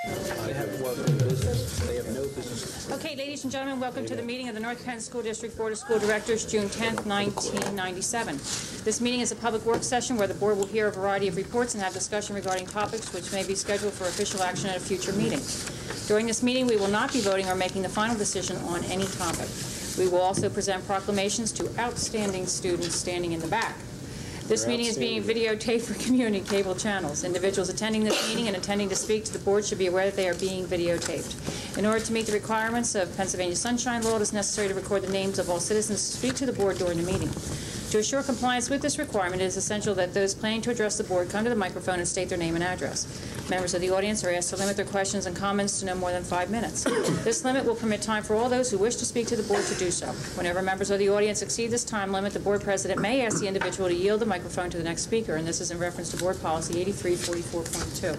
I have worked in business. They have no business. Okay, ladies and gentlemen, welcome to the meeting of the North Penn School District Board of School Directors, June 10th, 1997. This meeting is a public work session where the board will hear a variety of reports and have discussion regarding topics which may be scheduled for official action at a future meeting. During this meeting, we will not be voting or making the final decision on any topic. We will also present proclamations to outstanding students standing in the back. This meeting is being videotaped for community cable channels. Individuals attending this meeting and intending to speak to the board should be aware that they are being videotaped. In order to meet the requirements of Pennsylvania Sunshine Law, it is necessary to record the names of all citizens who speak to the board during the meeting. To assure compliance with this requirement, it is essential that those planning to address the board come to the microphone and state their name and address. Members of the audience are asked to limit their questions and comments to no more than 5 minutes. This limit will permit time for all those who wish to speak to the board to do so. Whenever members of the audience exceed this time limit, the board president may ask the individual to yield the microphone to the next speaker, and this is in reference to Board Policy 8344.2.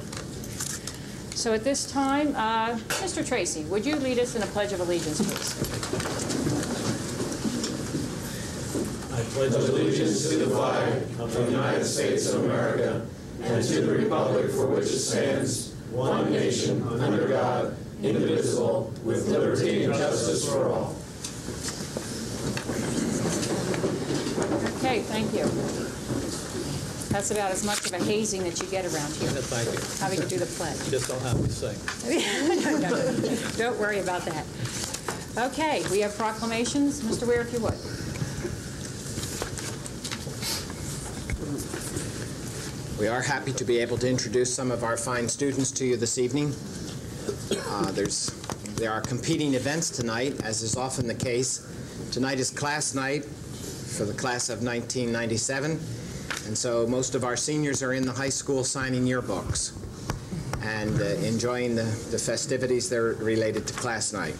So at this time, Mr. Tracy, would you lead us in a Pledge of Allegiance, please? I pledge allegiance to the flag of the United States of America and to the republic for which it stands, one nation, under God, indivisible, with liberty and justice for all. Okay, thank you. That's about as much of a hazing that you get around here. Thank you. Having to do the pledge. Just don't have to sing. No. Don't worry about that. Okay, we have proclamations. Mr. Ware, if you would. We are happy to be able to introduce some of our fine students to you this evening. There are competing events tonight, as is often the case. Tonight is class night for the class of 1997, and so most of our seniors are in the high school signing yearbooks and enjoying the festivities that are related to class night.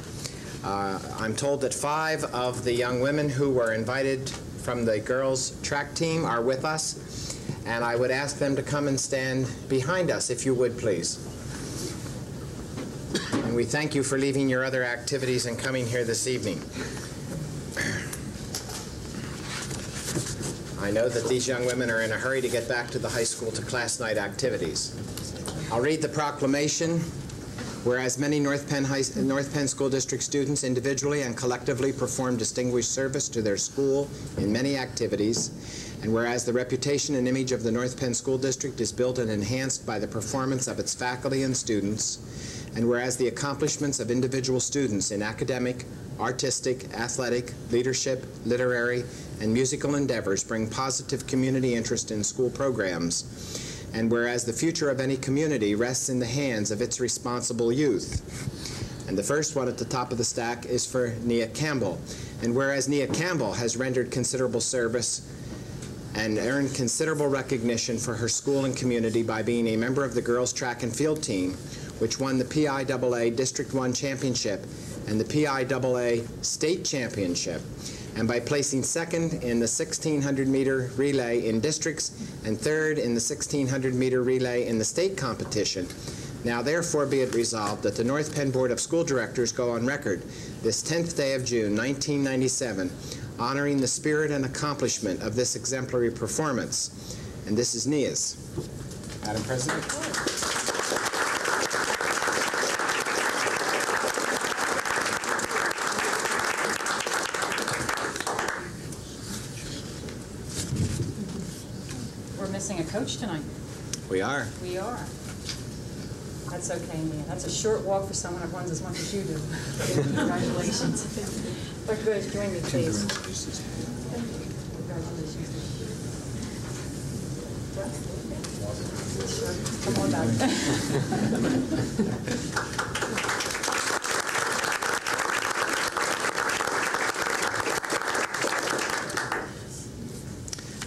I'm told that 5 of the young women who were invited from the girls' track team are with us, and I would ask them to come and stand behind us, if you would, please. And we thank you for leaving your other activities and coming here this evening. I know that these young women are in a hurry to get back to the high school to class night activities. I'll read the proclamation. Whereas many North Penn School District students individually and collectively perform distinguished service to their school in many activities, and whereas the reputation and image of the North Penn School District is built and enhanced by the performance of its faculty and students, and whereas the accomplishments of individual students in academic, artistic, athletic, leadership, literary, and musical endeavors bring positive community interest in school programs, and whereas the future of any community rests in the hands of its responsible youth. And the first one at the top of the stack is for Nia Campbell. And whereas Nia Campbell has rendered considerable service and earned considerable recognition for her school and community by being a member of the girls' track and field team, which won the PIAA District 1 Championship and the PIAA State Championship, and by placing second in the 1600-meter relay in districts and third in the 1600-meter relay in the state competition. Now therefore be it resolved that the North Penn Board of School Directors go on record this 10th day of June, 1997, honoring the spirit and accomplishment of this exemplary performance. And this is Nia's. Madam President. Missing a coach tonight. We are. We are. That's okay, Mia. That's a short walk for someone who runs as much as you do. Congratulations. Dr. Rose, join me, please. Congratulations. Come on back.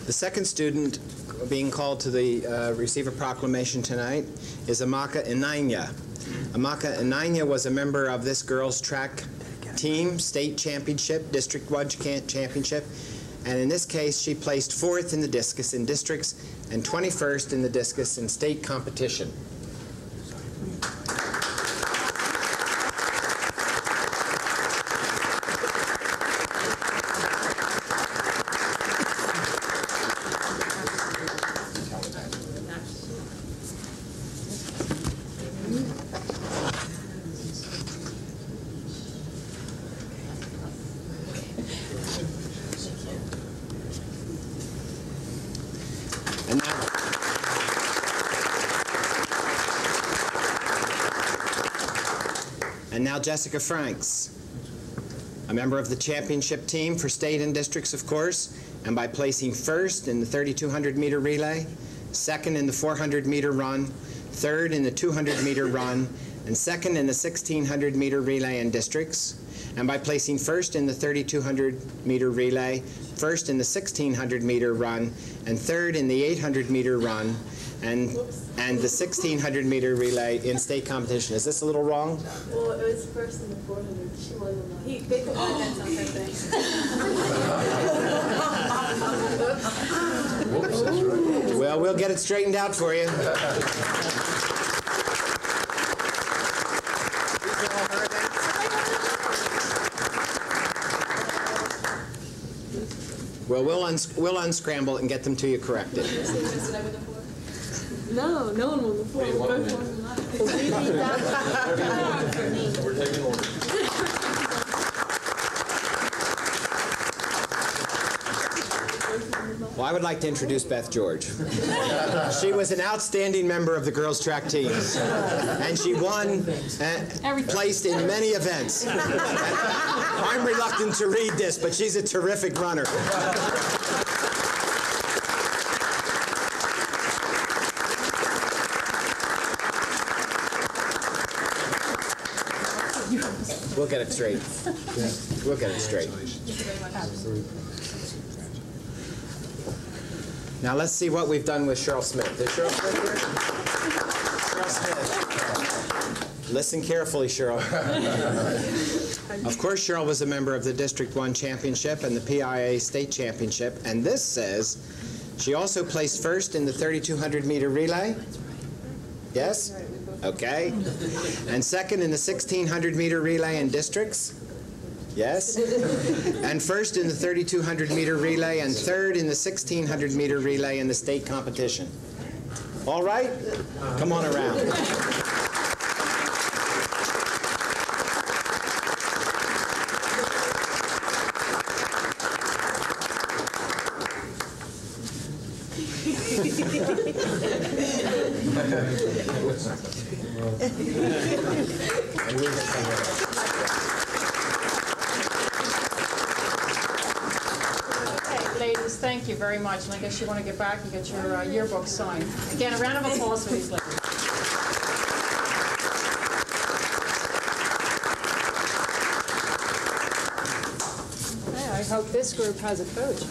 The second student being called to the receiver proclamation tonight is Amaka Inanya. Amaka Inanya was a member of this girls' track team, state championship, District 1 championship, and in this case she placed 4th in the discus in districts and 21st in the discus in state competition. And now Jessica Franks, a member of the championship team for state and districts, of course, and by placing first in the 3,200-meter relay, second in the 400-meter run, third in the 200-meter run, and second in the 1,600-meter relay in districts, and by placing first in the 3,200-meter relay, first in the 1,600-meter run, and third in the 800-meter run, and the 1,600-meter relay in state competition. Is this a little wrong? Well, it was first in the 400. She won the money. They put my bets on her thing. Well, we'll get it straightened out for you. Well, we'll unscramble it and get them to you corrected. No, no one won the 4. We're taking orders. Well, I would like to introduce Beth George. She was an outstanding member of the girls' track teams, and she won, placed in many events. I'm reluctant to read this, but she's a terrific runner. We'll get it straight. We'll get it straight. Now let's see what we've done with Cheryl Smith. Is Cheryl Smith here? Cheryl Smith. Listen carefully, Cheryl. Of course, Cheryl was a member of the District 1 Championship and the PIA State Championship, and this says she also placed first in the 3,200-meter relay. Yes? Okay. And second in the 1,600-meter relay in districts. Yes? And first in the 3,200-meter relay and third in the 1,600-meter relay in the state competition. All right? Come on around. Ladies, thank you very much. And I guess you want to get back and get your yearbook signed. Again, a round of applause for these ladies. Hey, I hope this group has a coach.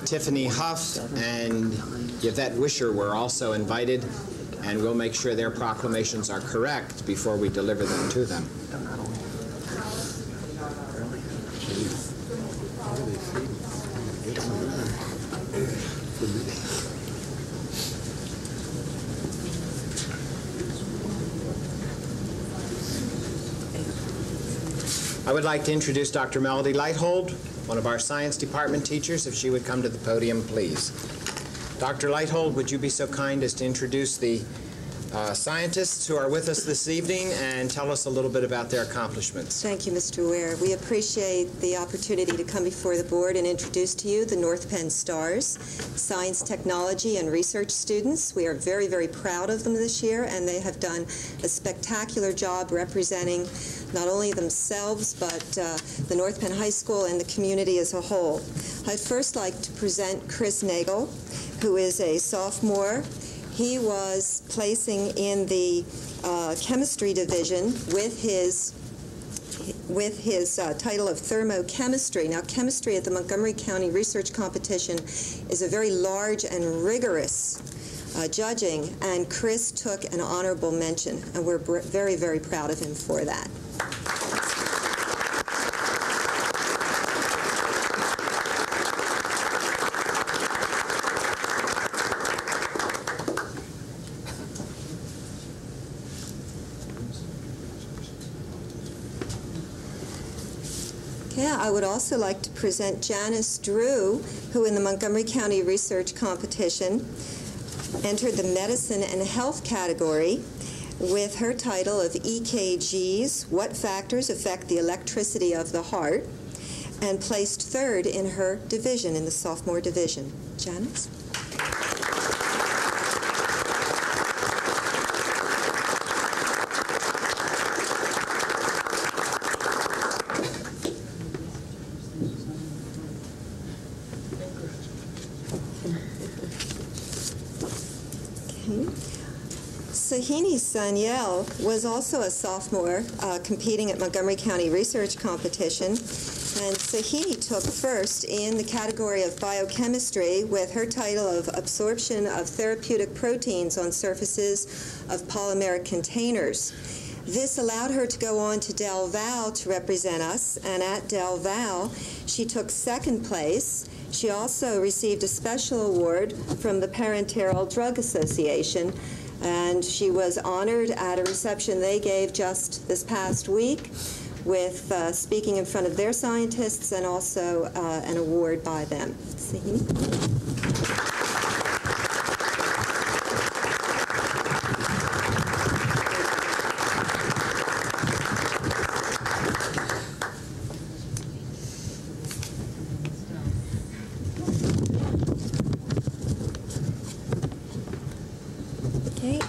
Tiffany Huff and Yvette Wisher were also invited, and we'll make sure their proclamations are correct before we deliver them to them. I would like to introduce Dr. Melody Leithold, one of our science department teachers, if she would come to the podium, please. Dr. Leithold, would you be so kind as to introduce the scientists who are with us this evening and tell us a little bit about their accomplishments? Thank you, Mr. Ware. We appreciate the opportunity to come before the board and introduce to you the North Penn Stars, science, technology, and research students. We are very, very proud of them this year, and they have done a spectacular job representing not only themselves, but the North Penn High School and the community as a whole. I'd first like to present Chris Nagel, who is a sophomore. He was placing in the chemistry division with his title of thermochemistry. Now, chemistry at the Montgomery County Research Competition is a very large and rigorous judging, and Chris took an honorable mention, and we're very, very proud of him for that. I would also like to present Janice Drew, who in the Montgomery County Research Competition entered the medicine and health category with her title of EKGs, What Factors Affect the Electricity of the Heart. and placed third in her division, in the sophomore division. Janice? Sahini Sanyel was also a sophomore competing at Montgomery County Research Competition, and Sahini took first in the category of biochemistry with her title of Absorption of Therapeutic Proteins on Surfaces of Polymeric Containers. This allowed her to go on to Del Val to represent us, and at Del Val she took second place. She also received a special award from the Parenteral Drug Association, and she was honored at a reception they gave just this past week with speaking in front of their scientists and also an award by them.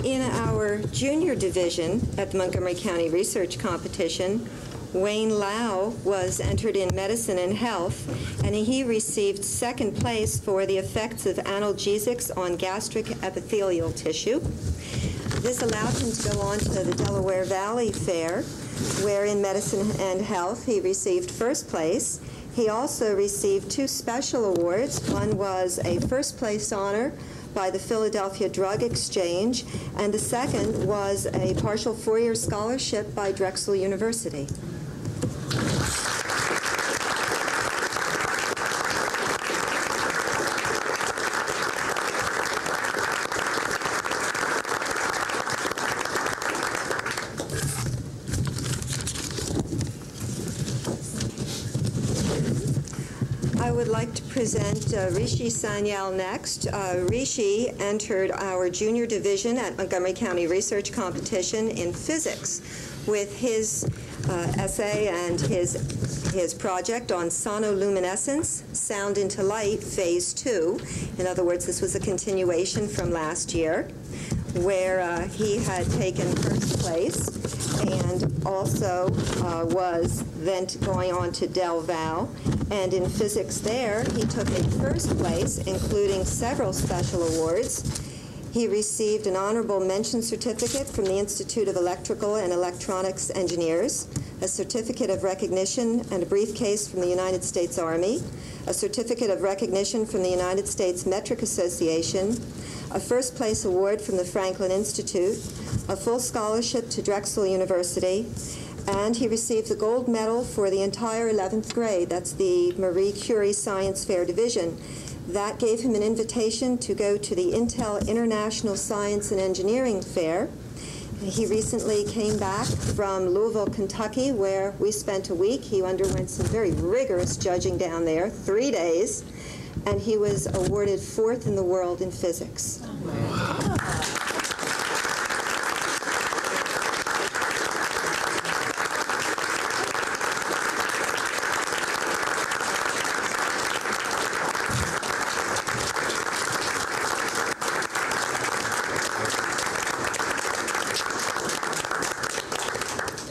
In our junior division at the Montgomery County Research Competition, Wayne Lau was entered in medicine and health, and he received second place for the effects of analgesics on gastric epithelial tissue. This allowed him to go on to the Delaware Valley Fair, where in medicine and health he received first place. He also received two special awards. One was a first place honor by the Philadelphia Drug Exchange, and the second was a partial four-year scholarship by Drexel University. I would like to present Rishi Sanyal next. Rishi entered our junior division at Montgomery County Research Competition in physics with his essay and his project on sonoluminescence, sound into light, phase 2. In other words, this was a continuation from last year, where he had taken first place and also was then going on to Del Val. And in physics there, he took a first place, including several special awards. He received an honorable mention certificate from the Institute of Electrical and Electronics Engineers, a certificate of recognition and a briefcase from the United States Army, a certificate of recognition from the United States Metric Association, a first place award from the Franklin Institute, a full scholarship to Drexel University, and he received the gold medal for the entire 11th grade. That's the Marie Curie Science Fair Division. That gave him an invitation to go to the Intel International Science and Engineering Fair. He recently came back from Louisville, Kentucky, where we spent a week. He underwent some very rigorous judging down there, 3 days, and he was awarded 4th in the world in physics. Wow.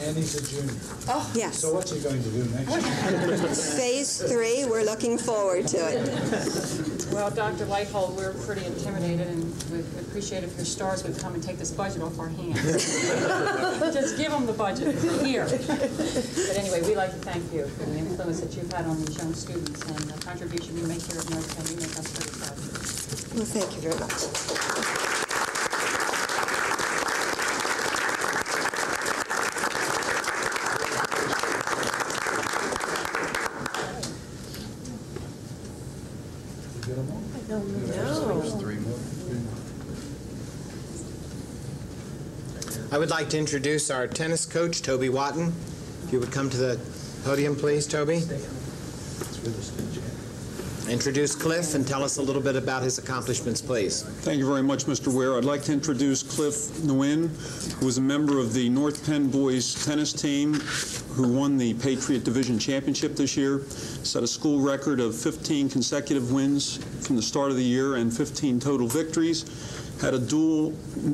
And he's a junior. Oh, yes. So what's he going to do next? Phase 3, we're looking forward to it. Well, Dr. Lighthold, we're pretty intimidated, and we'd appreciate if your stars would come and take this budget off our hands. Just give them the budget. Here. But anyway, we'd like to thank you for the influence that you've had on these young students and the contribution you make here at North Penn. You make us pretty proud. Well, thank you very much. I would like to introduce our tennis coach, Toby Watton. If you would come to the podium, please, Toby. Introduce Cliff and tell us a little bit about his accomplishments, please. Thank you very much, Mr. Ware. I'd like to introduce Cliff Nguyen, who is a member of the North Penn boys tennis team who won the Patriot Division Championship this year, set a school record of 15 consecutive wins from the start of the year and 15 total victories, had a dual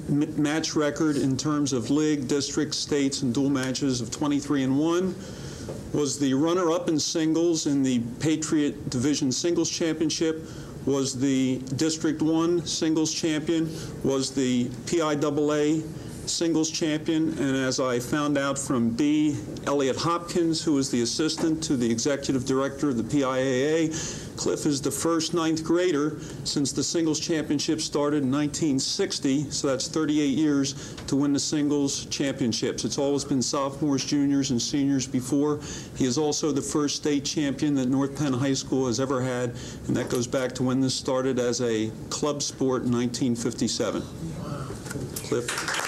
match record in terms of league, district, states, and dual matches of 23-1, was the runner-up in singles in the Patriot Division Singles Championship, was the District 1 Singles Champion, was the PIAA Singles Champion, and as I found out from B. Elliott Hopkins, who is the assistant to the executive director of the PIAA, Cliff is the first ninth grader since the singles championship started in 1960, so that's 38 years, to win the singles championships. It's always been sophomores, juniors, and seniors before. He is also the first state champion that North Penn High School has ever had, and that goes back to when this started as a club sport in 1957. Cliff.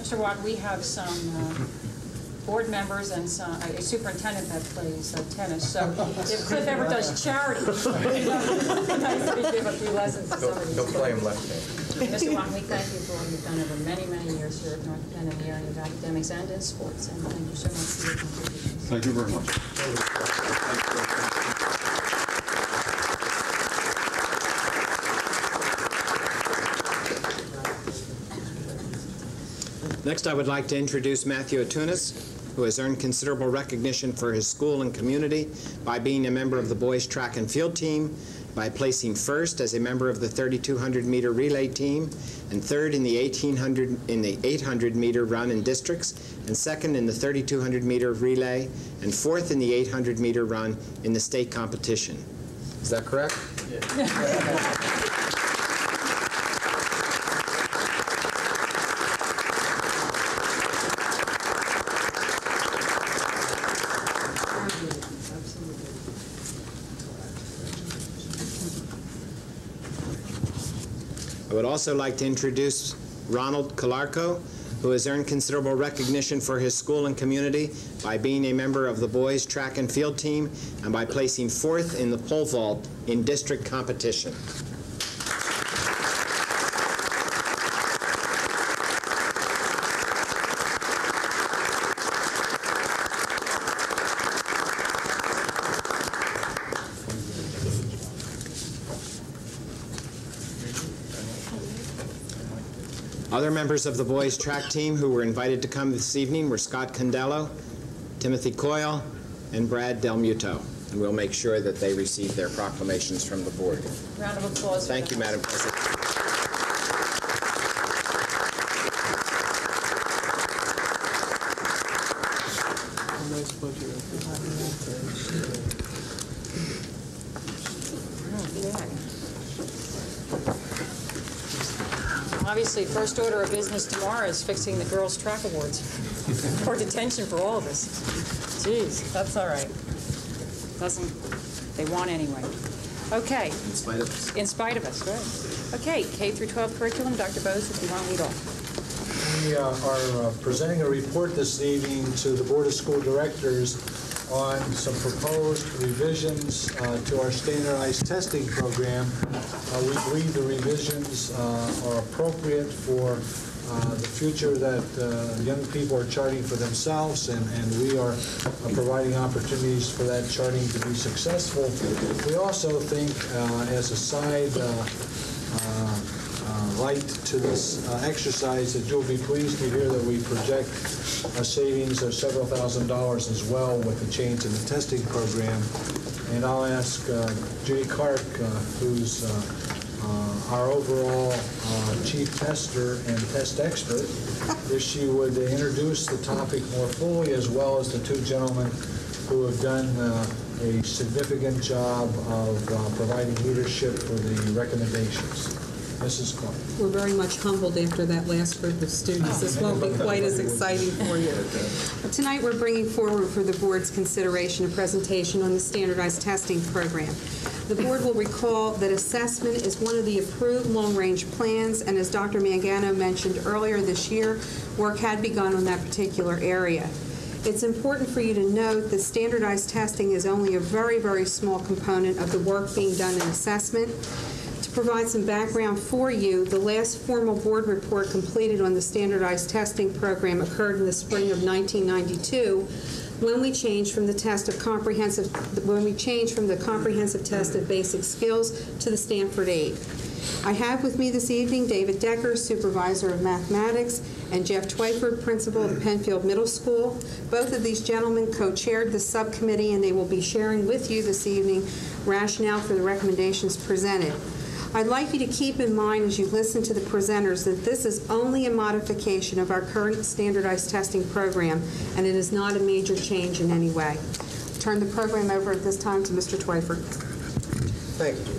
Mr. Watt, we have some board members and some, a superintendent that plays tennis. So if Cliff ever does charity, it's nice to give a few lessons to some of these. He'll play him left-handed. Mr. Watt, we thank you for what you've done over many, many years here at North Penn in the area of academics and in sports. And thank you so much for your contributions. Thank you very much. Next, I would like to introduce Matthew Atunis, who has earned considerable recognition for his school and community by being a member of the boys track and field team, by placing first as a member of the 3,200-meter relay team, and third in the 800-meter run in districts, and second in the 3,200-meter relay, and fourth in the 800-meter run in the state competition. Is that correct? Yeah. I would also like to introduce Ronald Calarco, who has earned considerable recognition for his school and community by being a member of the boys track and field team and by placing fourth in the pole vault in district competition. Other members of the boys track team who were invited to come this evening were Scott Condello, Timothy Coyle, and Brad Del Muto. And we'll make sure that they receive their proclamations from the board. Round of applause. Thank you, Madam President. Obviously, first order of business tomorrow is fixing the girls' track awards. For detention for all of us. Jeez, that's all right. They want anyway. Okay. In spite of us. In spite of us, right. Okay, K through 12 curriculum. Dr. Bose, if you want to lead off. We are presenting a report this evening to the Board of School Directors on some proposed revisions to our standardized testing program. We believe the revisions are appropriate for the future that young people are charting for themselves, and we are providing opportunities for that charting to be successful. We also think, as a side light to this exercise, that you'll be pleased to hear that we project a savings of several $1,000s as well with the change in the testing program. And I'll ask Judy Clark, who's our overall chief tester and test expert, if she would introduce the topic more fully, as well as the two gentlemen who have done a significant job of providing leadership for the recommendations. Mrs. Corn. We're very much humbled after that last group of students. This won't be quite as exciting for you. Tonight, we're bringing forward for the board's consideration a presentation on the standardized testing program. The board will recall that assessment is one of the approved long-range plans, and as Dr. Mangano mentioned earlier this year, work had begun on that particular area. It's important for you to note that standardized testing is only a very, very small component of the work being done in assessment. To provide some background for you, the last formal board report completed on the standardized testing program occurred in the spring of 1992, when we changed from the comprehensive test of basic skills to the Stanford 8. I have with me this evening David Decker, Supervisor of Mathematics, and Jeff Twyford, Principal of Penfield Middle School. Both of these gentlemen co-chaired the subcommittee, and they will be sharing with you this evening rationale for the recommendations presented. I'd like you to keep in mind as you listen to the presenters that this is only a modification of our current standardized testing program, and it is not a major change in any way. I'll turn the program over at this time to Mr. Twyford. Thank you.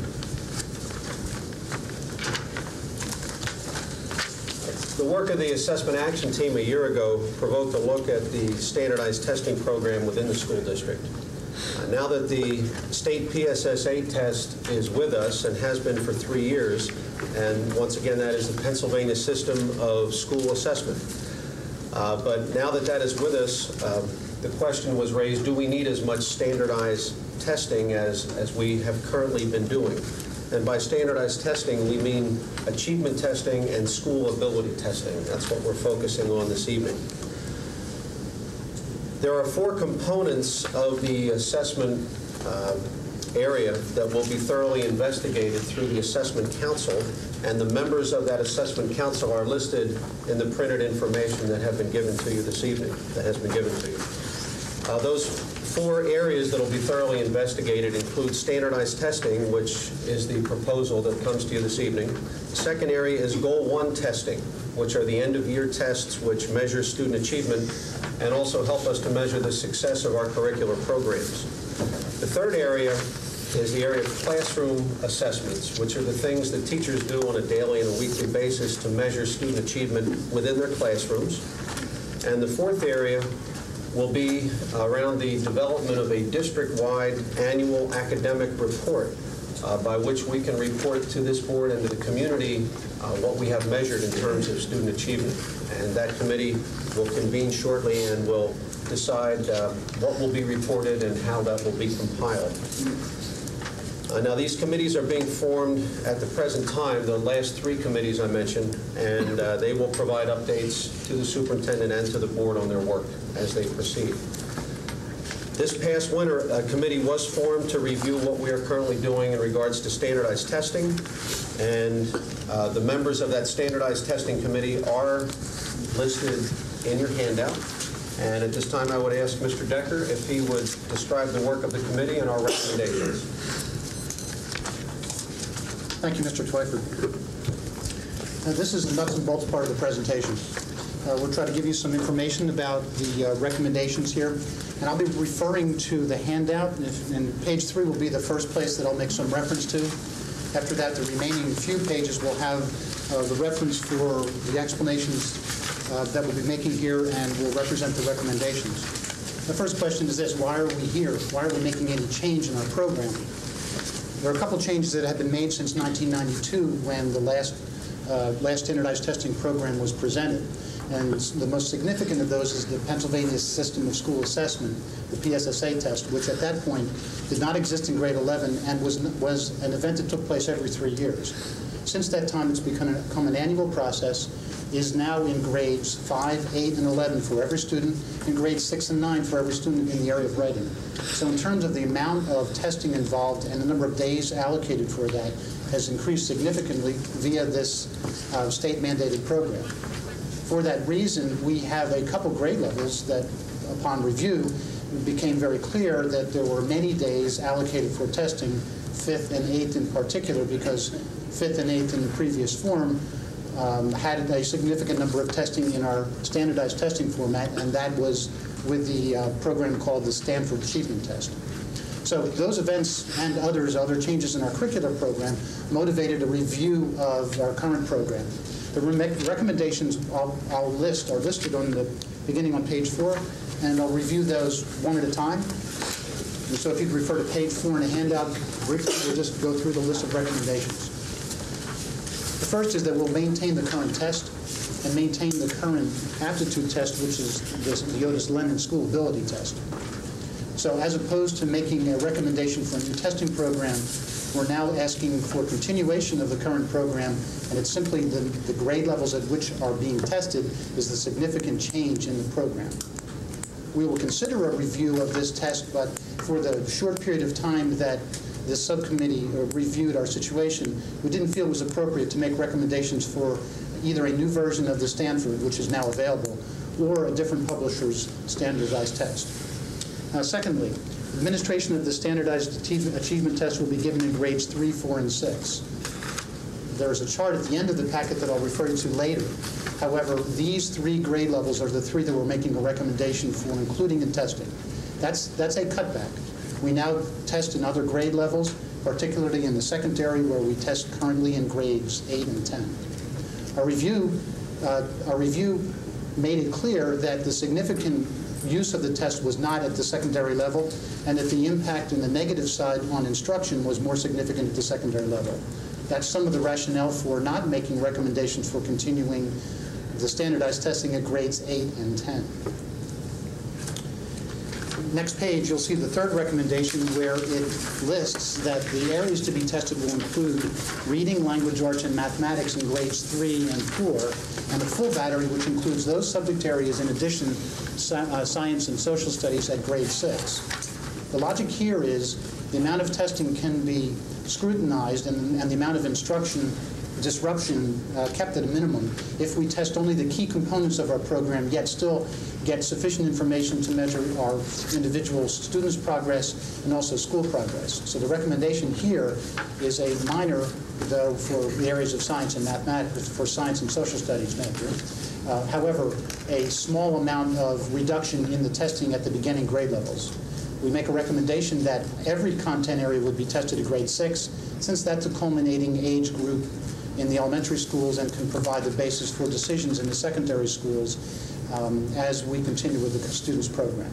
The work of the Assessment Action Team a year ago provoked a look at the standardized testing program within the school district. Now that the state PSS-8 test is with us and has been for 3 years, and once again that is the Pennsylvania system of school assessment. But now that that is with us, the question was raised, do we need as much standardized testing as we have currently been doing? And by standardized testing, we mean achievement testing and school ability testing. That's what we're focusing on this evening. There are 4 components of the assessment area that will be thoroughly investigated through the Assessment Council, and the members of that Assessment Council are listed in the printed information that have been given to you this evening, that has been given to you. Those 4 areas that will be thoroughly investigated include standardized testing, which is the proposal that comes to you this evening. The second area is Goal 1 testing, which are the end-of-year tests which measure student achievement and also help us to measure the success of our curricular programs. The third area is the area of classroom assessments, which are the things that teachers do on a daily and a weekly basis to measure student achievement within their classrooms. And the fourth area will be around the development of a district-wide annual academic report by which we can report to this board and to the community what we have measured in terms of student achievement. And that committee will convene shortly and will decide what will be reported and how that will be compiled. Now, these committees are being formed at the present time, the last 3 committees I mentioned, and they will provide updates to the superintendent and to the board on their work as they proceed. This past winter, a committee was formed to review what we are currently doing in regards to standardized testing, and the members of that standardized testing committee are listed in your handout. And at this time, I would ask Mr. Decker if he would describe the work of the committee and our recommendations. Thank you, Mr. Twyford. This is the nuts and bolts part of the presentation. We'll try to give you some information about the recommendations here. And I'll be referring to the handout, and page 3 will be the first place that I'll make some reference to. After that, the remaining few pages will have the reference for the explanations that we'll be making here and will represent the recommendations. The first question is this: why are we here? Why are we making any change in our program? There are a couple changes that have been made since 1992 when the last standardized testing program was presented. And the most significant of those is the Pennsylvania System of School Assessment, the PSS-8 test, which at that point did not exist in grade 11 and was an event that took place every 3 years. Since that time, it's become an annual process, is now in grades 5, 8, and 11 for every student, and grades 6 and 9 for every student in the area of writing. So in terms of the amount of testing involved and the number of days allocated for that has increased significantly via this state-mandated program. For that reason, we have a couple grade levels that, upon review, it became very clear that there were many days allocated for testing, 5th and 8th in particular, because 5th and 8th in the previous form had a significant number of testing in our standardized testing format, and that was with the program called the Stanford Achievement Test. So those events and other changes in our curricular program motivated a review of our current program. The recommendations I'll list are listed on the beginning on page 4, and I'll review those one at a time. And so if you could refer to page 4 in the handout, briefly, we'll just go through the list of recommendations. The first is that we'll maintain the current test and maintain the current aptitude test, which is the Otis Lennon School Ability Test. So as opposed to making a recommendation for a new testing program, we're now asking for continuation of the current program, and it's simply the grade levels at which are being tested is the significant change in the program. We will consider a review of this test, but for the short period of time that this subcommittee reviewed our situation, we didn't feel it was appropriate to make recommendations for either a new version of the Stanford, which is now available, or a different publisher's standardized test. Secondly, administration of the standardized achievement test will be given in grades 3, 4, and 6. There's a chart at the end of the packet that I'll refer you to later. However, these 3 grade levels are the 3 that we're making a recommendation for including in testing. That's a cutback. We now test in other grade levels, particularly in the secondary, where we test currently in grades 8 and 10. Our review made it clear that the significant use of the test was not at the secondary level, and that the impact in the negative side on instruction was more significant at the secondary level. That's some of the rationale for not making recommendations for continuing the standardized testing at grades 8 and 10. Next page, you'll see the third recommendation where it lists that the areas to be tested will include reading, language arts, and mathematics in grades 3 and 4, and a full battery, which includes those subject areas in addition science and social studies at grade 6. The logic here is the amount of testing can be scrutinized and the amount of instruction disruption kept at a minimum if we test only the key components of our program, yet still get sufficient information to measure our individual students' progress and also school progress. So the recommendation here is a minor, though, for the areas of science and mathematics, for science and social studies major. However, a small amount of reduction in the testing at the beginning grade levels. We make a recommendation that every content area would be tested at grade 6, since that's a culminating age group in the elementary schools and can provide the basis for decisions in the secondary schools as we continue with the students' program.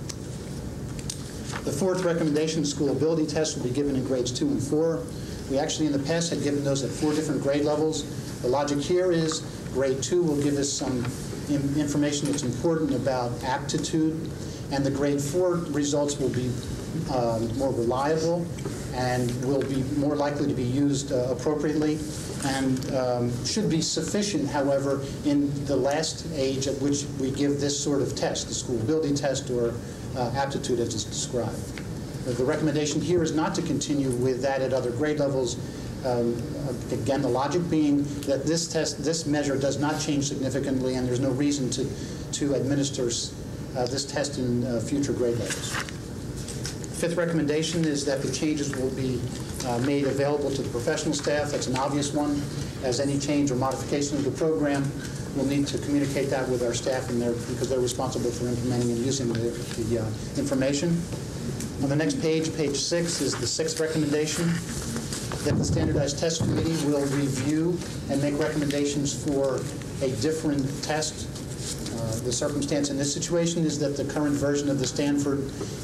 The fourth recommendation, school ability tests, will be given in grades 2 and 4. We actually in the past had given those at 4 different grade levels. The logic here is grade 2 will give us some information that's important about aptitude, and the grade 4 results will be more reliable and will be more likely to be used appropriately, and should be sufficient, however, in the last age at which we give this sort of test, the school ability test or aptitude as it's described. The recommendation here is not to continue with that at other grade levels. Again, the logic being that this measure does not change significantly, and there's no reason to administer this test in future grade levels. Fifth recommendation is that the changes will be made available to the professional staff. That's an obvious one. As any change or modification of the program, we'll need to communicate that with our staff because they're responsible for implementing and using the information. On the next page, page 6, is the sixth recommendation, that the Standardized Test Committee will review and make recommendations for a different test. The circumstance in this situation is that the current version of the Stanford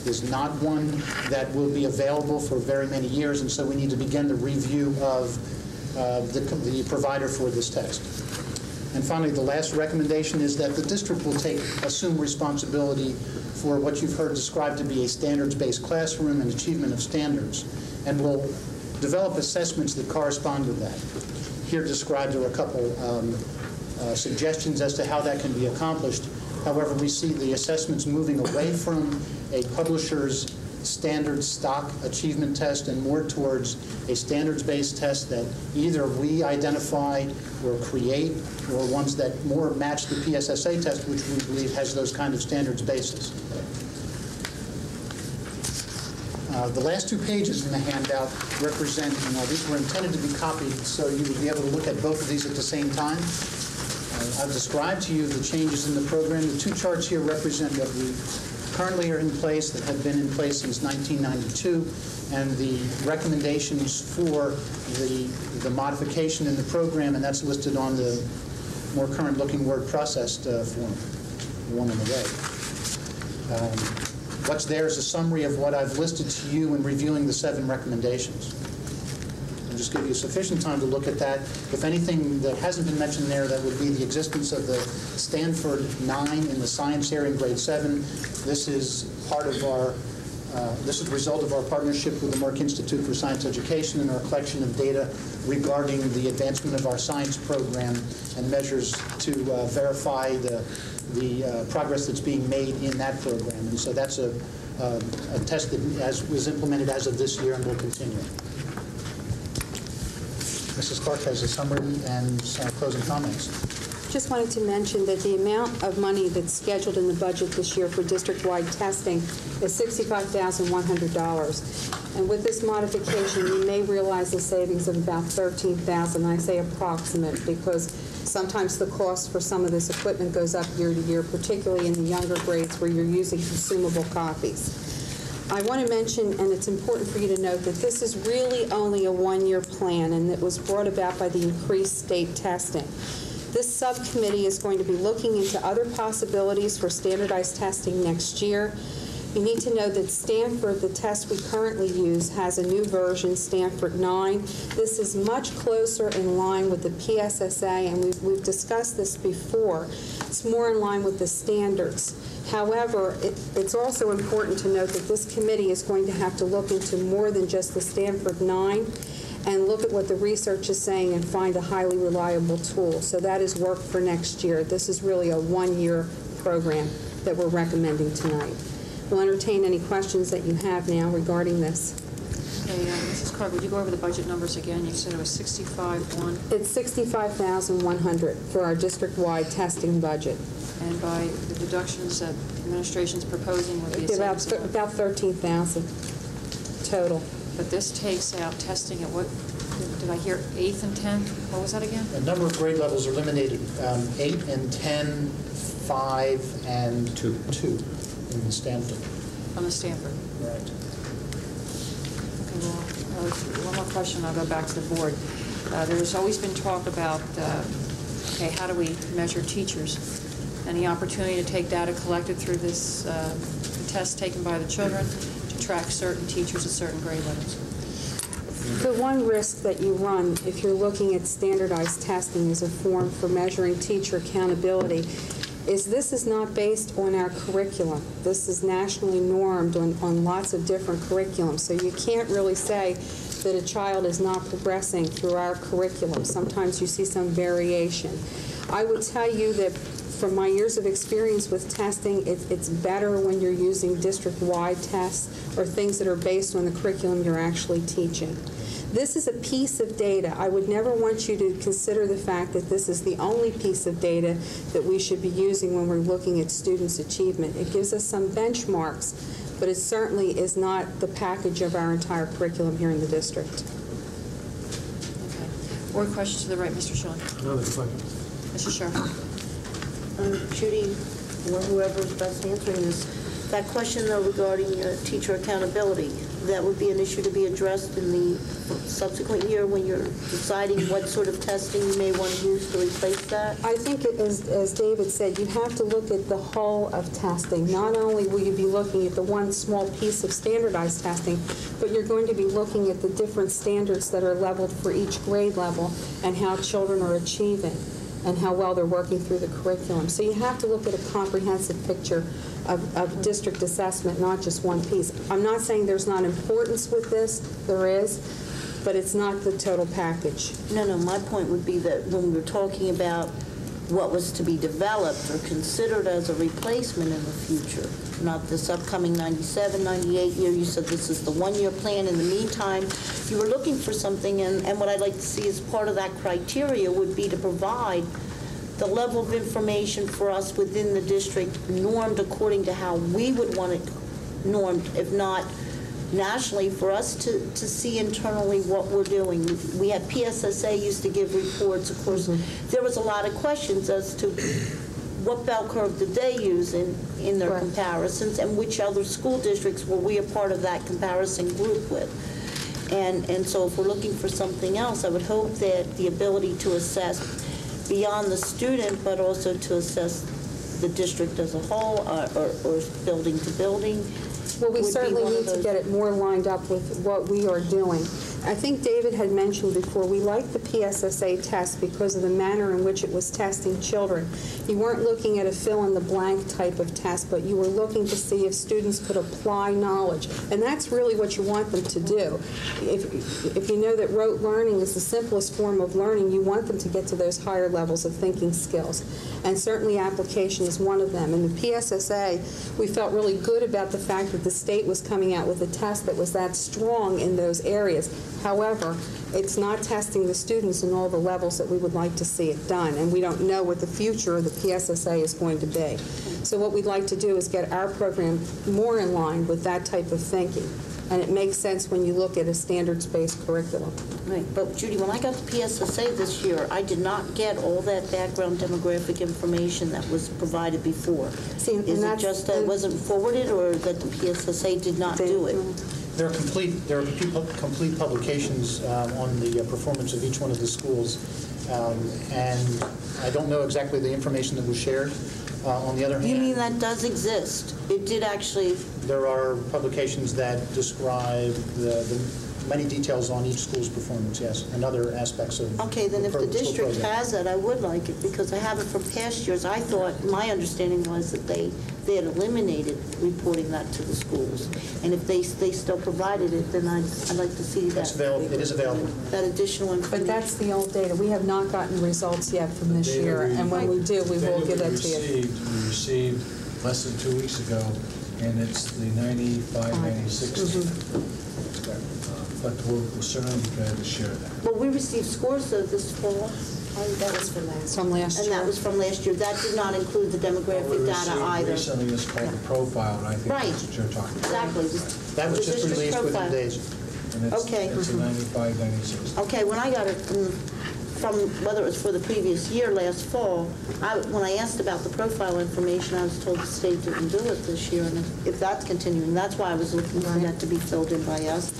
is not one that will be available for very many years, and so we need to begin the review of the provider for this test. And finally, the last recommendation is that the district will assume responsibility for what you've heard described to be a standards-based classroom and achievement of standards, and will develop assessments that correspond with that. Here described are a couple suggestions as to how that can be accomplished. However, we see the assessments moving away from a publisher's standard stock achievement test and more towards a standards-based test that either we identify or create, or ones that more match the PSSA test, which we believe has those kind of standards basis. The last 2 pages in the handout represent, these were intended to be copied so you would be able to look at both of these at the same time. I've described to you the changes in the program. The 2 charts here represent what we currently are in place, that have been in place since 1992, and the recommendations for the modification in the program, and that's listed on the more current-looking word processed form, the one on the right. What's there is a summary of what I've listed to you in reviewing the 7 recommendations. I'll just give you sufficient time to look at that. If anything that hasn't been mentioned there, that would be the existence of the Stanford 9 in the science area in grade 7. This is part of our this is the result of our partnership with the Merck Institute for Science Education and our collection of data regarding the advancement of our science program and measures to verify the progress that's being made in that program. And so that's a test that was implemented as of this year and will continue. Mrs. Clark has a summary and some closing comments. Just wanted to mention that the amount of money that's scheduled in the budget this year for district-wide testing is $65,100. And with this modification, you may realize a savings of about $13,000. I say approximate because sometimes the cost for some of this equipment goes up year to year, particularly in the younger grades where you're using consumable copies. I want to mention, and it's important for you to note, that this is really only a one-year plan, and it was brought about by the increased state testing. This subcommittee is going to be looking into other possibilities for standardized testing next year. You need to know that Stanford, the test we currently use, has a new version, Stanford 9. This is much closer in line with the PSSA, and we've discussed this before. It's more in line with the standards. However, it's also important to note that this committee is going to have to look into more than just the Stanford 9 and look at what the research is saying and find a highly reliable tool. So that is work for next year. This is really a one-year program that we're recommending tonight. We'll entertain any questions that you have now regarding this. Okay, Mrs. Clark, would you go over the budget numbers again? You said it was 65,100. It's $65,100 for our district-wide testing budget. And by the deductions that the administration's proposing would be about $13,000 total. But this takes out testing at what, did I hear 8th and 10th? What was that again? A number of grade levels are eliminated, 8 and 10, 5 and 2 in the Stanford. On the Stanford. Right. Okay, well, one more question, I'll go back to the board. There's always been talk about, okay, how do we measure teachers? Any opportunity to take data collected through this test taken by the children to track certain teachers at certain grade levels? The one risk that you run if you're looking at standardized testing as a form for measuring teacher accountability is this is not based on our curriculum. This is nationally normed on lots of different curriculums. So you can't really say that a child is not progressing through our curriculum. Sometimes you see some variation. I would tell you that from my years of experience with testing, it's better when you're using district-wide tests or things that are based on the curriculum you're actually teaching. This is a piece of data. I would never want you to consider the fact that this is the only piece of data that we should be using when we're looking at students' achievement. It gives us some benchmarks, but it certainly is not the package of our entire curriculum here in the district. Okay. Board questions to the right, Mr. Schilling. Another question. Mrs. Sharp. Judy, or whoever's best answering this, that question though regarding teacher accountability, that would be an issue to be addressed in the subsequent year when you're deciding what sort of testing you may want to use to replace that? I think, as David said, you have to look at the whole of testing. Not only will you be looking at the one small piece of standardized testing, but you're going to be looking at the different standards that are leveled for each grade level and how children are achieving and how well they're working through the curriculum. So you have to look at a comprehensive picture of district assessment, not just one piece. I'm not saying there's not importance with this, there is, but it's not the total package. No, my point would be that when we were talking about what was to be developed or considered as a replacement in the future, not this upcoming 97, 98 year, you said this is the one-year plan. In the meantime, you were looking for something, and what I'd like to see as part of that criteria would be to provide the level of information for us within the district normed according to how we would want it normed, if not nationally, for us to see internally what we're doing. We had PSSA used to give reports. Of course, there was a lot of questions as to what bell curve did they use in their comparisons, and which other school districts were we a part of that comparison group with? And so if we're looking for something else, I would hope that the ability to assess beyond the student, but also to assess the district as a whole, or building to building. Well, we would be certainly one of need to those. get it more lined up with what we are doing. I think David had mentioned before, we like the PSSA test because of the manner in which it was testing children. You weren't looking at a fill-in-the-blank type of test, but you were looking to see if students could apply knowledge. And that's really what you want them to do. If you know that rote learning is the simplest form of learning, you want them to get to those higher levels of thinking skills. And certainly application is one of them. In the PSSA, we felt really good about the fact that the state was coming out with a test that was that strong in those areas. However, it's not testing the students in all the levels that we would like to see it done, and we don't know what the future of the PSSA is going to be. So what we'd like to do is get our program more in line with that type of thinking, and it makes sense when you look at a standards-based curriculum. Right, but Judy, when I got the PSSA this year, I did not get all that background demographic information that was provided before. See, and Is it that's just that it wasn't forwarded, or that the PSSA did not do it? There are complete publications on the performance of each one of the schools, and I don't know exactly the information that was shared. On the other hand, You mean that does exist? It did actually... there are publications that describe the many details on each school's performance, yes, and other aspects of Okay, then if the school district program. has it, I would like it, because I have it from past years. I thought, my understanding was that they had eliminated reporting that to the schools. And if they still provided it, then I'd like to see that. It's available. It is available. That additional information. But that's the old data. We have not gotten results yet from this Data year, and when we do, we will give that to you. We received less than 2 weeks ago, and it's the 95, 96. But we'll certainly be glad to share that. Well, we received scores though this fall. That was from last And year. that was from last year. That did not include the demographic data either. Recently, it's called the profile, and I think Right. that's what you're talking about. Exactly. That was The just district released within profile. days. And it's, Okay. it's a 95, 96. Okay, when I got it from whether it was for the previous year, last fall, when I asked about the profile information, I was told the state didn't do it this year, and if that's continuing, that's why I was looking for that to be filled in by us.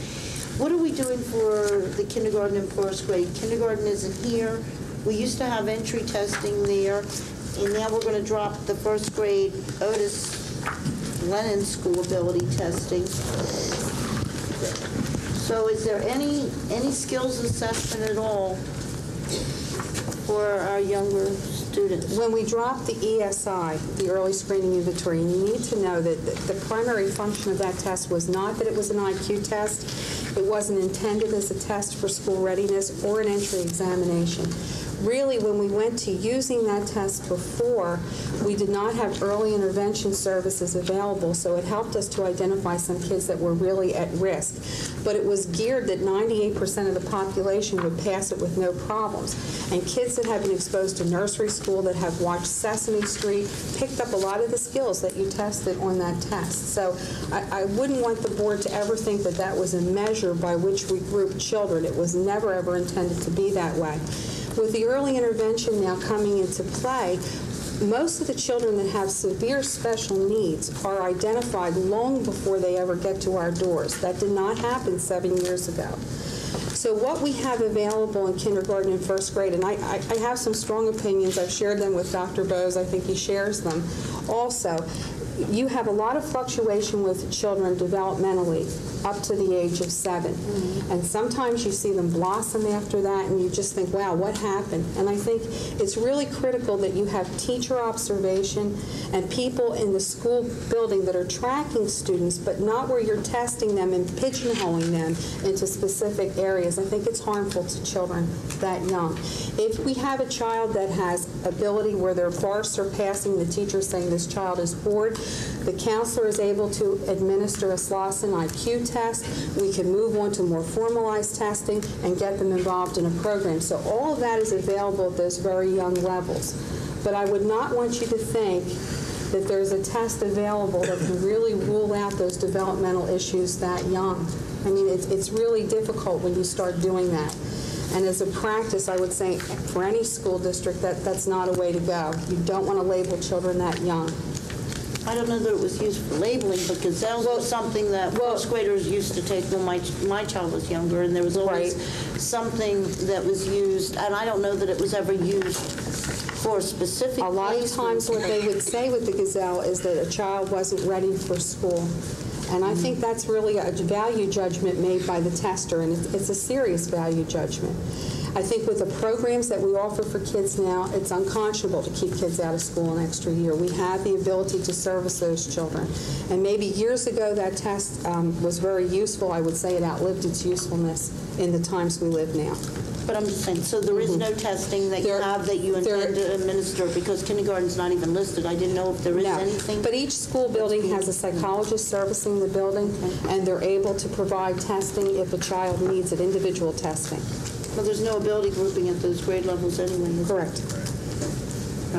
What are we doing for the kindergarten and first grade? Kindergarten isn't here. We used to have entry testing there, and now we're going to drop the first grade Otis Lennon School ability testing. So is there any skills assessment at all for our younger students? When we drop the ESI, the early screening inventory, you need to know that the primary function of that test was not that it was an IQ test. It wasn't intended as a test for school readiness or an entry examination. Really, when we went to using that test before, we did not have early intervention services available, so it helped us to identify some kids that were really at risk. But it was geared that 98% of the population would pass it with no problems. And kids that have been exposed to nursery school, that have watched Sesame Street, picked up a lot of the skills that you tested on that test. So I wouldn't want the board to ever think that that was a measure by which we group children. It was never, ever intended to be that way. With the early intervention now coming into play, most of the children that have severe special needs are identified long before they ever get to our doors. That did not happen 7 years ago. So what we have available in kindergarten and first grade, and I have some strong opinions. I've shared them with Dr. Bose. I think he shares them also. You have a lot of fluctuation with children developmentally up to the age of 7. And sometimes you see them blossom after that, and you just think, wow, what happened? And I think it's really critical that you have teacher observation and people in the school building that are tracking students, but not where you're testing them and pigeonholing them into specific areas. I think it's harmful to children that young. If we have a child that has ability where they're far surpassing the teacher saying this child is bored, the counselor is able to administer a Slauson IQ test. We can move on to more formalized testing and get them involved in a program. So all of that is available at those very young levels. But I would not want you to think that there's a test available that can really rule out those developmental issues that young. I mean, it's really difficult when you start doing that. And as a practice, I would say for any school district, that's not a way to go. You don't want to label children that young. I don't know that it was used for labeling, but gazelles was something that first graders used to take when my child was younger, and there was always something that was used, and I don't know that it was ever used for a specific A lot of times what they would say with the gazelle is that a child wasn't ready for school. And I think that's really a value judgment made by the tester, and it's a serious value judgment. I think with the programs that we offer for kids now, it's unconscionable to keep kids out of school an extra year. We have the ability to service those children. And maybe years ago that test was very useful. I would say it outlived its usefulness in the times we live now. But I'm just saying, so there is no testing that you have that you intend to administer, because kindergarten's not even listed. I didn't know if there is anything. But each school building has a psychologist servicing the building, and they're able to provide testing if a child needs it, individual testing. Well, there's no ability grouping at those grade levels anyway. Correct.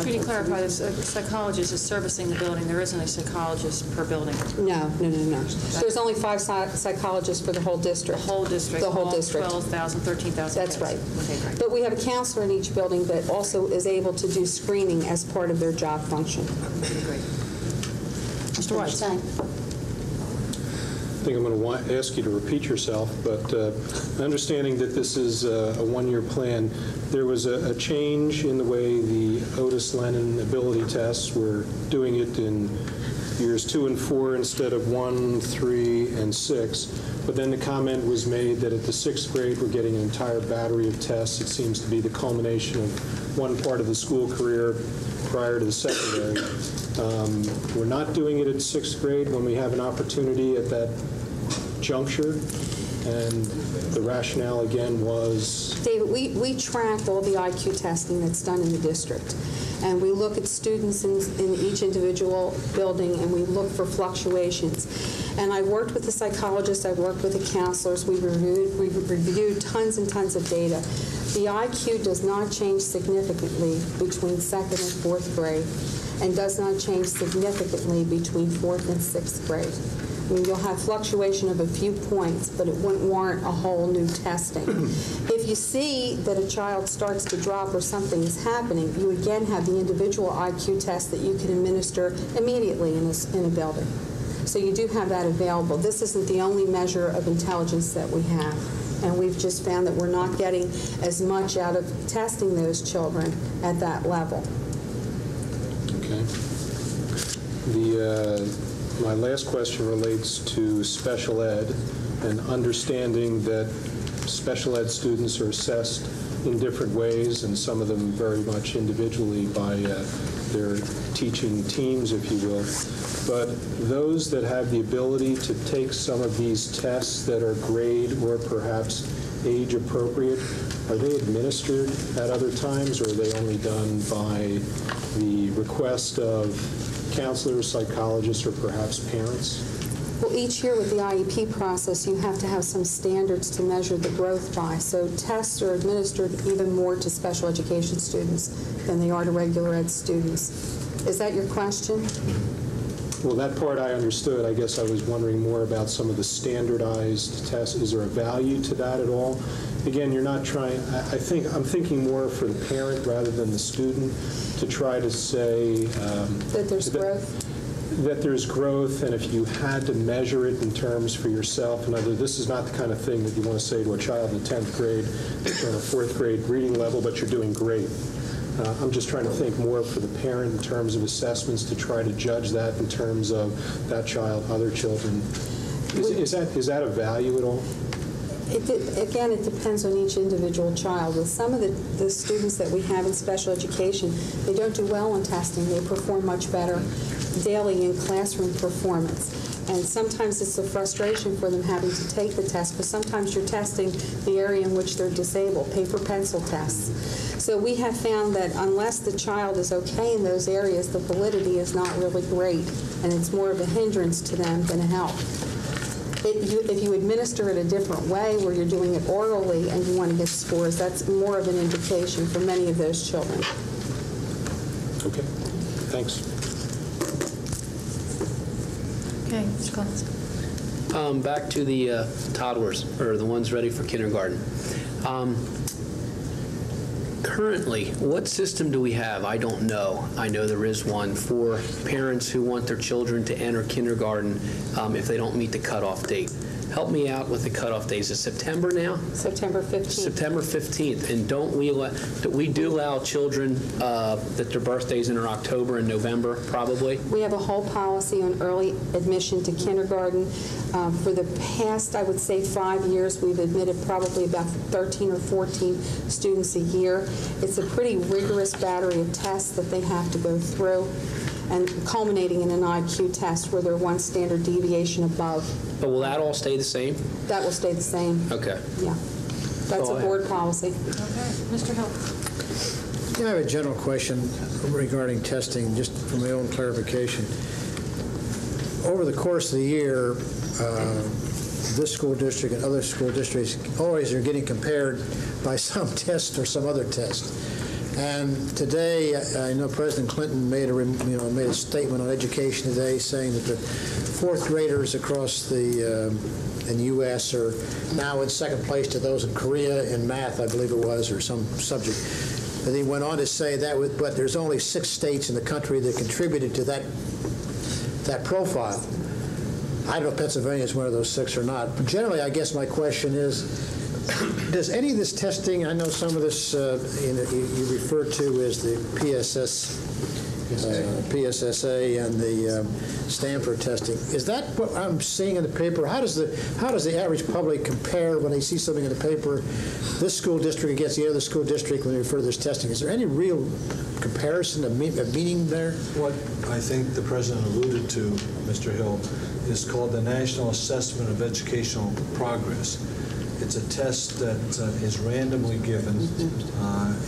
Could you clarify this? A psychologist is servicing the building. There isn't a psychologist per building. No. There's only 5 psychologists for the whole district. The whole district. The whole district. 12,000, 13,000. That's right. Okay, great. But we have a counselor in each building that also is able to do screening as part of their job function. Okay, great. Mr. Weiss. I think I'm going to ask you to repeat yourself, but understanding that this is a one-year plan, there was a change in the way the Otis Lennon ability tests were doing it in years 2 and 4 instead of 1, 3, and 6. But then the comment was made that at the 6th grade we're getting an entire battery of tests. It seems to be the culmination of one part of the school career prior to the secondary. We're not doing it at 6th grade when we have an opportunity at that juncture, and the rationale again was? David, we track all the IQ testing that's done in the district, and we look at students in each individual building, and we look for fluctuations. And I worked with the psychologists, I worked with the counselors, we reviewed tons and tons of data. The IQ does not change significantly between 2nd and 4th grade, and does not change significantly between 4th and 6th grade. I mean, you'll have fluctuation of a few points, but it wouldn't warrant a whole new testing. If you see that a child starts to drop or something is happening, you again have the individual IQ test that you can administer immediately in a building. So you do have that available. This isn't the only measure of intelligence that we have. And we've just found that we're not getting as much out of testing those children at that level. Okay. My last question relates to special ed and understanding that special ed students are assessed in different ways, and some of them very much individually by their teaching teams, if you will. But those that have the ability to take some of these tests that are grade or perhaps age appropriate, are they administered at other times, or are they only done by the request of counselors, psychologists, or perhaps parents? Well, each year with the IEP process, you have to have some standards to measure the growth by. So tests are administered even more to special education students than they are to regular ed students. Is that your question? Well, that part I understood. I guess I was wondering more about some of the standardized tests. Is there a value to that at all? Again, you're not trying, I'm thinking more for the parent rather than the student to try to say that there's growth? That there's growth, and if you had to measure it in terms for yourself, this is not the kind of thing that you want to say to a child in the 10th grade that you're on a 4th grade reading level, but you're doing great. I'm just trying to think more for the parent in terms of assessments to try to judge that in terms of that child, other children. Is that a value at all? Again, it depends on each individual child. With some of the students that we have in special education, they don't do well on testing. They perform much better daily in classroom performance. And sometimes it's a frustration for them having to take the test, because sometimes you're testing the area in which they're disabled, paper pencil tests. So we have found that unless the child is okay in those areas, the validity is not really great, and it's more of a hindrance to them than a help. If you administer it a different way, where you're doing it orally and you want to get scores, that's more of an indication for many of those children. Okay, thanks. Okay, Mr. Collins. Back to the toddlers, or the ones ready for kindergarten. Currently, what system do we have? I don't know. I know there is one for parents who want their children to enter kindergarten if they don't meet the cutoff date. Help me out with the cutoff days. Is it September now? September 15th. September 15th. And we do allow children that their birthdays in October and November, probably? We have a whole policy on early admission to kindergarten. For the past, I would say, 5 years, we've admitted probably about 13 or 14 students a year. It's a pretty rigorous battery of tests that they have to go through, and culminating in an IQ test where they're one standard deviation above. But will that all stay the same? That will stay the same. Okay. Yeah. That's a board policy. Okay. Mr. Hill. Yeah, I have a general question regarding testing, just for my own clarification. Over the course of the year, this school district and other school districts always are getting compared by some test or some other test. And today, I know President Clinton made a statement on education today, saying that the fourth graders across the in the U.S. are now in second place to those in Korea in math, I believe it was, or some subject. And he went on to say that, but there's only 6 states in the country that contributed to that profile. I don't know if Pennsylvania is one of those 6 or not. But generally, I guess my question is, does any of this testing, I know some of this you refer to as the PSSA and the Stanford testing. Is that what I'm seeing in the paper? How does the average public compare when they see something in the paper, this school district against the other school district when they refer to this testing? Is there any real comparison of meaning there? What I think the President alluded to, Mr. Hill, is called the National Assessment of Educational Progress. It's a test that is randomly given,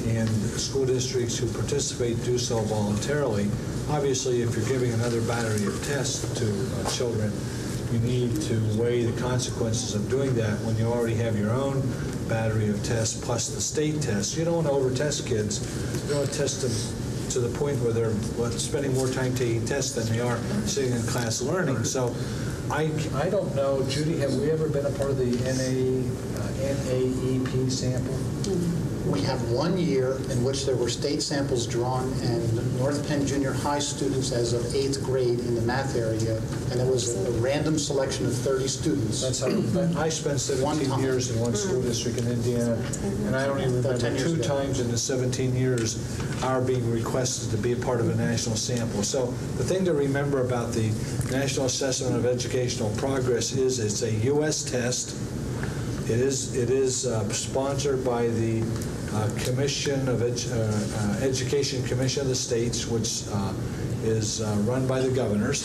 and school districts who participate do so voluntarily. Obviously, if you're giving another battery of tests to children, you need to weigh the consequences of doing that when you already have your own battery of tests plus the state tests. You don't want to over-test kids. You don't want to test them to the point where they're spending more time taking tests than they are sitting in class learning. So I don't know, Judy, have we ever been a part of the NAEP sample? We have 1 year in which there were state samples drawn, and North Penn Junior High students as of 8th grade in the math area, and it was a random selection of 30 students. That's how I spent 17 years in one school district in Indiana, and I don't even remember 2 times in the 17 years our being requested to be a part of a national sample. So the thing to remember about the National Assessment of Educational Progress is it's a U.S. test. It is sponsored by the Commission of Education Commission of the States, which is run by the governors.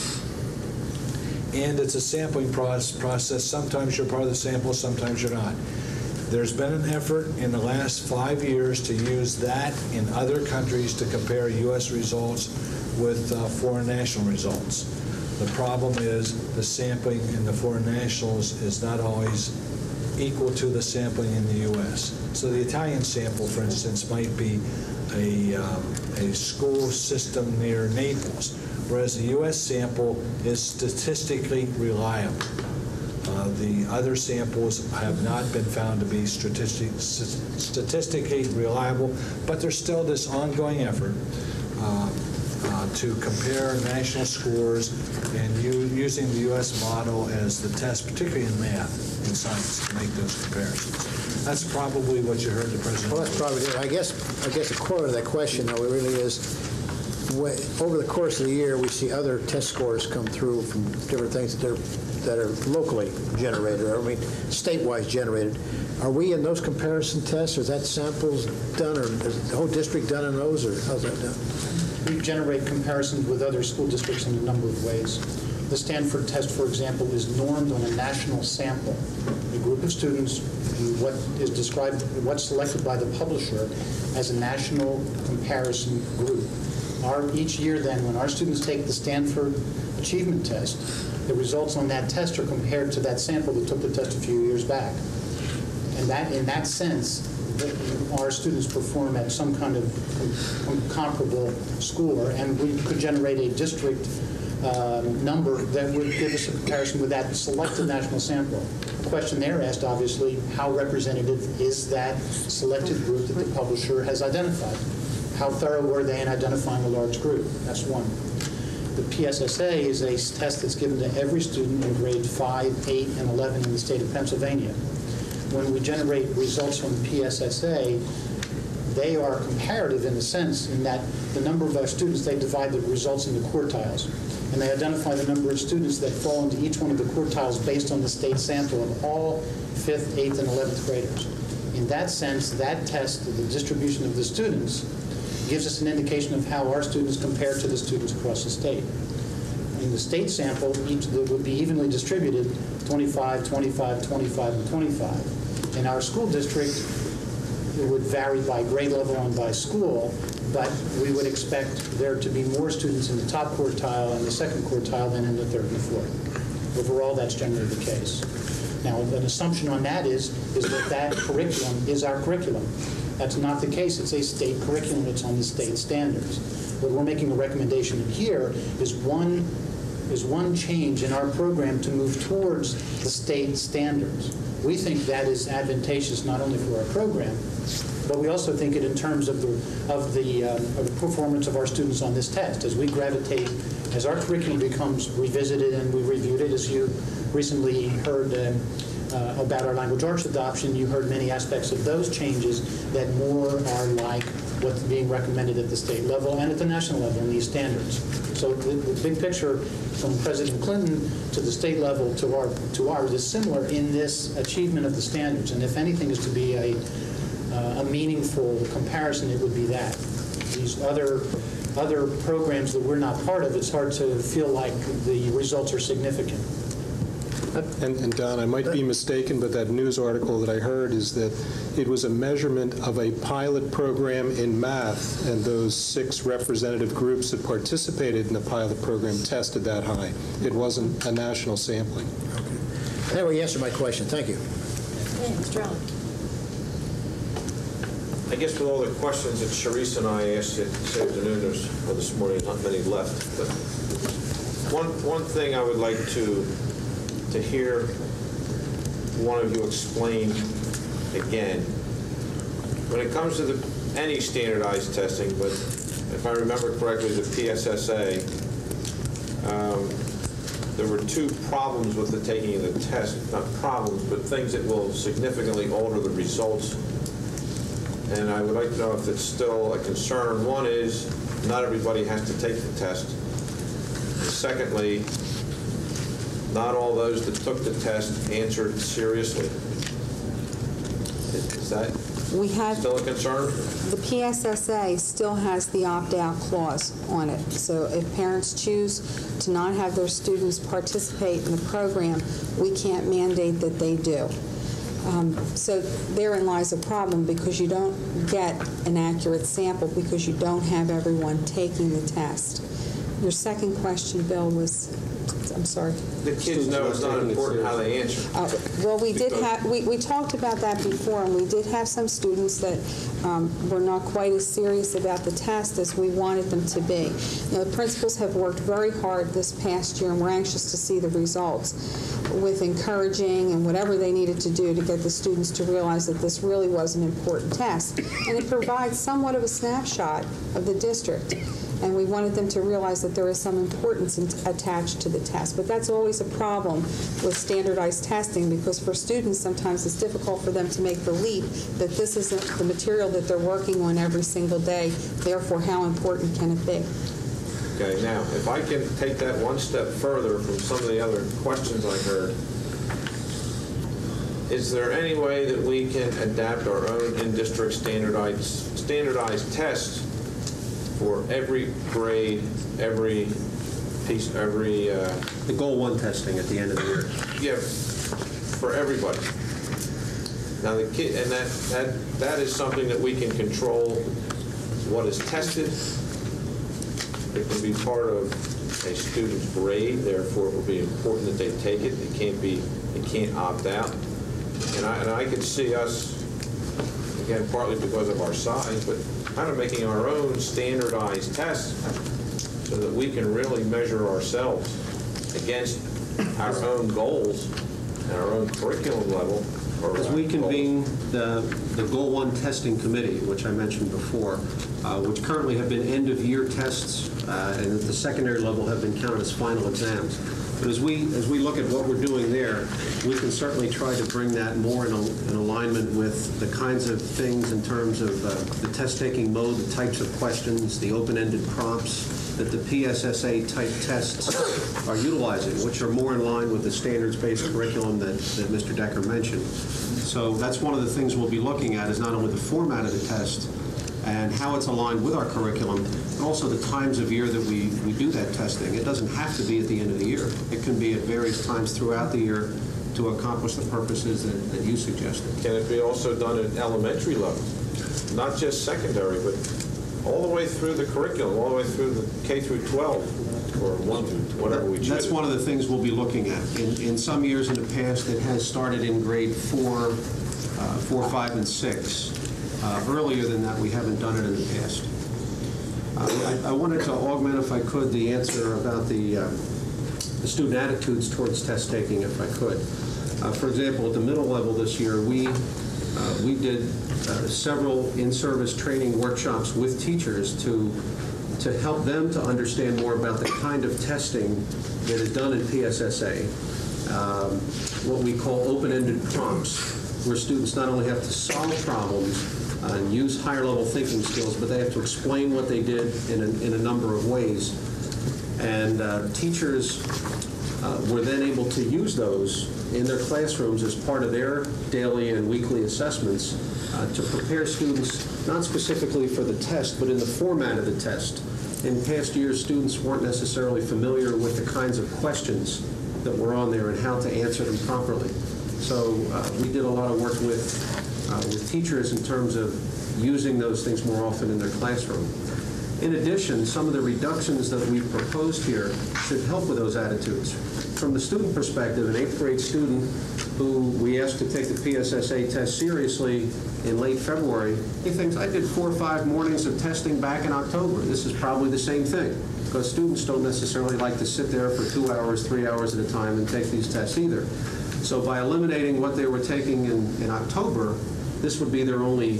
And it's a sampling process. Sometimes you're part of the sample, sometimes you're not. There's been an effort in the last 5 years to use that in other countries to compare U.S. results with foreign national results. The problem is the sampling in the foreign nationals is not always equal to the sampling in the U.S. So the Italian sample, for instance, might be a school system near Naples, whereas the U.S. sample is statistically reliable. The other samples have not been found to be statistically reliable, but there's still this ongoing effort to compare national scores and using the U.S. model as the test, particularly in math and science, to make those comparisons. That's probably what you heard the President. Well, that's probably it. I guess the core of that question, though, really is, over the course of the year, we see other test scores come through from different things that are locally generated, or I mean, statewide generated. Are we in those comparison tests, or is that samples done, or is the whole district done in those, or how's that done? We generate comparisons with other school districts in a number of ways. The Stanford test, for example, is normed on a national sample. A group of students, what is described, what's selected by the publisher as a national comparison group. Each year then, when our students take the Stanford achievement test, the results on that test are compared to that sample that took the test a few years back. And that, in that sense, our students perform at some kind of comparable score, and we could generate a district number that would give us a comparison with that selected national sample. The question there asked, obviously, how representative is that selected group that the publisher has identified? How thorough were they in identifying a large group? That's one. The PSSA is a test that's given to every student in grade 5, 8, and 11 in the state of Pennsylvania. When we generate results from the PSSA, they are comparative in the sense in that the number of our students, they divide the results into quartiles. And they identify the number of students that fall into each one of the quartiles based on the state sample of all 5th, 8th, and 11th graders. In that sense, that test, the distribution of the students, gives us an indication of how our students compare to the students across the state. In the state sample, each would be evenly distributed, 25, 25, 25, and 25. In our school district, it would vary by grade level and by school, but we would expect there to be more students in the top quartile and the second quartile than in the third and the fourth. Overall, that's generally the case. Now, an assumption on that is that that curriculum is our curriculum. That's not the case. It's a state curriculum. It's on the state standards. What we're making a recommendation in here is one change in our program to move towards the state standards. We think that is advantageous not only for our program, but we also think it in terms of the performance of our students on this test. As we gravitate, as our curriculum becomes revisited and we reviewed it, as you recently heard about our language arts adoption, you heard many aspects of those changes that more are like what's being recommended at the state level and at the national level in these standards. So the big picture from President Clinton to the state level to ours is similar in this achievement of the standards. And if anything is to be a meaningful comparison, it would be that. These other programs that we're not part of, it's hard to feel like the results are significant. And Don, I might be mistaken, but that news article that I heard is that it was a measurement of a pilot program in math, and those 6 representative groups that participated in the pilot program tested that high. It wasn't a national sampling. Okay. Anyway, you answered my question. Thank you. Okay, Mr. Allen. I guess with all the questions that Sharice and I asked you this afternoon, this morning, not many left, but one thing I would like to hear one of you explain again. When it comes to any standardized testing, but if I remember correctly, the PSSA, there were 2 problems with the taking of the test, not problems, but things that will significantly alter the results. And I would like to know if it's still a concern. One is not everybody has to take the test. And secondly, not all those that took the test answered seriously. Is that still a concern? The PSSA still has the opt-out clause on it. So if parents choose to not have their students participate in the program, we can't mandate that they do. So therein lies a problem, because you don't get an accurate sample because you don't have everyone taking the test. Your second question, Bill, was... I'm sorry. The kids know it's not important how they answer. Well, we did have, we talked about that before, and we did have some students that were not quite as serious about the test as we wanted them to be. Now, the principals have worked very hard this past year, and we're anxious to see the results with encouraging and whatever they needed to do to get the students to realize that this really was an important test. And it provides somewhat of a snapshot of the district. And we wanted them to realize that there is some importance attached to the test. But that's always a problem with standardized testing, because for students, sometimes it's difficult for them to make the leap that this isn't the material that they're working on every single day. Therefore, how important can it be? Okay, now, if I can take that one step further from some of the other questions I heard, is there any way that we can adapt our own in-district standardized tests for every grade, every piece, every... the Goal 1 testing at the end of the year. Yeah, for everybody. Now, the kid, and that is something that we can control what is tested. It can be part of a student's grade, therefore it will be important that they take it. It can't opt out. And I could see us, again, partly because of our size, but kind of making our own standardized tests so that we can really measure ourselves against our own goals and our own curriculum level. As we convene the Goal 1 testing committee, which I mentioned before, which currently have been end-of-year tests and at the secondary level have been counted as final exams. But as we look at what we're doing there, we can certainly try to bring that more in alignment with the kinds of things in terms of the test-taking mode, the types of questions, the open-ended prompts that the PSSA-type tests are utilizing, which are more in line with the standards-based curriculum that Mr. Decker mentioned. So that's one of the things we'll be looking at, is not only the format of the test and how it's aligned with our curriculum, but also the times of year that we do that testing. It doesn't have to be at the end of the year. It can be at various times throughout the year to accomplish the purposes that you suggested. Can it be also done at elementary level? Not just secondary, but all the way through the curriculum, all the way through the K through 12, or 1 through whatever we choose. That's one of the things we'll be looking at. In some years in the past, it has started in grade 4, 5, and 6. Earlier than that, we haven't done it in the past. I wanted to augment, if I could, the answer about the student attitudes towards test taking, if I could. For example, at the middle level this year, we did several in-service training workshops with teachers to help them to understand more about the kind of testing that is done in PSSA, what we call open-ended prompts, where students not only have to solve problems and use higher-level thinking skills, but they have to explain what they did in a number of ways. And teachers were then able to use those in their classrooms as part of their daily and weekly assessments to prepare students, not specifically for the test, but in the format of the test. In past years, students weren't necessarily familiar with the kinds of questions that were on there and how to answer them properly. So we did a lot of work with teachers in terms of using those things more often in their classroom. In addition, some of the reductions that we've proposed here should help with those attitudes. From the student perspective, an 8th grade student who we asked to take the PSSA test seriously in late February, he thinks, I did 4 or 5 mornings of testing back in October. This is probably the same thing, because students don't necessarily like to sit there for 2 hours, 3 hours at a time and take these tests either. So by eliminating what they were taking in October, this would be their only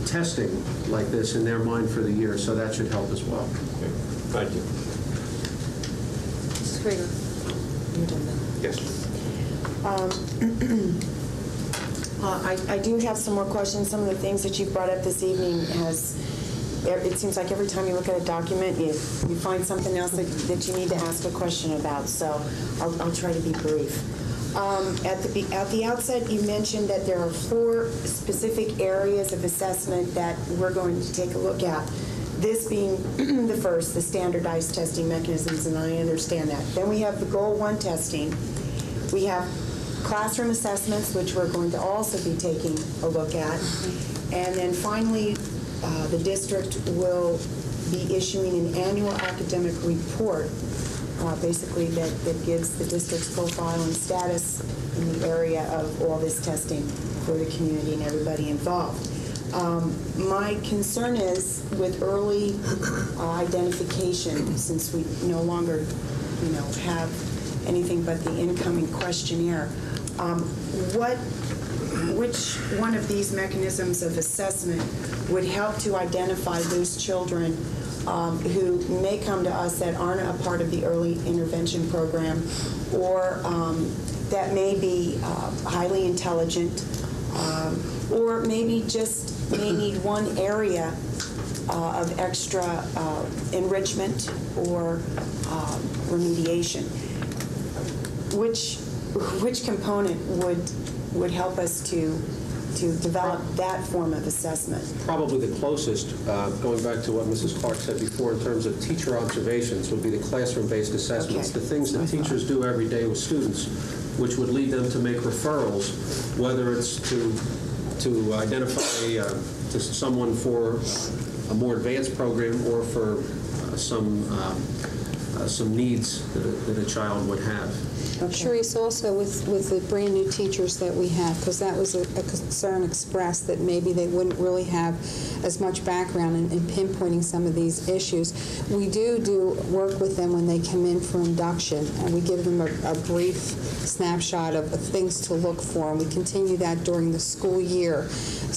testing like this in their mind for the year, so that should help as well. Okay. Thank you. Mrs. Krieger. Yes. I do have some more questions. Some of the things that you've brought up this evening it seems like every time you look at a document, you find something else that you need to ask a question about, so I'll try to be brief. At the outset, you mentioned that there are 4 specific areas of assessment that we're going to take a look at. This being the first, the standardized testing mechanisms, and I understand that. Then we have the Goal 1 testing. We have classroom assessments, which we're going to also be taking a look at. And then finally, the district will be issuing an annual academic report, basically that gives the district's profile and status in the area of all this testing for the community and everybody involved. My concern is with early identification, since we no longer, have anything but the incoming questionnaire. Which one of these mechanisms of assessment would help to identify those children who may come to us that aren't a part of the early intervention program, or that may be highly intelligent, or maybe just may need one area of extra enrichment or remediation? Which component would help us to develop that form of assessment? Probably the closest, going back to what Mrs. Clark said before, in terms of teacher observations, would be the classroom-based assessments, the things that teachers do every day with students, which would lead them to make referrals, whether it's to identify to someone for a more advanced program or for some needs that a child would have. Sharice, also with the brand-new teachers that we have, because that was a concern expressed that maybe they wouldn't really have as much background in pinpointing some of these issues. We do work with them when they come in for induction, and we give them a brief snapshot of things to look for, and we continue that during the school year.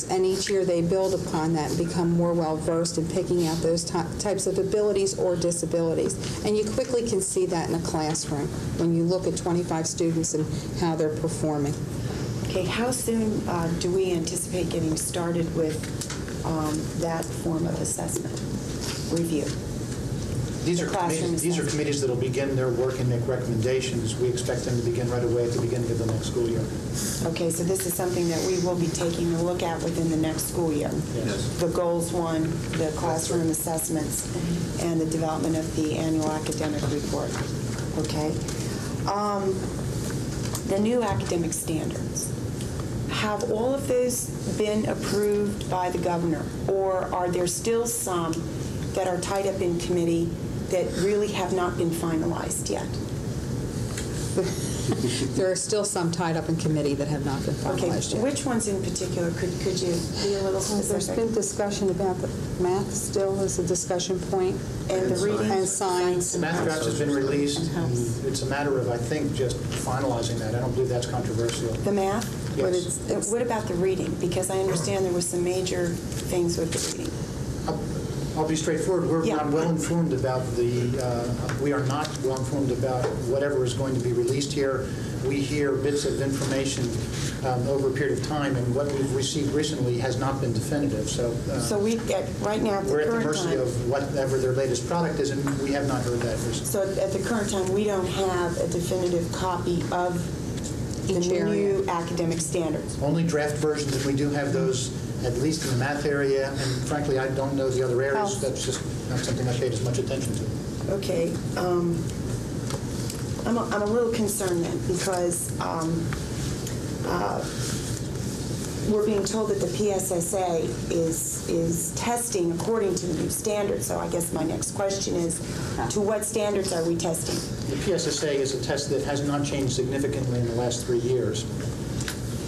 And each year they build upon that and become more well-versed in picking out those types of abilities or disabilities. And you quickly can see that in a classroom when you look at 25 students and how they're performing. Okay, how soon do we anticipate getting started with that form of assessment review? These are committees that will begin their work and make recommendations. We expect them to begin right away at the beginning of the next school year. Okay, so this is something that we will be taking a look at within the next school year. Yes. The goals one, the classroom assessments, and the development of the annual academic report. Okay. The new academic standards. Have all of those been approved by the governor, or are there still some that are tied up in committee that really have not been finalized yet? There are still some tied up in committee that have not been finalized yet. Which ones in particular? Could you be a little specific? There's been discussion about the math still as a discussion point. And the reading? And science. The math draft has been released, and it's a matter of, I think, just finalizing that. I don't believe that's controversial. The math? Yes. What about the reading? Because I understand there was some major things with the reading. I'll be straightforward. We're not well informed about we are not well informed about whatever is going to be released here. We hear bits of information over a period of time, and what we've received recently has not been definitive. So we've got, right now, at the current time, we're at the mercy of whatever their latest product is, and we have not heard that recently. So at the current time, we don't have a definitive copy of the new academic standards. Only draft versions, and we do have those at least in the math area, and frankly, I don't know the other areas. That's just not something I paid as much attention to. Okay. I'm a little concerned then, because we're being told that the PSSA is testing according to the new standards. So I guess my next question is, to what standards are we testing? The PSSA is a test that has not changed significantly in the last 3 years.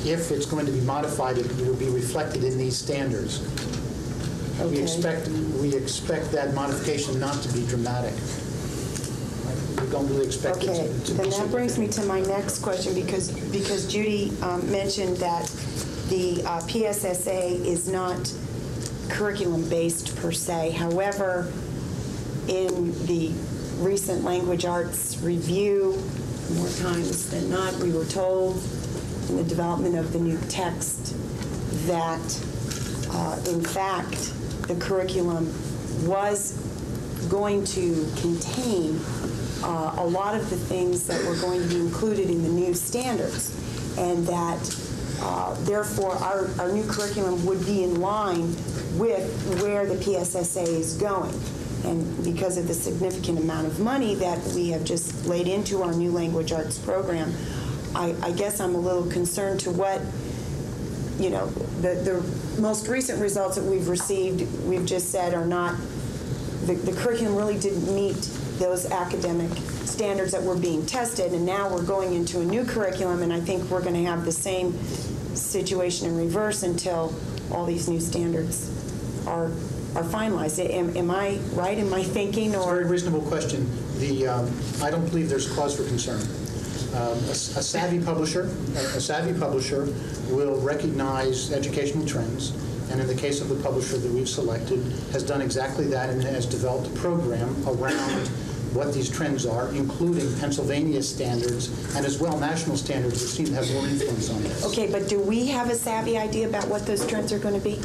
If it's going to be modified, it will be reflected in these standards. Okay. We expect that modification not to be dramatic. We don't really expect it to be then that brings me to my next question, because Judy mentioned that the PSSA is not curriculum-based per se. However, in the recent language arts review, more times than not, we were told in the development of the new text that, in fact, the curriculum was going to contain a lot of the things that were going to be included in the new standards, and that, therefore, our new curriculum would be in line with where the PSSA is going. And because of the significant amount of money that we have just laid into our new language arts program, I guess I'm a little concerned to what, the most recent results that we've received, we've just said are not, the curriculum really didn't meet those academic standards that were being tested, and now we're going into a new curriculum, and I think we're going to have the same situation in reverse until all these new standards are finalized. Am I right in my thinking? It's a very reasonable question. I don't believe there's cause for concern. A savvy publisher will recognize educational trends, and in the case of the publisher that we've selected, has done exactly that and has developed a program around what these trends are, including Pennsylvania standards and as well national standards, which seem to have more influence on this. Okay, but do we have a savvy idea about what those trends are going to be?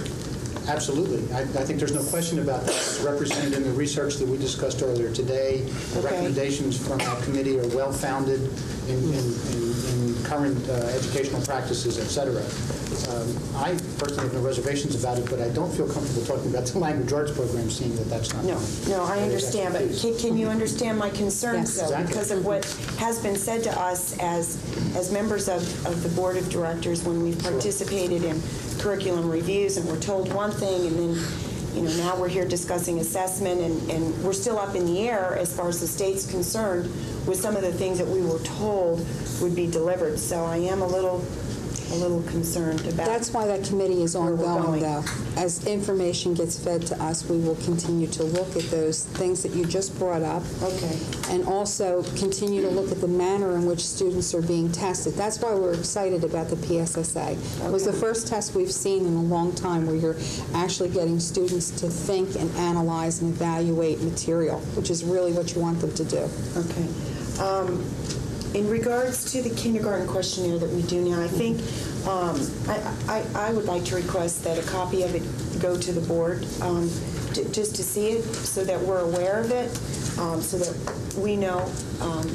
Absolutely. I think there's no question about that. It's represented in the research that we discussed earlier today. The recommendations from our committee are well-founded in current educational practices, et cetera. I personally have no reservations about it, but I don't feel comfortable talking about the language arts program, seeing that that's not. No, I understand, but can you understand my concerns, though? Exactly. Because of what has been said to us as members of the board of directors when we've participated in curriculum reviews, and we're told one thing, and then now we're here discussing assessment, and we're still up in the air as far as the state's concerned with some of the things that we were told would be delivered. So I am a little concerned about. That's why that committee is where we're ongoing, going. though. As information gets fed to us, we will continue to look at those things that you just brought up. Okay. And also continue to look at the manner in which students are being tested. That's why we're excited about the PSSA. It was the first test we've seen in a long time where you're actually getting students to think and analyze and evaluate material, which is really what you want them to do. Okay. In regards to the kindergarten questionnaire that we do now, I think I would like to request that a copy of it go to the board just to see it so that we're aware of it, so that we know,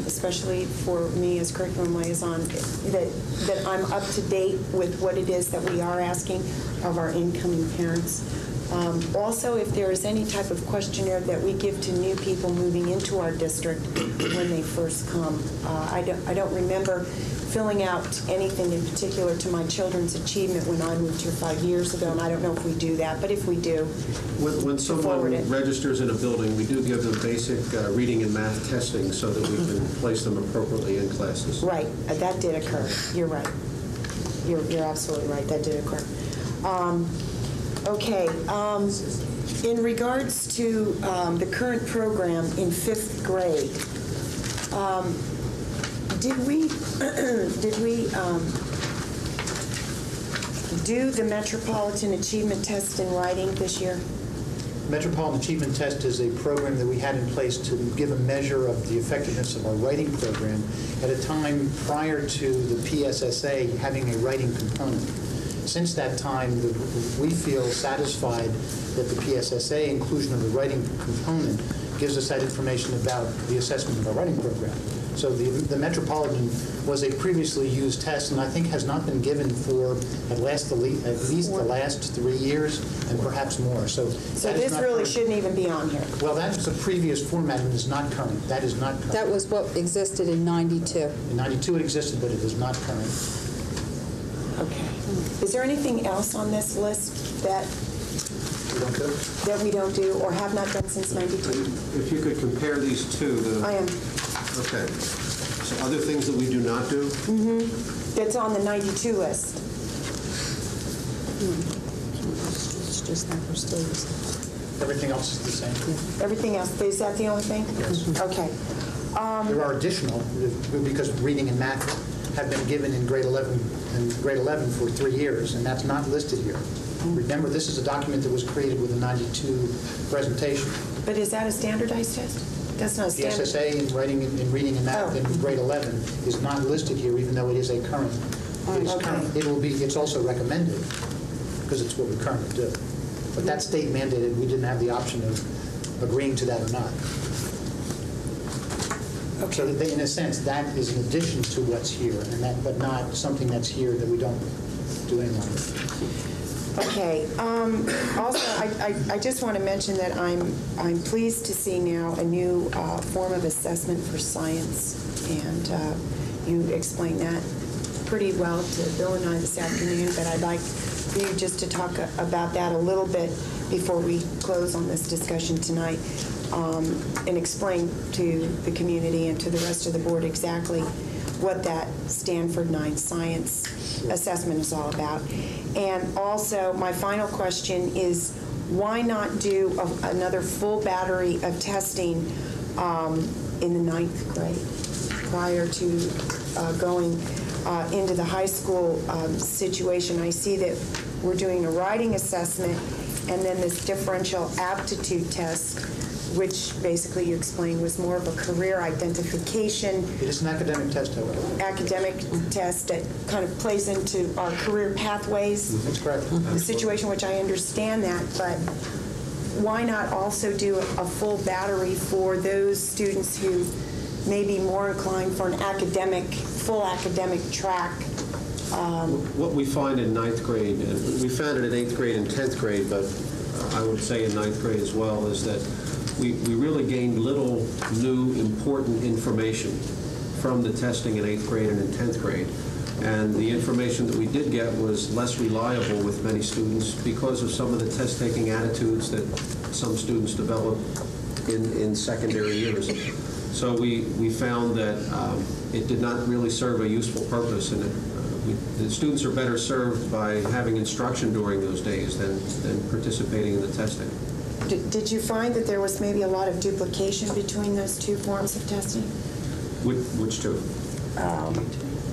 especially for me as curriculum liaison, that I'm up to date with what it is that we are asking of our incoming parents. Also, if there is any type of questionnaire that we give to new people moving into our district when they first come. I don't remember filling out anything in particular to my children's achievement when I moved here 5 years ago, and I don't know if we do that, but if we do, When someone registers in a building, we do give them basic reading and math testing so that we can place them appropriately in classes. Right, that did occur. You're right. You're absolutely right. That did occur. Okay. In regards to the current program in 5th grade, did we do the Metropolitan Achievement Test in writing this year? Metropolitan Achievement Test is a program that we had in place to give a measure of the effectiveness of our writing program at a time prior to the PSSA having a writing component. Since that time, we feel satisfied that the PSSA inclusion of the writing component gives us that information about the assessment of our writing program. So the Metropolitan was a previously used test, and I think has not been given for at least the last 3 years, and perhaps more. So this really shouldn't even be on here. Well, that's a previous format and is not current. That is not current. That was what existed in '92. In '92 it existed, but it is not current. Okay. Is there anything else on this list that we don't do or have not done since '92? If you could compare these two. I am. Okay. So other things that we do not do? Mm-hmm. That's on the '92 list. It's just that we're still using. Everything else is the same. Everything else, is that the only thing? Yes. Okay. There are additional, because reading and math have been given in grade 11 for 3 years, and that's not listed here. Remember, this is a document that was created with a '92 presentation. But is that a standardized test? That's not a The standard. SSA in reading and math in grade 11 is not listed here, even though it is a current. It's current. It's also recommended, because it's what we currently do. But that state mandated, we didn't have the option of agreeing to that or not. Okay. So that in a sense, that is an addition to what's here, but not something that's here that we don't do any longer. Okay. Also, I just want to mention that I'm pleased to see now a new form of assessment for science, and you explained that pretty well to Bill and I this afternoon, but I'd like for you just to talk about that a little bit before we close on this discussion tonight, and explain to the community and to the rest of the board exactly what that Stanford 9 science assessment is all about. And also, my final question is, why not do another full battery of testing in the 9th grade prior to going into the high school situation? I see that we're doing a writing assessment and then this differential aptitude test, which basically you explained was more of a career identification. It is an academic test, however. Academic test that kind of plays into our career pathways. That's correct. The situation, which I understand that, but why not also do a full battery for those students who may be more inclined for an full academic track? What we find in 9th grade, and we found it in 8th grade and 10th grade, but I would say in 9th grade as well, is that we really gained little new important information from the testing in 8th grade and in 10th grade. And the information that we did get was less reliable with many students because of some of the test-taking attitudes that some students develop in secondary years. So we found that it did not really serve a useful purpose, and the students are better served by having instruction during those days than participating in the testing. Did you find that there was maybe a lot of duplication between those two forms of testing? Which two?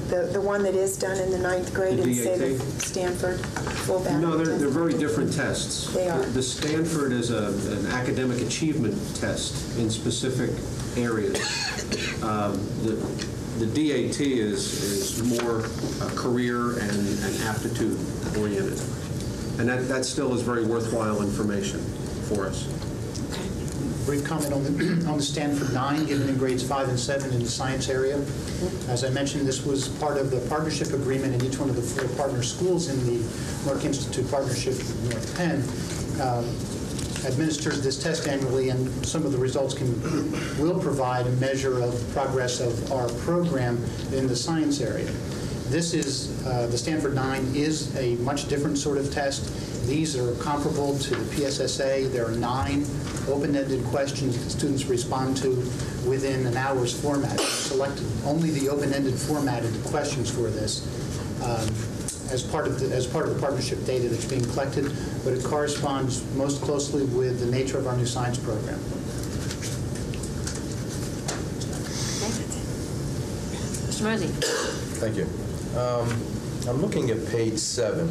The one that is done in the 9th grade and say the Stanford full battery No, they're test? very different tests. They are. The Stanford is an academic achievement test in specific areas. The DAT is more career and aptitude oriented. And that still is very worthwhile information for us. Brief comment on the Stanford 9 given in grades 5 and 7 in the science area. As I mentioned, this was part of the partnership agreement in each one of the 4 partner schools in the Merck Institute partnership with North Penn. Administers this test annually, and some of the results will provide a measure of progress of our program in the science area. This is, the Stanford 9 is a much different sort of test. These are comparable to the PSSA. There are 9 open-ended questions that students respond to within an hour's format. We selected only the open-ended formatted questions for this as part of the partnership data that's being collected, but it corresponds most closely with the nature of our new science program. Mr. Mosey. Thank you. I'm looking at page 7,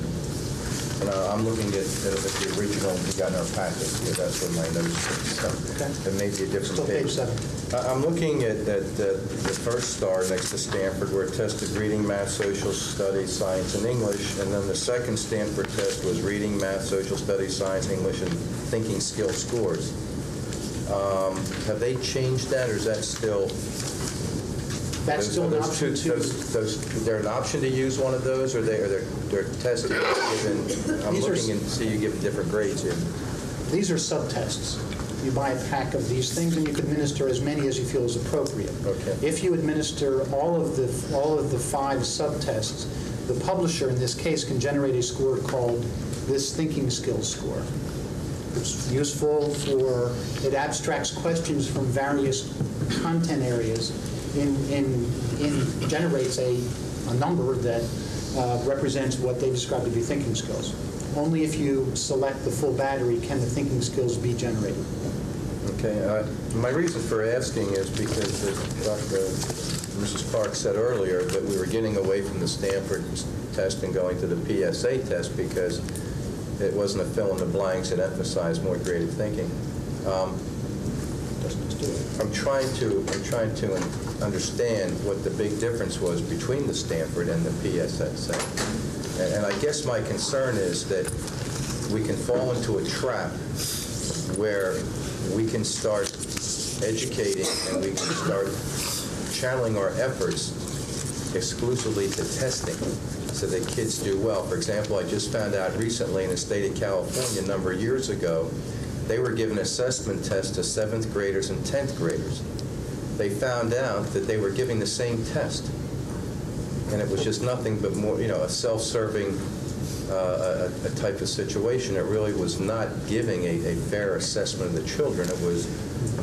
and I'm looking at the original we got in our packet, because that's where my notes are. Okay. It may be a different Still page 7. I'm looking at the first star next to Stanford, where it tested reading, math, social studies, science, and English, and then the second Stanford test was reading, math, social studies, science, English, and thinking skill scores. Have they changed that, or is that still... That's still an option too. They're an option to use one of those, or they're tested given? I'm looking and see you give different grades here. These are subtests. You buy a pack of these things, and you can administer as many as you feel is appropriate. Okay. If you administer all of the 5 subtests, the publisher in this case can generate a score called this thinking skills score. It's useful for, it abstracts questions from various content areas generates a number that represents what they describe to be thinking skills. Only if you select the full battery can the thinking skills be generated. Okay. My reason for asking is because, as Mrs. Park said earlier, that we were getting away from the Stanford test and going to the PSA test because it wasn't a fill in the blanks. It emphasized more creative thinking. I'm trying to understand what the big difference was between the Stanford and the PSSA. And I guess my concern is that we can fall into a trap where we can start educating and we can start channeling our efforts exclusively to testing so that kids do well. For example, I just found out recently in the state of California a number of years ago, they were giving assessment tests to 7th graders and 10th graders. They found out that they were giving the same test. And it was just nothing but more, a self-serving a type of situation. It really was not giving a fair assessment of the children. It was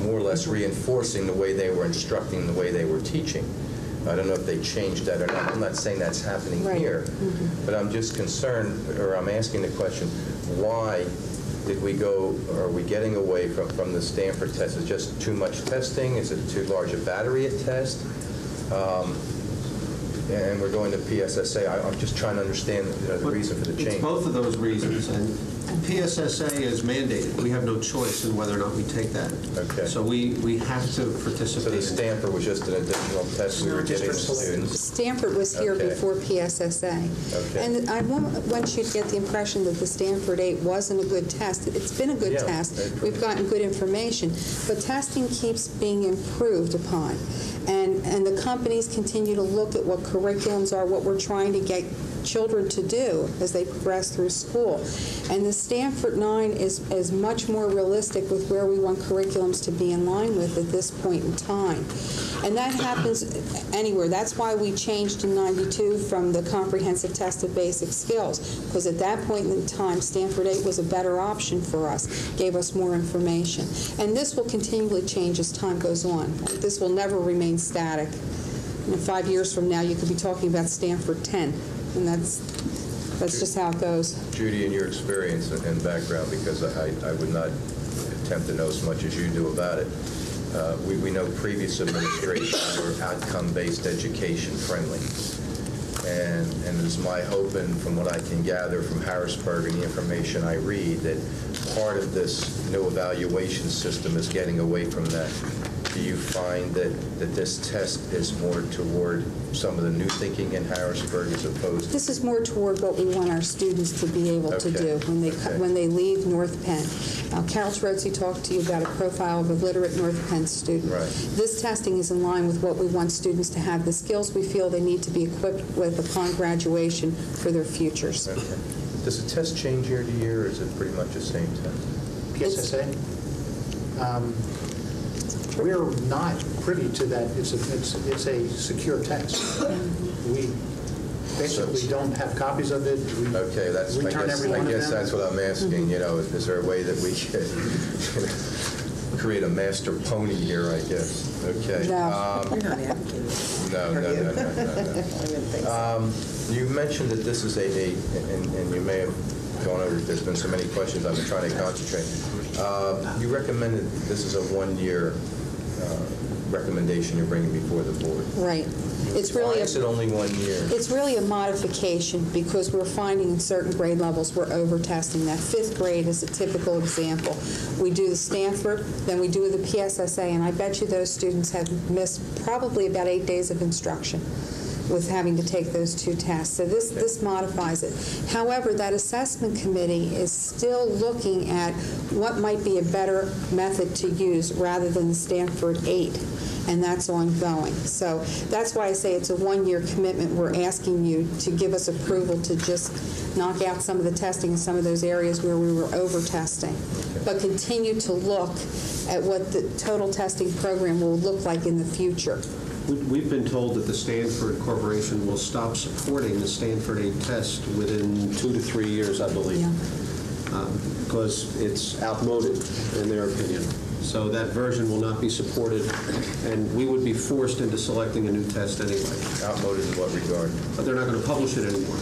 more or less reinforcing the way they were instructing, the way they were teaching. I don't know if they changed that or not. I'm not saying that's happening here, but I'm just concerned, or I'm asking the question, why did we go, are we getting away from the Stanford test? Is it just too much testing? Is it too large a battery at test? And we're going to PSSA. I'm just trying to understand the reason for the change. It's both of those reasons, and PSSA is mandated. We have no choice in whether or not we take that. Okay. So we have to participate. So the Stanford was just an additional test we were giving the students? Stanford was here before PSSA. Okay. And I want you to get the impression that the Stanford 8 wasn't a good test. It's been a good test. We've gotten good information. But testing keeps being improved upon. And the companies continue to look at what curriculums are, what we're trying to get children to do as they progress through school. And the Stanford 9 is much more realistic with where we want curriculums to be in line with at this point in time. And that happens anywhere. That's why we changed in '92 from the comprehensive test of basic skills, because at that point in time, Stanford 8 was a better option for us, gave us more information. And this will continually change as time goes on. This will never remain static. 5 years from now, you could be talking about Stanford 10, and that's just how it goes. Judy, in your experience and background, because I would not attempt to know as much as you do about it, we know previous administrations were outcome-based education friendly. And it's my hope, and from what I can gather from Harrisburg and the information I read, that part of this new evaluation system is getting away from that. Do you find that this test is more toward some of the new thinking in Harrisburg as opposed to... This is more toward what we want our students to be able to do when they leave North Penn. Carol Trotzi talked to you about a profile of a literate North Penn student. Right. This testing is in line with what we want students to have, the skills we feel they need to be equipped with upon graduation for their futures. Okay. Does the test change year to year, or is it pretty much the same test? PSSA? We're not privy to that. It's a secure text. We basically don't have copies of it. Okay, I guess that's what I'm asking. You know, is there a way that we could create a master pony here? I guess. Okay. No, you're not advocating. No. You mentioned that this is and you may have gone over. There's been so many questions. I've been trying to concentrate. You recommended this is a 1-year recommendation you're bringing before the board. Right. It's really Why is it only 1 year? It's really a modification because we're finding in certain grade levels we're over-testing. That 5th grade is a typical example. We do the Stanford, then we do the PSSA, and I bet you those students have missed probably about 8 days of instruction with having to take those 2 tests. So this modifies it. However, that assessment committee is still looking at what might be a better method to use rather than the Stanford 8, and that's ongoing. So that's why I say it's a 1-year commitment. We're asking you to give us approval to just knock out some of the testing in some of those areas where we were over-testing, but continue to look at what the total testing program will look like in the future. We've been told that the Stanford Corporation will stop supporting the Stanford 8 test within 2 to 3 years, I believe, because it's outmoded, in their opinion. So that version will not be supported, and we would be forced into selecting a new test anyway. Outmoded in what regard? But they're not going to publish it anymore.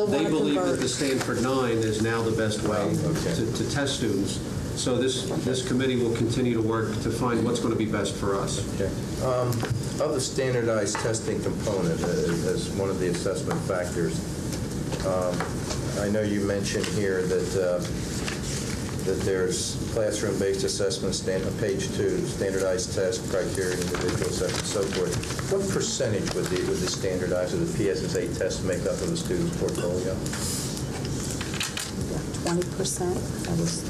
They believe that the Stanford 9 is now the best way to test students. So this committee will continue to work to find what's going to be best for us. Okay. Of the standardized testing component as one of the assessment factors, I know you mentioned here that there's classroom-based assessment, page 2, standardized test, criteria, individual assessment, so forth. What percentage would the standardized or the PSSA test make up of the student's portfolio? 20%. That was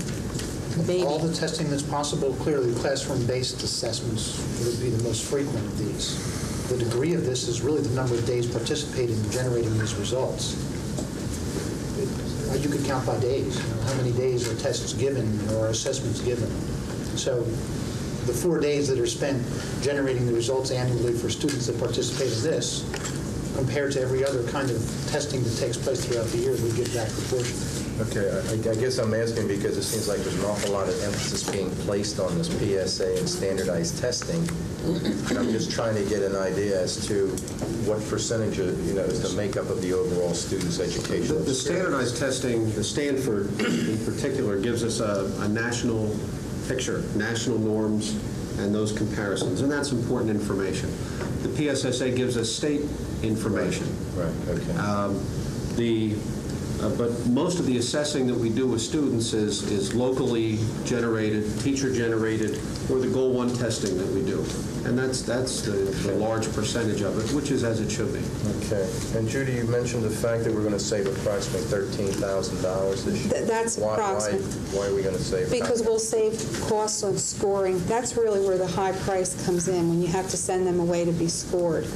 maybe. All the testing that's possible, clearly classroom-based assessments would be the most frequent of these. The degree of this is really the number of days participating in generating these results. You could count by days. How many days are tests given or assessments given? So the 4 days that are spent generating the results annually for students that participate in this, compared to every other kind of testing that takes place throughout the year, would give that proportion. Okay, I guess I'm asking because it seems like there's an awful lot of emphasis being placed on this PSA and standardized testing. And I'm just trying to get an idea as to what percentage is the makeup of the overall student's education. The standardized testing, the Stanford in particular, gives us a national picture, national norms, and those comparisons, and that's important information. The PSSA gives us state information. Right. Okay. But most of the assessing that we do with students is locally generated, teacher-generated, or the Goal 1 testing that we do. And that's the large percentage of it, which is as it should be. Okay. And Judy, you mentioned the fact that we're going to save approximately $13,000 this year. That's approximate. Why are we going to save that? Because we'll save costs on scoring. That's really where the high price comes in, when you have to send them away to be scored.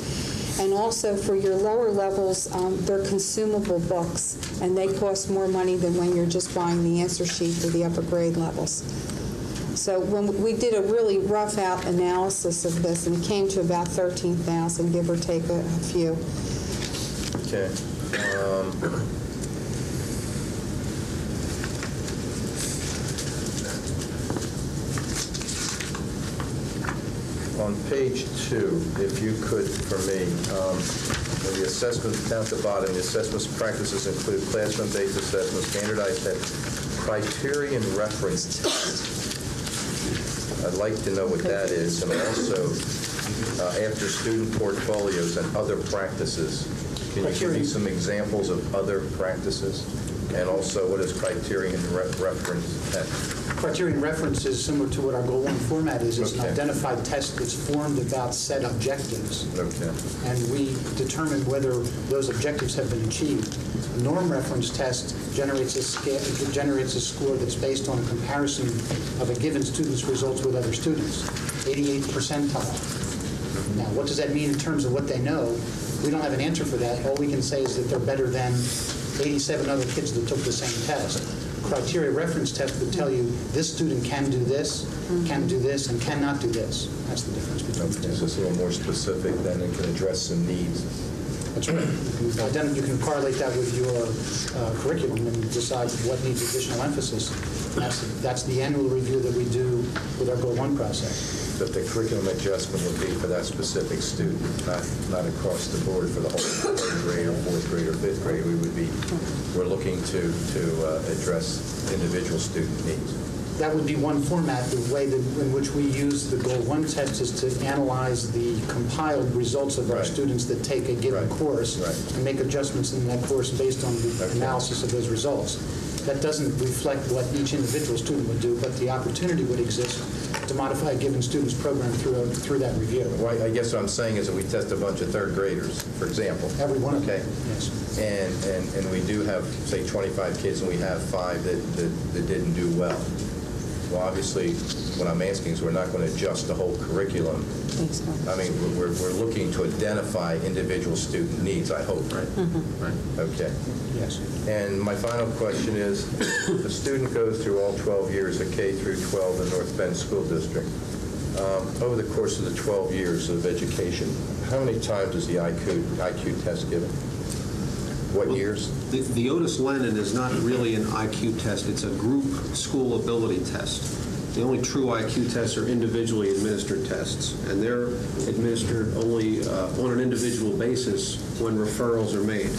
And also for your lower levels, they're consumable books, and they cost more money than when you're just buying the answer sheet for the upper grade levels. So when we did a really rough out analysis of this, and it came to about 13,000, give or take a few. Okay. On page 2, if you could, for me, the assessment down at the bottom, the assessment practices include classroom-based assessment, standardized test, criterion reference test. I'd like to know what that is, and also after student portfolios and other practices. Can you give me some examples of other practices? And also, what is criterion reference test? Criterion reference is similar to what our Goal 1 format is. It's an identified test that's formed about set objectives. Okay. And we determine whether those objectives have been achieved. A norm reference test generates a score that's based on a comparison of a given student's results with other students, 88th percentile. Now, what does that mean in terms of what they know? We don't have an answer for that. All we can say is that they're better than 87 other kids that took the same test. Criteria reference test would tell you this student can do this, and cannot do this. That's the difference between the two. So it's a little more specific, then it can address some needs. That's right. You can correlate that with your curriculum and decide what needs additional emphasis. That's the annual review that we do with our Goal 1 process. But the curriculum adjustment would be for that specific student, not across the board for the whole third grade or fourth grade or fifth grade. We're looking to address individual student needs. That would be one format. The way in which we use the Goal 1 test is to analyze the compiled results of our students that take a given course and make adjustments in that course based on the analysis of those results. That doesn't reflect what each individual student would do, but the opportunity would exist to modify a given student's program through that review. Well, I guess what I'm saying is that we test a bunch of third graders, for example. Every one of them. Okay. Yes. And we do have, say, 25 kids, and we have 5 that didn't do well. Well, obviously, what I'm asking is we're not going to adjust the whole curriculum. I mean, we're looking to identify individual student needs, I hope, right? Mm-hmm. Right. Okay. Yes. And my final question is, if a student goes through all 12 years of K through 12 in North Bend School District, over the course of the 12 years of education, how many times is the IQ test given? What years? The Otis Lennon is not really an IQ test. It's a group school ability test. The only true IQ tests are individually administered tests, and they're administered only on an individual basis when referrals are made.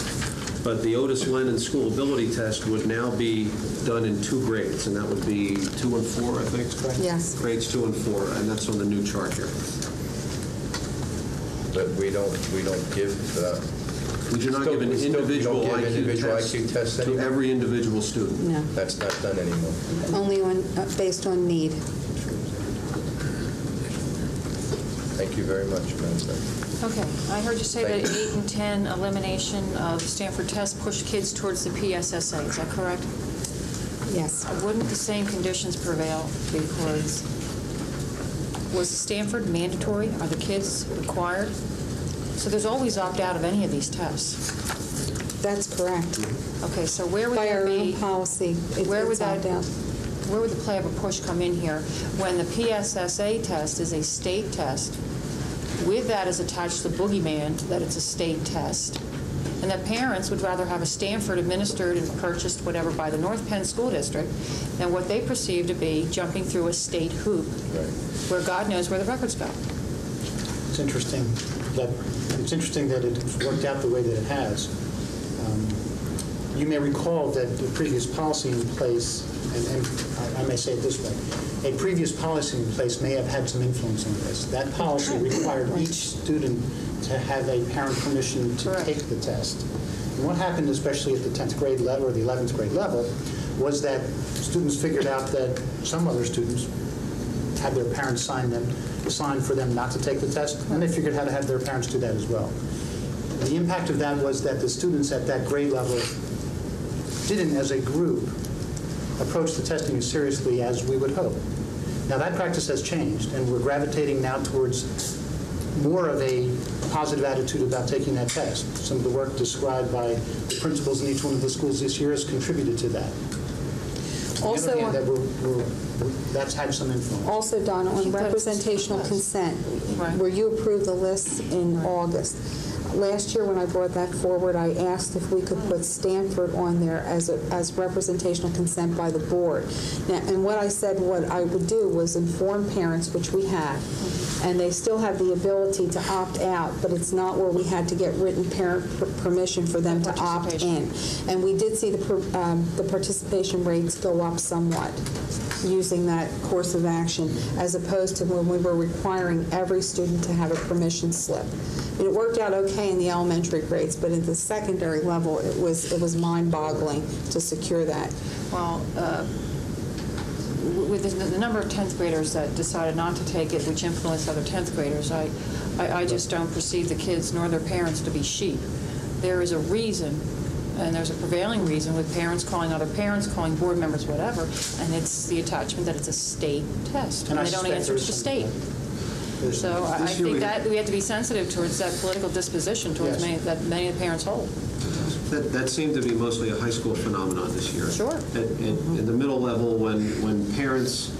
But the Otis Lennon School Ability Test would now be done in 2 grades, and that would be 2 and 4, I think? Yes. Grades 2 and 4, and that's on the new chart here. But we don't give... We do not give an individual IQ test to every individual student. No. That's not done anymore. Only based on need. Thank you very much, Madam Secretary. Okay. I heard you say that 8 and 10 elimination of Stanford test push kids towards the PSSA. Is that correct? Yes. Wouldn't the same conditions prevail? Because was Stanford mandatory? Are the kids required? So there's always opt-out of any of these tests. That's correct. Okay, so where would By there our be... own policy, Where would it's that... opt-out. Where would the play of a push come in here when the PSSA test is a state test? With that is attached the boogeyman that it's a state test. And that parents would rather have a Stanford administered and purchased whatever by the North Penn School District than what they perceive to be jumping through a state hoop where God knows where the records go. It's interesting that it worked out the way that it has. You may recall that the previous policy in place, and I may say it this way, a previous policy in place may have had some influence on this. That policy required each student to have a parent permission to take the test. And what happened, especially at the 10th grade level or the 11th grade level, was that students figured out that some other students had their parents sign for them not to take the test, and they figured how to have their parents do that as well. The impact of that was that the students at that grade level didn't, as a group, approach the testing as seriously as we would hope. Now that practice has changed, and we're gravitating now towards more of a positive attitude about taking that test. Some of the work described by the principals in each one of the schools this year has contributed to that. On Also, the other hand, that's had some influence. Also, Donna, on representational consent, where you approved the lists in August, last year when I brought that forward, I asked if we could put Stanford on there as representational consent by the board. Now, and what I said what I would do was inform parents, which we have, and they still have the ability to opt out, but it's not where we had to get written parent permission for them to opt in. And we did see the participation rates go up somewhat using that course of action, as opposed to when we were requiring every student to have a permission slip. And it worked out okay in the elementary grades, but at the secondary level, it was mind-boggling to secure that. Well, with the number of 10th graders that decided not to take it, which influenced other 10th graders, I just don't perceive the kids nor their parents to be sheep. There is a reason, and there's a prevailing reason with parents calling other parents, calling board members, whatever, and it's the attachment that it's a state test. And they don't answer to the state. So I think that we have to be sensitive towards that political disposition towards many of the parents hold. That seemed to be mostly a high school phenomenon this year. Sure. In the middle level, when parents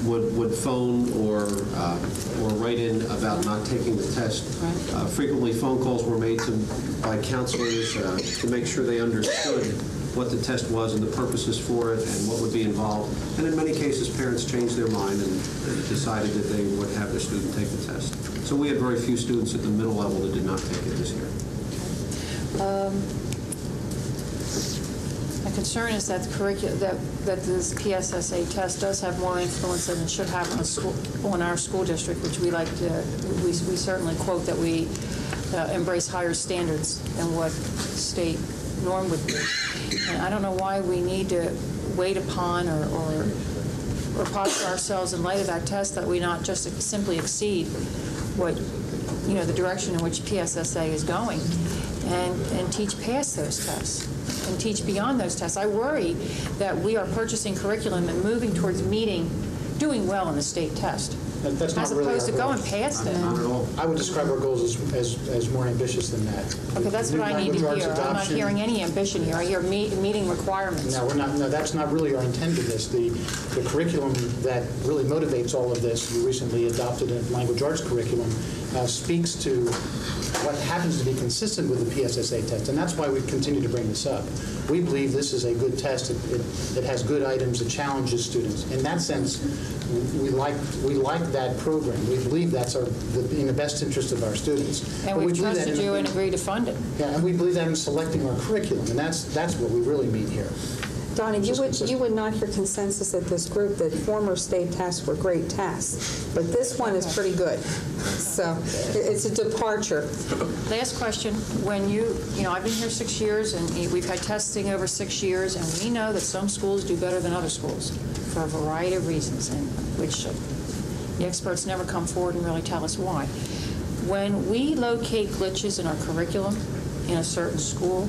would phone or write in about not taking the test, frequently phone calls were made by counselors to make sure they understood what the test was and the purposes for it and what would be involved. And in many cases, parents changed their mind and decided that they would have their student take the test. So we had very few students at the middle level that did not take it this year. My concern is that that this PSSA test does have more influence than it should have on our school district, which we certainly quote that we embrace higher standards than what state norm would be. And I don't know why we need to wait upon or posture ourselves in light of that test that we not just simply exceed what, the direction in which PSSA is going and teach past those tests and teach beyond those tests. I worry that we are purchasing curriculum and moving towards doing well in the state test. That's not as really opposed to our going goals. past it. Not at all. I would describe our goals as more ambitious than that. Okay, that's what I need to hear. I'm not hearing any ambition here. I hear meeting requirements. No, we're not. No, that's not really our intent of this. The curriculum that really motivates all of this, you recently adopted a language arts curriculum, speaks to what happens to be consistent with the PSSA test, and that's why we continue to bring this up. We believe this is a good test. It has good items. It challenges students. In that sense, we like that program. We believe that's in the best interest of our students. And we've trusted you and agreed to fund it. Yeah, and we believe that in selecting our curriculum, and that's what we really mean here. Donna, you would not hear consensus at this group that former state tests were great tests, but this one is pretty good. So it's a departure. Last question. When I've been here 6 years, and we've had testing over 6 years, and we know that some schools do better than other schools for a variety of reasons, and which the experts never come forward and really tell us why. When we locate glitches in our curriculum in a certain school,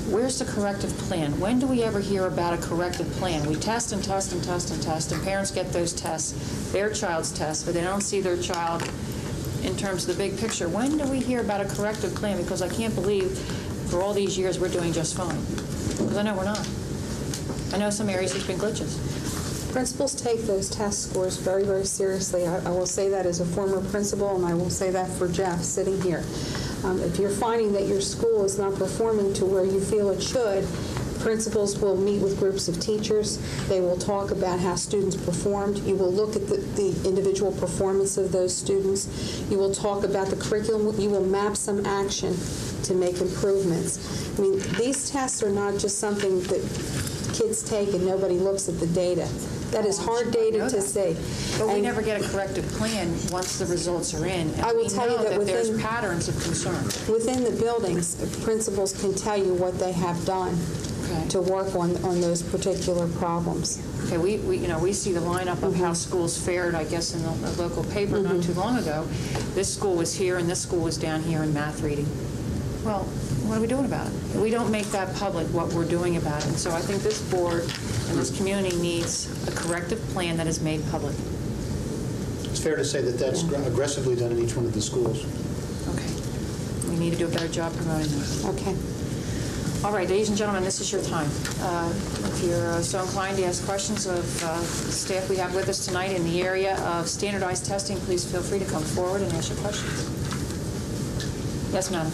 where's the corrective plan? When do we ever hear about a corrective plan? We test and test and test and test, and parents get those tests, their child's tests, but they don't see their child in terms of the big picture. When do we hear about a corrective plan? Because I can't believe for all these years we're doing just fine. Because I know we're not. I know some areas there's been glitches. Principals take those test scores very, very seriously. I will say that as a former principal, and I will say that for Jeff sitting here. If you're finding that your school is not performing to where you feel it should, principals will meet with groups of teachers. They will talk about how students performed. You will look at the individual performance of those students. You will talk about the curriculum. You will map some action to make improvements. I mean, these tests are not just something that kids take and nobody looks at the data. That is hard data to see. But we never get a corrective plan once the results are in. And I will tell you that there's patterns of concern. Within the buildings, principals can tell you what they have done to work on those particular problems. Okay, we see the lineup of how schools fared, I guess, in the local paper not too long ago. This school was here and this school was down here in math reading. Well, what are we doing about it? We don't make that public what we're doing about it. So I think this board and this community needs a corrective plan that is made public. It's fair to say that that's aggressively done in each one of the schools. Okay. We need to do a better job promoting that. Okay. All right, ladies and gentlemen, this is your time. If you're so inclined to ask questions of staff we have with us tonight in the area of standardized testing, please feel free to come forward and ask your questions. Yes, ma'am.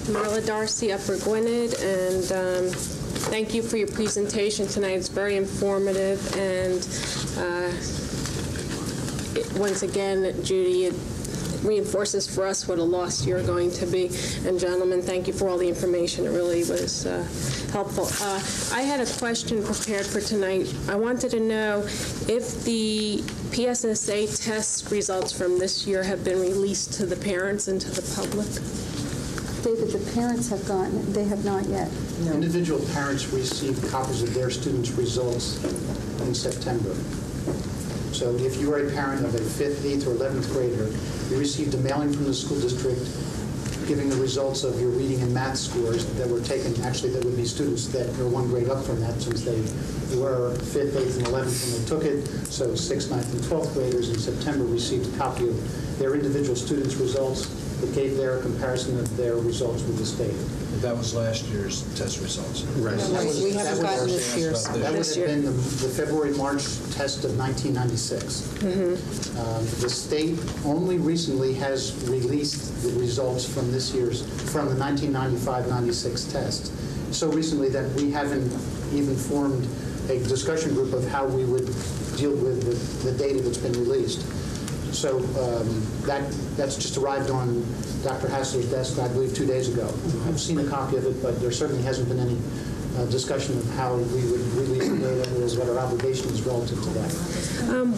Marla Darcy, Upper Gwynedd, and thank you for your presentation tonight. It's very informative, and once again, Judy, it reinforces for us what a lost year going to be. And gentlemen, thank you for all the information. It really was helpful. I had a question prepared for tonight. I wanted to know if the PSSA test results from this year have been released to the parents and to the public. David, the parents have gotten, they have not yet. No. Individual parents receive copies of their students' results in September. So if you are a parent of a 5th, 8th, or 11th grader, you received a mailing from the school district giving the results of your reading and math scores that were taken. Actually, that would be students that are one grade up from that, since they were 5th, 8th, and 11th when they took it. So 6th, 9th, and 12th graders in September received a copy of their individual students' results that gave their comparison of their results with the state. That was last year's test results. Right. We haven't gotten this year's. That would have been the February-March test of 1996. The state only recently has released the results from this year's, from the 1995-96 test. So recently that we haven't even formed a discussion group of how we would deal with the data that's been released. So that's just arrived on Dr. Hassler's desk, I believe, 2 days ago. I've seen a copy of it, but there certainly hasn't been any discussion of how we would release the data or what our obligation is relative to that.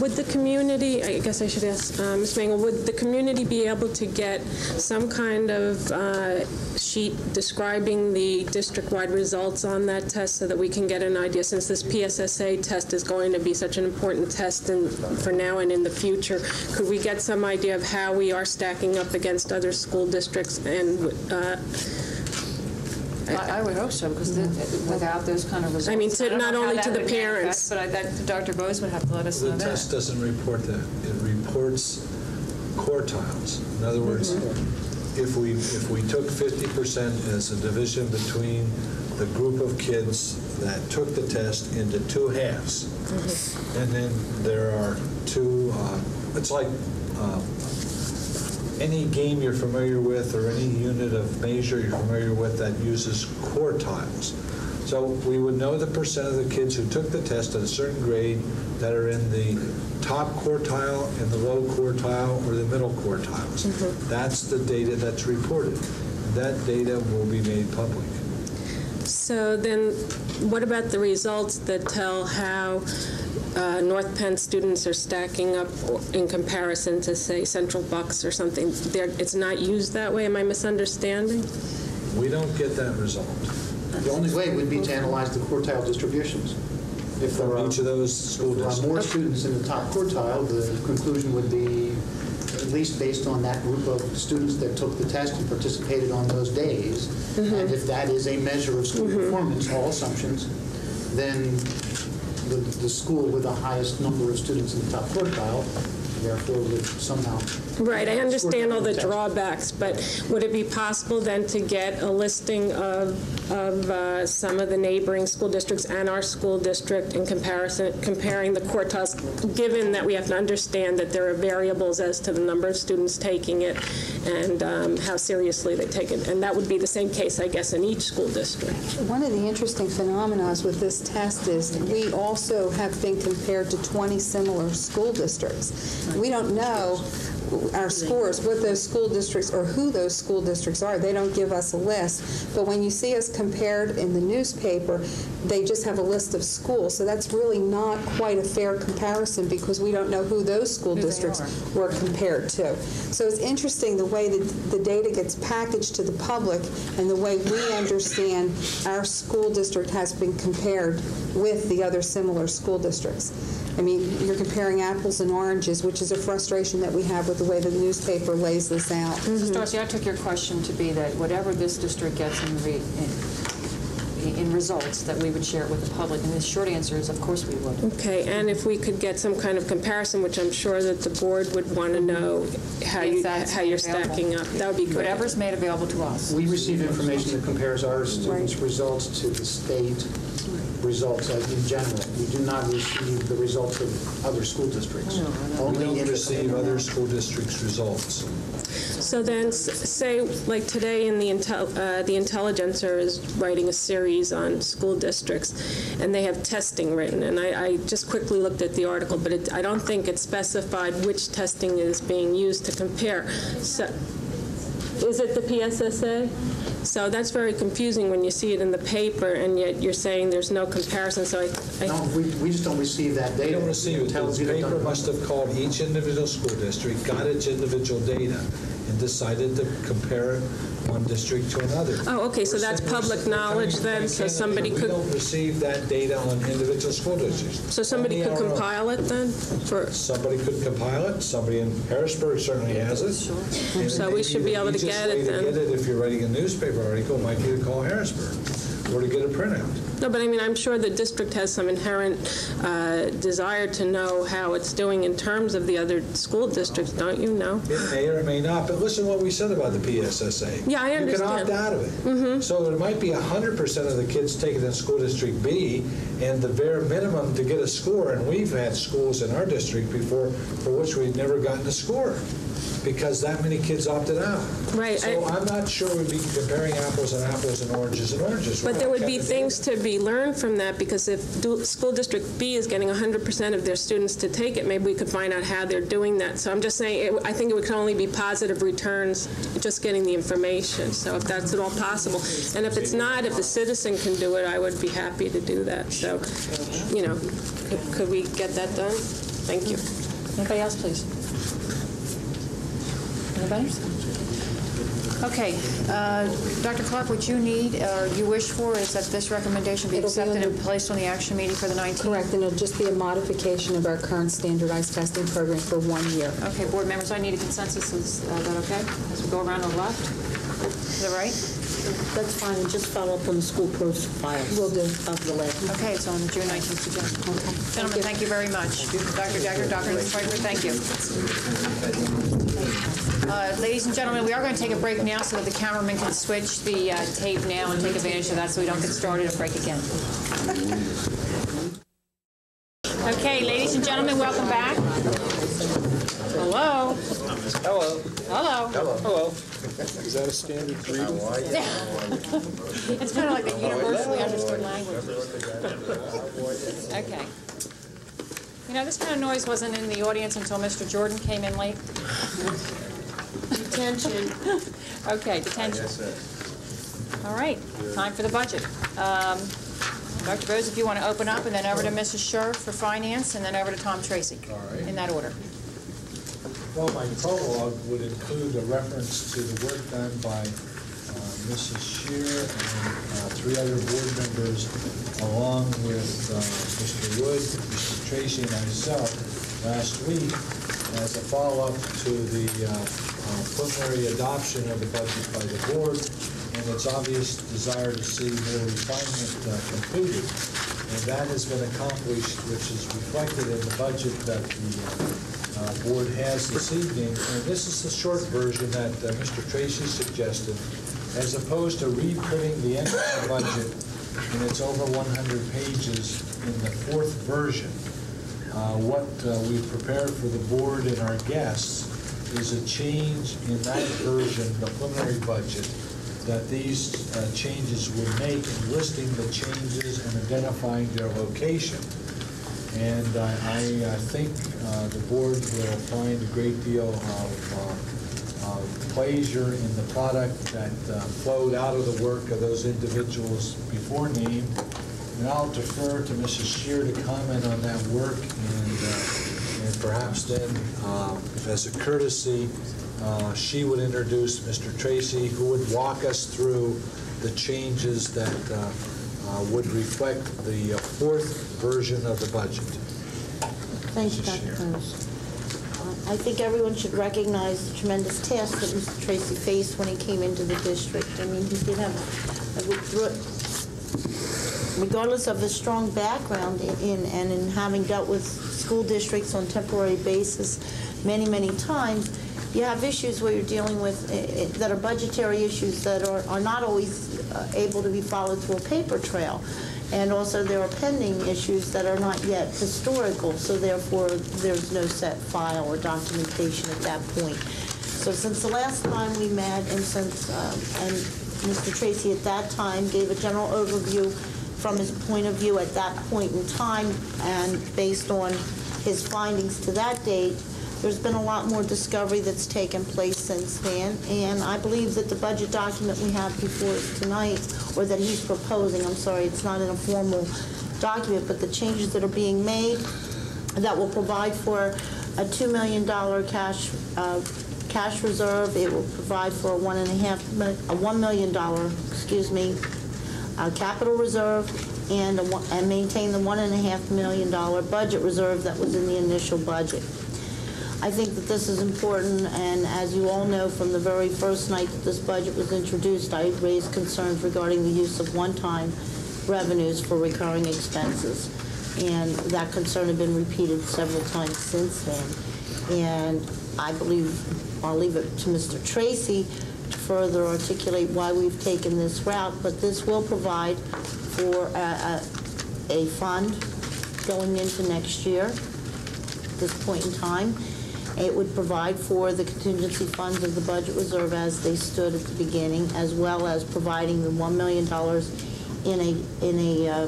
Would the community, I guess I should ask Ms. Mangel, would the community be able to get some kind of sheet describing the district-wide results on that test so that we can get an idea, since this PSSA test is going to be such an important test for now and in the future? Could we get some idea of how we are stacking up against other school districts? And I would hope so, because without those kind of results, I mean, not only to the parents, but Dr. Bose would have to let us know that. The test doesn't report that. It reports quartiles. In other words, if we took 50% as a division between the group of kids that took the test into two halves, and then there are two, it's like any game you're familiar with or any unit of measure you're familiar with that uses quartiles. So we would know the percent of the kids who took the test at a certain grade that are in the top quartile, in the low quartile, or the middle quartiles. That's the data that's reported. That data will be made public. So then what about the results that tell how North Penn students are stacking up in comparison to, say, Central Bucks or something? It's not used that way? Am I misunderstanding? We don't get that result. The only way would be to analyze the quartile distributions. If there are, each of those school districts, more students in the top quartile, the conclusion would be, at least based on that group of students that took the test and participated on those days, and if that is a measure of school performance, all assumptions, then the school with the highest number of students in the top quartile, therefore, would somehow... Right, I understand all the drawbacks, but would it be possible then to get a listing of some of the neighboring school districts and our school district in comparison, comparing the quartiles, given that we have to understand that there are variables as to the number of students taking it and how seriously they take it? And that would be the same case, I guess, in each school district. One of the interesting phenomena with this test is we also have been compared to 20 similar school districts. We don't know our scores, what those school districts or who those school districts are. They don't give us a list. But when you see us compared in the newspaper, they just have a list of schools. So that's really not quite a fair comparison because we don't know who those school districts were compared to. So it's interesting the way that the data gets packaged to the public and the way we understand our school district has been compared with the other similar school districts. I mean, you're comparing apples and oranges, which is a frustration that we have with the way the newspaper lays this out. Mrs. Darcy, I took your question to be that whatever this district gets in in results, that we would share it with the public? And the short answer is, of course we would. Okay, and if we could get some kind of comparison, which I'm sure that the board would want to know how you're stacking up, that would be great. Whatever's made available to us. We receive information that compares our students' results to the state results in general. We do not receive the results of other school districts. We don't receive other school districts' results. So then, say, like today in the Intelligencer is writing a series on school districts, and they have testing written, and I just quickly looked at the article, but I don't think it specified which testing is being used to compare. So, is it the PSSA? So that's very confusing when you see it in the paper, and yet you're saying there's no comparison. So no, we just don't receive that data. We don't receive it. The paper must have called each individual school district, got its individual data, and decided to compare it one district to another. Oh, okay, so that's public knowledge then, so somebody could... We don't receive that data on individual school districts. So somebody could compile it then? Somebody could compile it. Somebody in Harrisburg certainly has it. Sure. So we should be able to get it then. The easiest way to get it, if you're writing a newspaper article, might be to call Harrisburg or to get a printout. No, but I mean, I'm sure the district has some inherent desire to know how it's doing in terms of the other school districts, don't you know? It may or may not, but listen to what we said about the PSSA. Yeah, I understand. You can opt out of it. So there might be 100% of the kids taken in school district B, and the bare minimum to get a score, and we've had schools in our district before for which we've never gotten a score, because that many kids opted out. Right. So I'm not sure we'd be comparing apples and apples and oranges and oranges. But there would be things to be learned from that, because if school district B is getting 100% of their students to take it, maybe we could find out how they're doing that. So I'm just saying, I think it could only be positive returns just getting the information. So if that's at all possible. And if it's not, if the citizen can do it, I would be happy to do that. So, you know, could we get that done? Thank you. Anybody else, please? Anybody? Okay. Dr. Clark, what you need, or you wish for, is that this recommendation be accepted and placed on the action meeting for the 19th? Correct, and it'll just be a modification of our current standardized testing program for 1 year. Okay, board members, I need a consensus. Is that okay? As we go around on the left? Is that right? That's fine, and just follow up on the school profiles. Will do. Of the lab. Okay, it's on the June 19th agenda. Okay. Gentlemen, thank you very much. Dr. Decker, Dr. Schweitzer, thank you. Ladies and gentlemen, we are going to take a break now so that the cameraman can switch the tape now and take advantage of that so we don't get started and break again. Okay, ladies and gentlemen, welcome back. Hello. Hello. Hello. Hello. Hello. Is that a standard greeting? It's kind of like a universally understood language. Okay. You know, this kind of noise wasn't in the audience until Mr. Jordan came in late. Detention. Okay, detention. All right, time for the budget. Dr. Rose, if you want to open up, and then over to Mrs. Scherr for finance, and then over to Tom Tracy. All right. In that order. Well, my prologue would include a reference to the work done by Mrs. Scheer and 3 other board members, along with Mr. Wood, Mr. Tracy, and myself last week as a follow-up to the preliminary adoption of the budget by the board and its obvious desire to see more refinement completed. And that has been accomplished, which is reflected in the budget that the board has this evening. And this is the short version that Mr. Tracy suggested, as opposed to reprinting the entire budget in its over 100 pages in the 4th version. What we've prepared for the board and our guests is a change in that version, the preliminary budget, that these changes will make in listing the changes and identifying their location. And I think the board will find a great deal of pleasure in the product that flowed out of the work of those individuals before named. And I'll defer to Mrs. Scheer to comment on that work, and perhaps then, as a courtesy, she would introduce Mr. Tracy, who would walk us through the changes that would reflect the 4th version of the budget. Thank you, Dr. Rose. I think everyone should recognize the tremendous task that Mr. Tracy faced when he came into the district. I mean, he did have a regardless of his strong background in having dealt with school districts on temporary basis many, many times, you have issues where you're dealing with that are budgetary issues that are not always able to be followed through a paper trail. And also there are pending issues that are not yet historical, so therefore there's no set file or documentation at that point. So since the last time we met, and since and Mr. Tracy at that time gave a general overview from his point of view at that point in time, and based on his findings to that date, there's been a lot more discovery that's taken place since then, and I believe that the budget document we have before us tonight, or that he's proposing, I'm sorry, it's not in a formal document, but the changes that are being made that will provide for a $2 million cash reserve. It will provide for a $1 million, capital reserve, and maintain the $1.5 million budget reserve that was in the initial budget. I think that this is important, and as you all know, from the very first night that this budget was introduced, I raised concerns regarding the use of one-time revenues for recurring expenses, and that concern had been repeated several times since then. And I believe I'll leave it to Mr. Tracy to further articulate why we've taken this route, but this will provide for a fund going into next year at this point in time. It would provide for the contingency funds of the budget reserve as they stood at the beginning, as well as providing the $1 million in a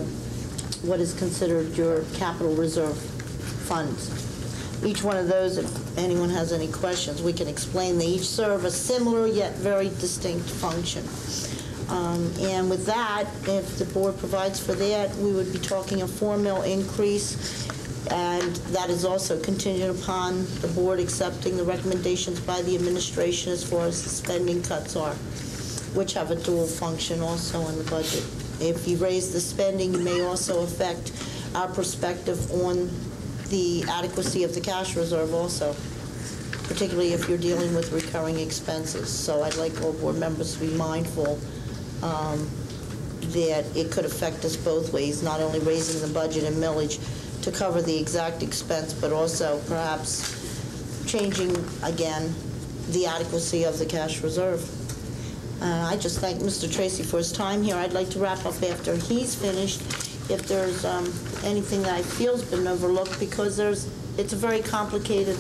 what is considered your capital reserve funds. Each one of those, if anyone has any questions, we can explain. They each serve a similar yet very distinct function. And with that, if the board provides for that, we would be talking a $4 million increase, and that is also contingent upon the board accepting the recommendations by the administration as far as the spending cuts are, which have a dual function also in the budget. If you raise the spending, you may also affect our perspective on the adequacy of the cash reserve also, particularly if you're dealing with recurring expenses. So I'd like all board members to be mindful that it could affect us both ways, not only raising the budget and millage to cover the exact expense, but also perhaps changing, again, the adequacy of the cash reserve. I just thank Mr. Tracy for his time here. I'd like to wrap up after he's finished, if there's anything that I feel has been overlooked, because it's a very complicated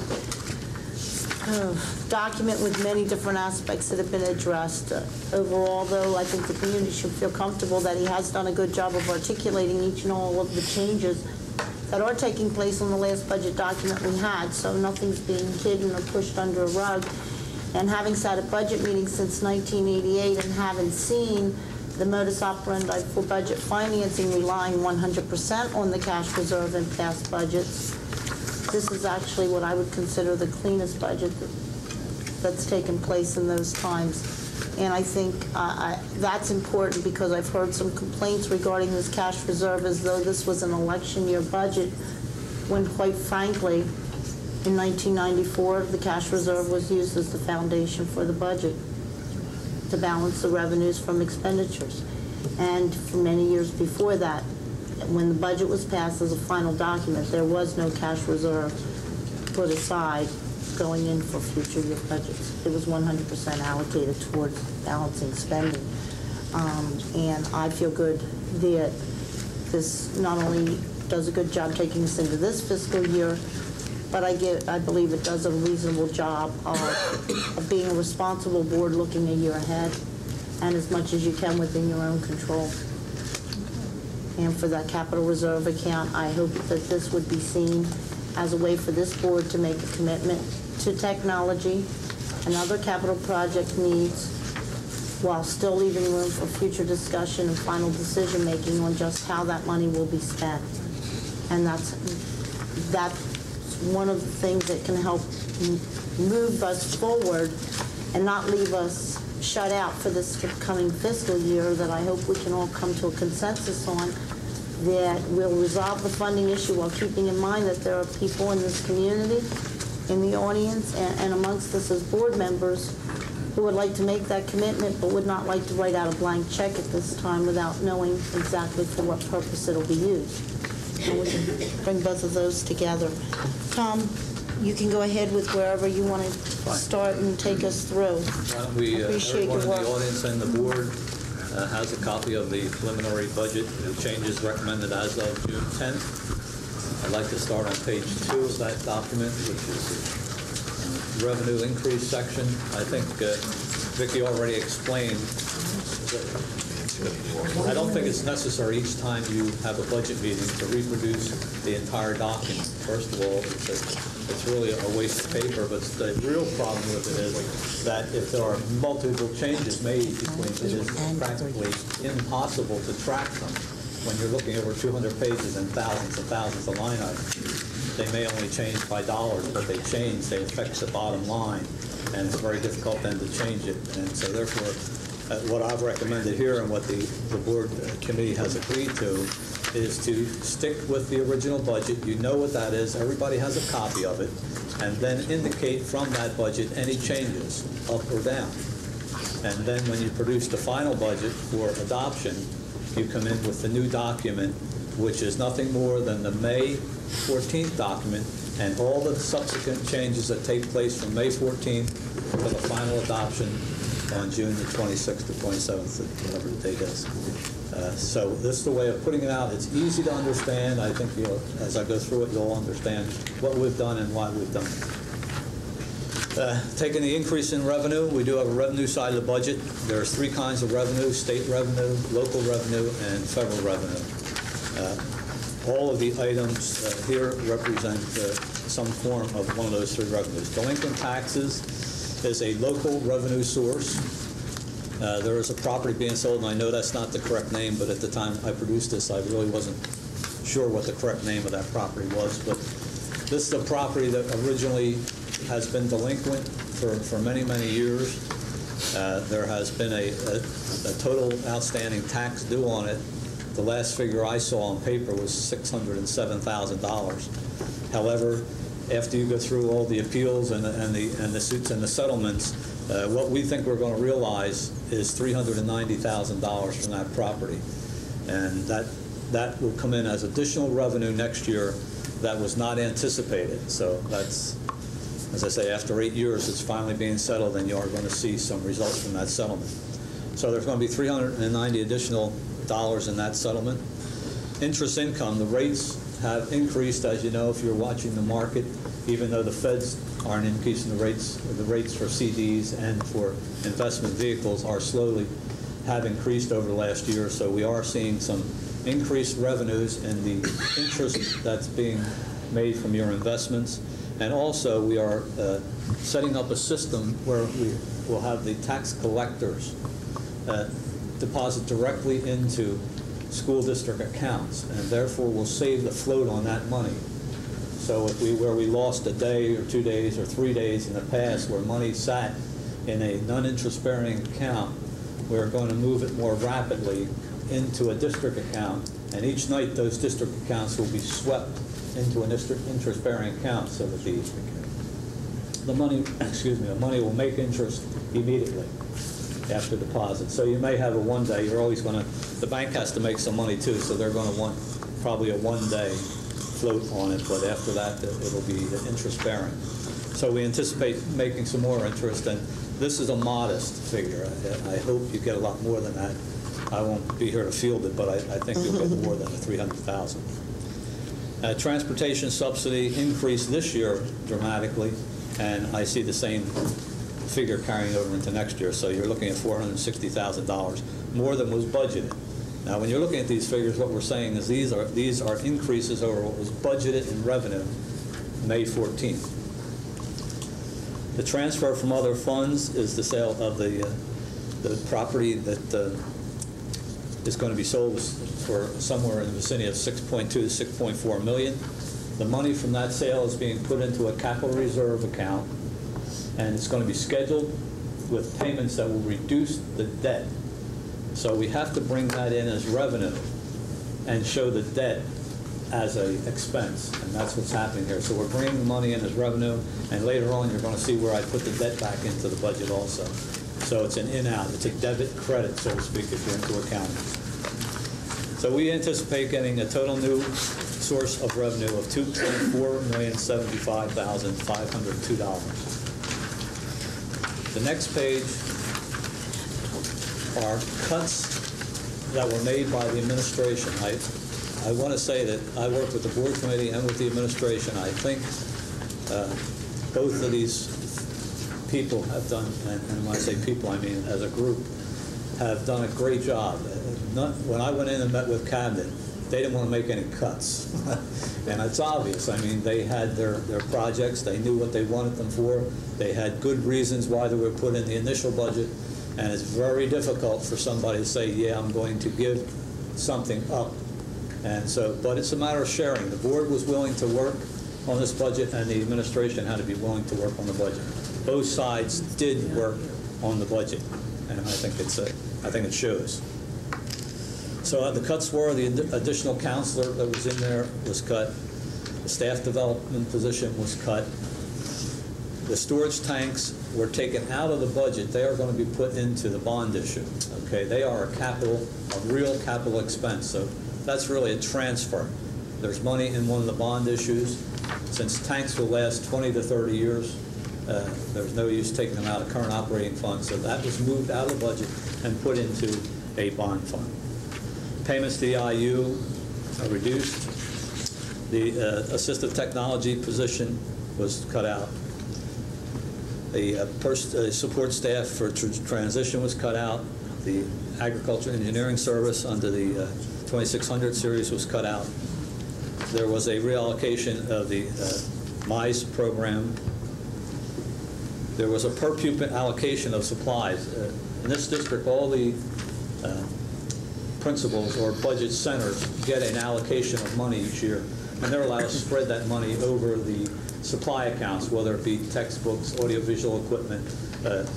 document with many different aspects that have been addressed. Overall, though, I think the community should feel comfortable that he has done a good job of articulating each and all of the changes that are taking place on the last budget document we had, so nothing's being hidden or pushed under a rug. And having sat at budget meetings since 1988 and having seen the modus operandi for budget financing relying 100% on the cash reserve in past budgets, this is actually what I would consider the cleanest budget that's taken place in those times. And I think that's important, because I've heard some complaints regarding this cash reserve as though this was an election year budget, when quite frankly, in 1994, the cash reserve was used as the foundation for the budget to balance the revenues from expenditures. And for many years before that, when the budget was passed as a final document, there was no cash reserve put aside going in for future year budgets. It was 100% allocated towards balancing spending. And I feel good that this not only does a good job taking us into this fiscal year, but I believe it does a reasonable job of being a responsible board looking a year ahead, and as much as you can within your own control. And for that capital reserve account, I hope that this would be seen as a way for this board to make a commitment to technology and other capital project needs, while still leaving room for future discussion and final decision making on just how that money will be spent. And that's one of the things that can help move us forward and not leave us shut out for this coming fiscal year, that I hope we can all come to a consensus on, that will resolve the funding issue while keeping in mind that there are people in this community, in the audience, and amongst us as board members who would like to make that commitment but would not like to write out a blank check at this time without knowing exactly for what purpose it'll be used. And we can bring both of those together. Tom, you can go ahead with wherever you want to start and take us through. Why don't we, Appreciate everyone in your the work. audience and the board has a copy of the preliminary budget, the changes recommended as of June 10th. I'd like to start on page 2 of that document, which is the revenue increase section. I think Vicki already explained that I don't think it's necessary each time you have a budget meeting to reproduce the entire document. First of all, it's really a waste of paper, but the real problem with it is that if there are multiple changes made between, it is practically impossible to track them when you're looking over 200 pages and thousands of line items. They may only change by dollars, but they change, they affect the bottom line, and it's very difficult then to change it. And so therefore, what I've recommended here and what the board committee has agreed to is to stick with the original budget. You know what that is. Everybody has a copy of it. And then indicate from that budget any changes, up or down. And then when you produce the final budget for adoption, you come in with the new document, which is nothing more than the May 14th document and all the subsequent changes that take place from May 14th to the final adoption on June the 26th or 27th, whatever the date is. So this is the way of putting it out. It's easy to understand. I think as I go through it, you'll understand what we've done and why we've done it. Taking the increase in revenue, we do have a revenue side of the budget. There's 3 kinds of revenue: state revenue, local revenue, and federal revenue. All of the items here represent some form of one of those 3 revenues. Delinquent taxes is a local revenue source. There is a property being sold, and I know that's not the correct name, but at the time I produced this, I really wasn't sure what the correct name of that property was. But this is a property that originally has been delinquent for many, many years. There has been a total outstanding tax due on it. The last figure I saw on paper was $607,000. However, after you go through all the appeals and the suits and the settlements, what we think we're going to realize is $390,000 from that property, and that will come in as additional revenue next year that was not anticipated. So that's, as I say, after 8 years, it's finally being settled, and you are going to see some results from that settlement. So there's going to be $390 additional dollars in that settlement. Interest income, the rates have increased, as you know, if you're watching the market, even though the feds aren't increasing the rates for CDs and for investment vehicles have increased over the last year. So we are seeing some increased revenues in the interest that's being made from your investments. And also we are setting up a system where we will have the tax collectors deposit directly into school district accounts, and therefore will save the float on that money. So where we lost a day or 2 days or 3 days in the past where money sat in a non-interest bearing account, we're going to move it more rapidly into a district account, and each night those district accounts will be swept into an interest bearing account so that the money will make interest immediately after deposit. So you may have a 1 day, the bank has to make some money too, so they're going to want probably a 1 day float on it, but after that it'll be interest bearing. So we anticipate making some more interest, and this is a modest figure. I hope you get a lot more than that. I won't be here to field it, but I think you'll get more than the $300,000. Transportation subsidy increased this year dramatically, and I see the same figure carrying over into next year. So you're looking at $460,000 more than was budgeted. Now, when you're looking at these figures, what we're saying is these are increases over what was budgeted in revenue May 14th. The transfer from other funds is the sale of the property that is going to be sold for somewhere in the vicinity of $6.2 to $6.4 million. The money from that sale is being put into a capital reserve account, and it's going to be scheduled with payments that will reduce the debt. So we have to bring that in as revenue and show the debt as an expense, and that's what's happening here. So we're bringing the money in as revenue, and later on you're going to see where I put the debt back into the budget also. So it's an in-out. It's a debit credit, so to speak, if you're into accounting. So we anticipate getting a total new source of revenue of $2,475,502. The next page are cuts that were made by the administration. I want to say that I work with the board committee and with the administration. I think both of these people have done, and when I say people, I mean as a group, have done a great job. When I went in and met with Cabinet, they didn't want to make any cuts. And it's obvious. I mean, they had their projects. They knew what they wanted them for. They had good reasons why they were put in the initial budget. And it's very difficult for somebody to say, yeah, I'm going to give something up. And so, but it's a matter of sharing. The board was willing to work on this budget, and the administration had to be willing to work on the budget. Both sides did work on the budget, and I think it shows. So the cuts were the additional counselor that was in there was cut. The staff development position was cut. The storage tanks were taken out of the budget. They are going to be put into the bond issue. Okay, they are a real capital expense. So that's really a transfer. There's money in one of the bond issues. Since tanks will last 20 to 30 years, there's no use taking them out of current operating funds. So that was moved out of the budget and put into a bond fund. Payments to the IU are reduced. The assistive technology position was cut out. The support staff for transition was cut out. The agriculture engineering service under the 2600 series was cut out. There was a reallocation of the MISE program. There was a per pupil allocation of supplies. In this district, all the principals or budget centers get an allocation of money each year, and they're allowed to spread that money over the supply accounts, whether it be textbooks, audiovisual equipment,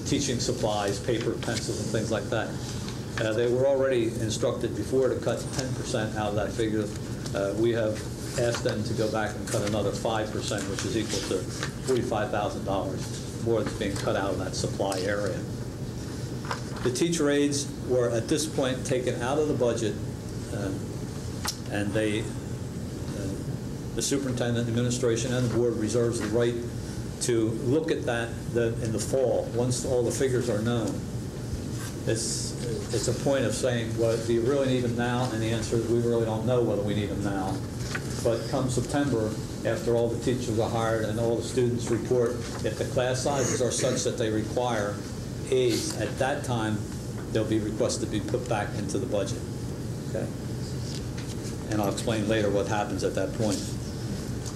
teaching supplies, paper, pencils, and things like that. They were already instructed before to cut 10% out of that figure. We have asked them to go back and cut another 5%, which is equal to $45,000 more that's being cut out of that supply area. The teacher aides were at this point taken out of the budget, and the superintendent, administration, and the board reserves the right to look at that in the fall once all the figures are known. It's a point of saying, well, do you really need them now? And the answer is we really don't know whether we need them now. But come September, after all the teachers are hired and all the students report, if the class sizes are such that they require aides, at that time, they'll be requested to be put back into the budget. Okay? And I'll explain later what happens at that point.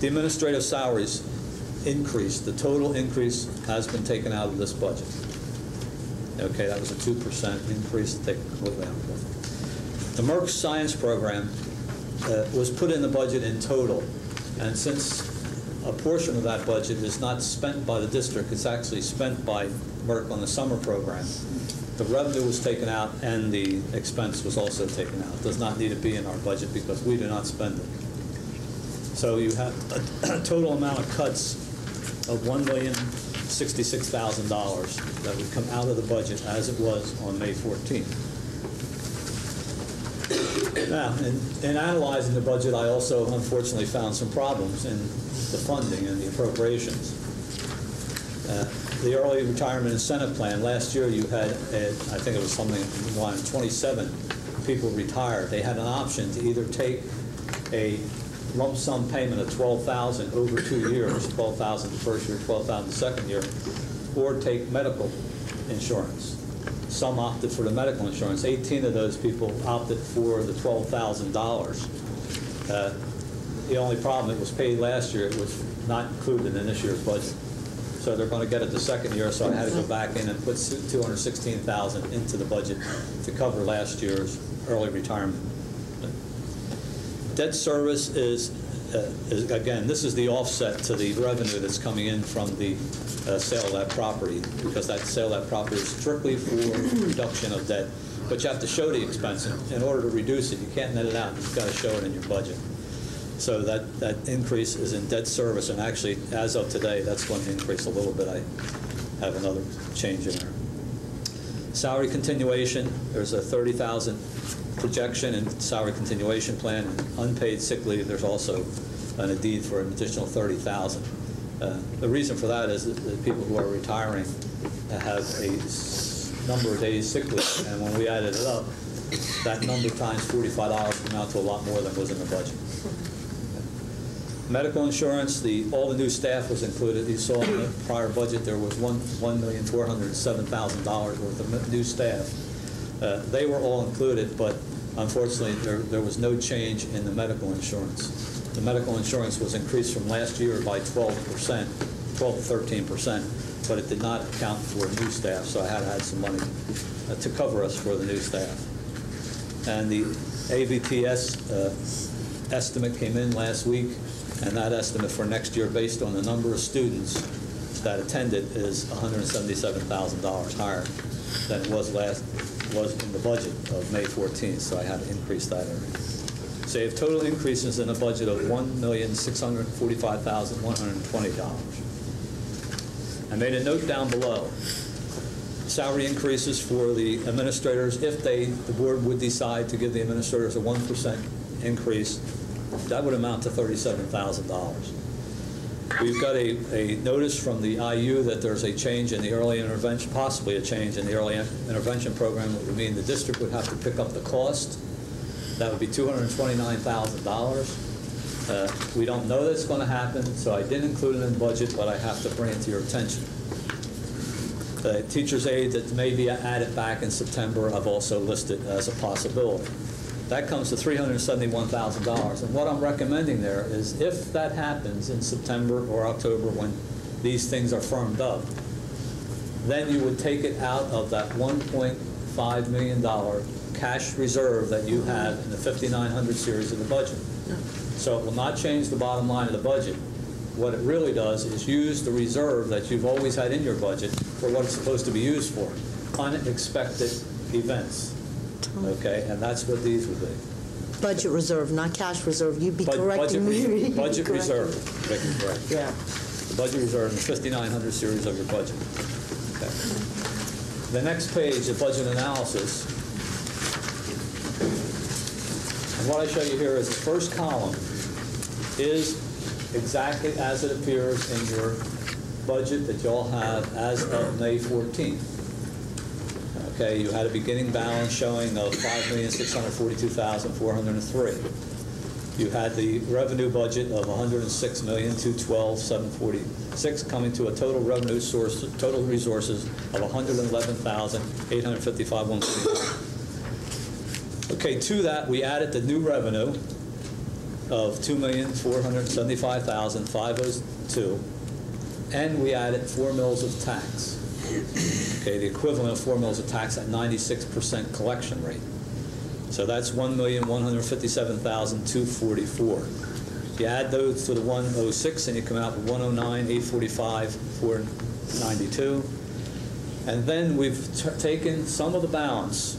The administrative salaries increased. The total increase has been taken out of this budget. Okay, that was a 2% increase to take completely out of the budget. The Merck Science Program was put in the budget in total, and since a portion of that budget is not spent by the district, it's actually spent by Merck on the summer program. The revenue was taken out and the expense was also taken out. It does not need to be in our budget because we do not spend it. So you have a total amount of cuts of $1,066,000 that would come out of the budget as it was on May 14th. Now, in analyzing the budget, I also unfortunately found some problems in the funding and the appropriations. The early retirement incentive plan, last year you had, I think it was something around 27 people retired. They had an option to either take a lump sum payment of $12,000 over 2 years, $12,000 the first year, $12,000 the second year, or take medical insurance. Some opted for the medical insurance. 18 of those people opted for the $12,000. The only problem, it was paid last year. It was not included in this year's budget. So they're going to get it the second year, so I had to go back in and put $216,000 into the budget to cover last year's early retirement. Debt service is again, this is the offset to the revenue that's coming in from the sale of that property, because that sale of that property is strictly for reduction of debt. But you have to show the expense. In order to reduce it, you can't net it out. You've got to show it in your budget. So that increase is in debt service, and actually, as of today, that's going to increase a little bit. I have another change in there. Salary continuation, there's a 30,000 projection in salary continuation plan. Unpaid sick leave, there's also a deed for an additional 30,000. The reason for that is that people who are retiring have a number of days sick leave, and when we added it up, that number times $45 came out to a lot more than was in the budget. Medical insurance, all the new staff was included. You saw in the prior budget there was $1,407,000 worth of new staff. They were all included, but unfortunately there was no change in the medical insurance. The medical insurance was increased from last year by 12% to 13%, but it did not account for new staff, so I had to add some money to cover us for the new staff. And the AVPS estimate came in last week, and that estimate for next year, based on the number of students that attended, is $177,000 higher than it was in the budget of May 14th, so I had to increase that area. So you have total increases in a budget of $1,645,120. I made a note down below. Salary increases for the administrators, if the board would decide to give the administrators a 1% increase, that would amount to $37,000. We've got a notice from the IU that there's a change in the early intervention, possibly a change in the early intervention program, which would mean the district would have to pick up the cost. That would be $229,000. We don't know that's going to happen, so I didn't include it in the budget, but I have to bring it to your attention. The teacher's aid that may be added back in September, I've also listed as a possibility. That comes to $371,000. And what I'm recommending there is if that happens in September or October when these things are firmed up, then you would take it out of that $1.5 million cash reserve that you have in the 5900 series of the budget. So it will not change the bottom line of the budget. What it really does is use the reserve that you've always had in your budget for what it's supposed to be used for, unexpected events. Okay, and that's what these would be. Budget reserve, not cash reserve. You'd be correcting me. Budget reserve. Correct. Yeah. The budget reserve in the 5900 series of your budget. Okay. The next page, the budget analysis. And what I show you here is the first column is exactly as it appears in your budget that you all have as of May 14th. Okay, you had a beginning balance showing of $5,642,403. You had the revenue budget of $106,212,746, coming to a total revenue source, total resources of $111,855,149. Okay, to that we added the new revenue of $2,475,502, and we added 4 mills of tax. Okay, the equivalent of 4 mills of tax at 96% collection rate. So that's $1,157,244. You add those to the 106 and you come out with 109,845,492. And then we've taken some of the balance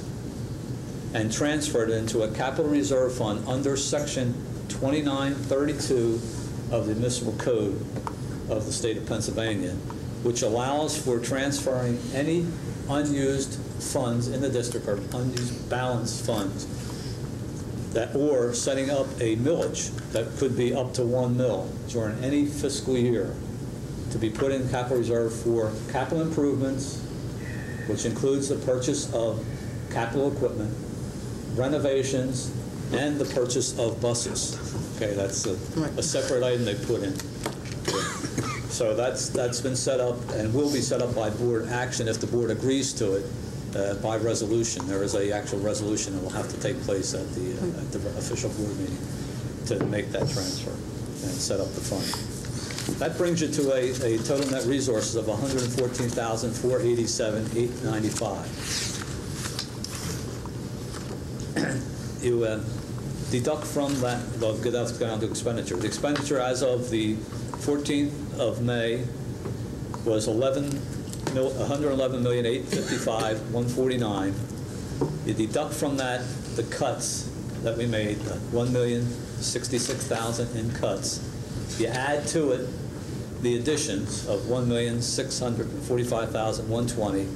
and transferred it into a capital reserve fund under section 2932 of the municipal code of the state of Pennsylvania, which allows for transferring any unused funds in the district or unused balance funds or setting up a millage that could be up to 1 mil during any fiscal year to be put in capital reserve for capital improvements, which includes the purchase of capital equipment, renovations, and the purchase of buses. Okay, that's a separate item they put in. So that's been set up and will be set up by board action if the board agrees to it by resolution. There is an actual resolution that will have to take place at the official board meeting to make that transfer and set up the fund. That brings you to a total net resources of $114,487,895. You deduct from that, well, that's going on to expenditure. The expenditure as of the 14th of May was $111,855,149. You deduct from that the cuts that we made, $1,066,000 in cuts. You add to it the additions of $1,645,120.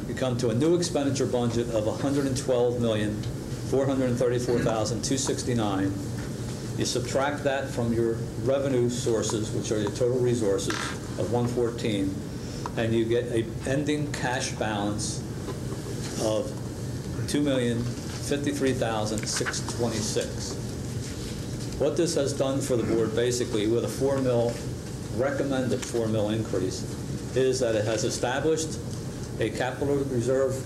you come to a new expenditure budget of $112,434,269. You subtract that from your revenue sources, which are your total resources of 114, and you get an ending cash balance of $2,053,626. What this has done for the board, basically, with a recommended 4 mil increase, is that it has established a capital reserve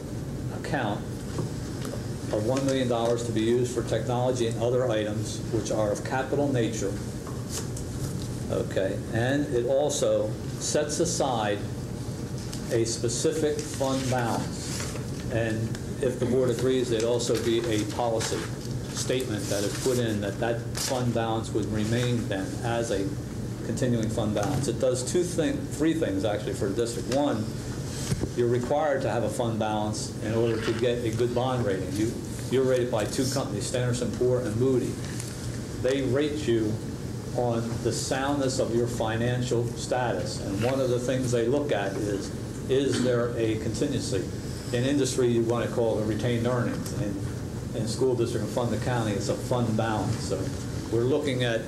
account of $1 million to be used for technology and other items which are of capital nature. Okay, and it also sets aside a specific fund balance. And if the board agrees, there'd also be a policy statement that is put in that fund balance would remain then as a continuing fund balance. It does three things actually for the district. One, you're required to have a fund balance in order to get a good bond rating. You're rated by two companies, Standard & Poor's and Moody. They rate you on the soundness of your financial status, and one of the things they look at is there a contingency? In industry, you want to call it retained earnings. In school district and fund accounting, it's a fund balance. So we're looking at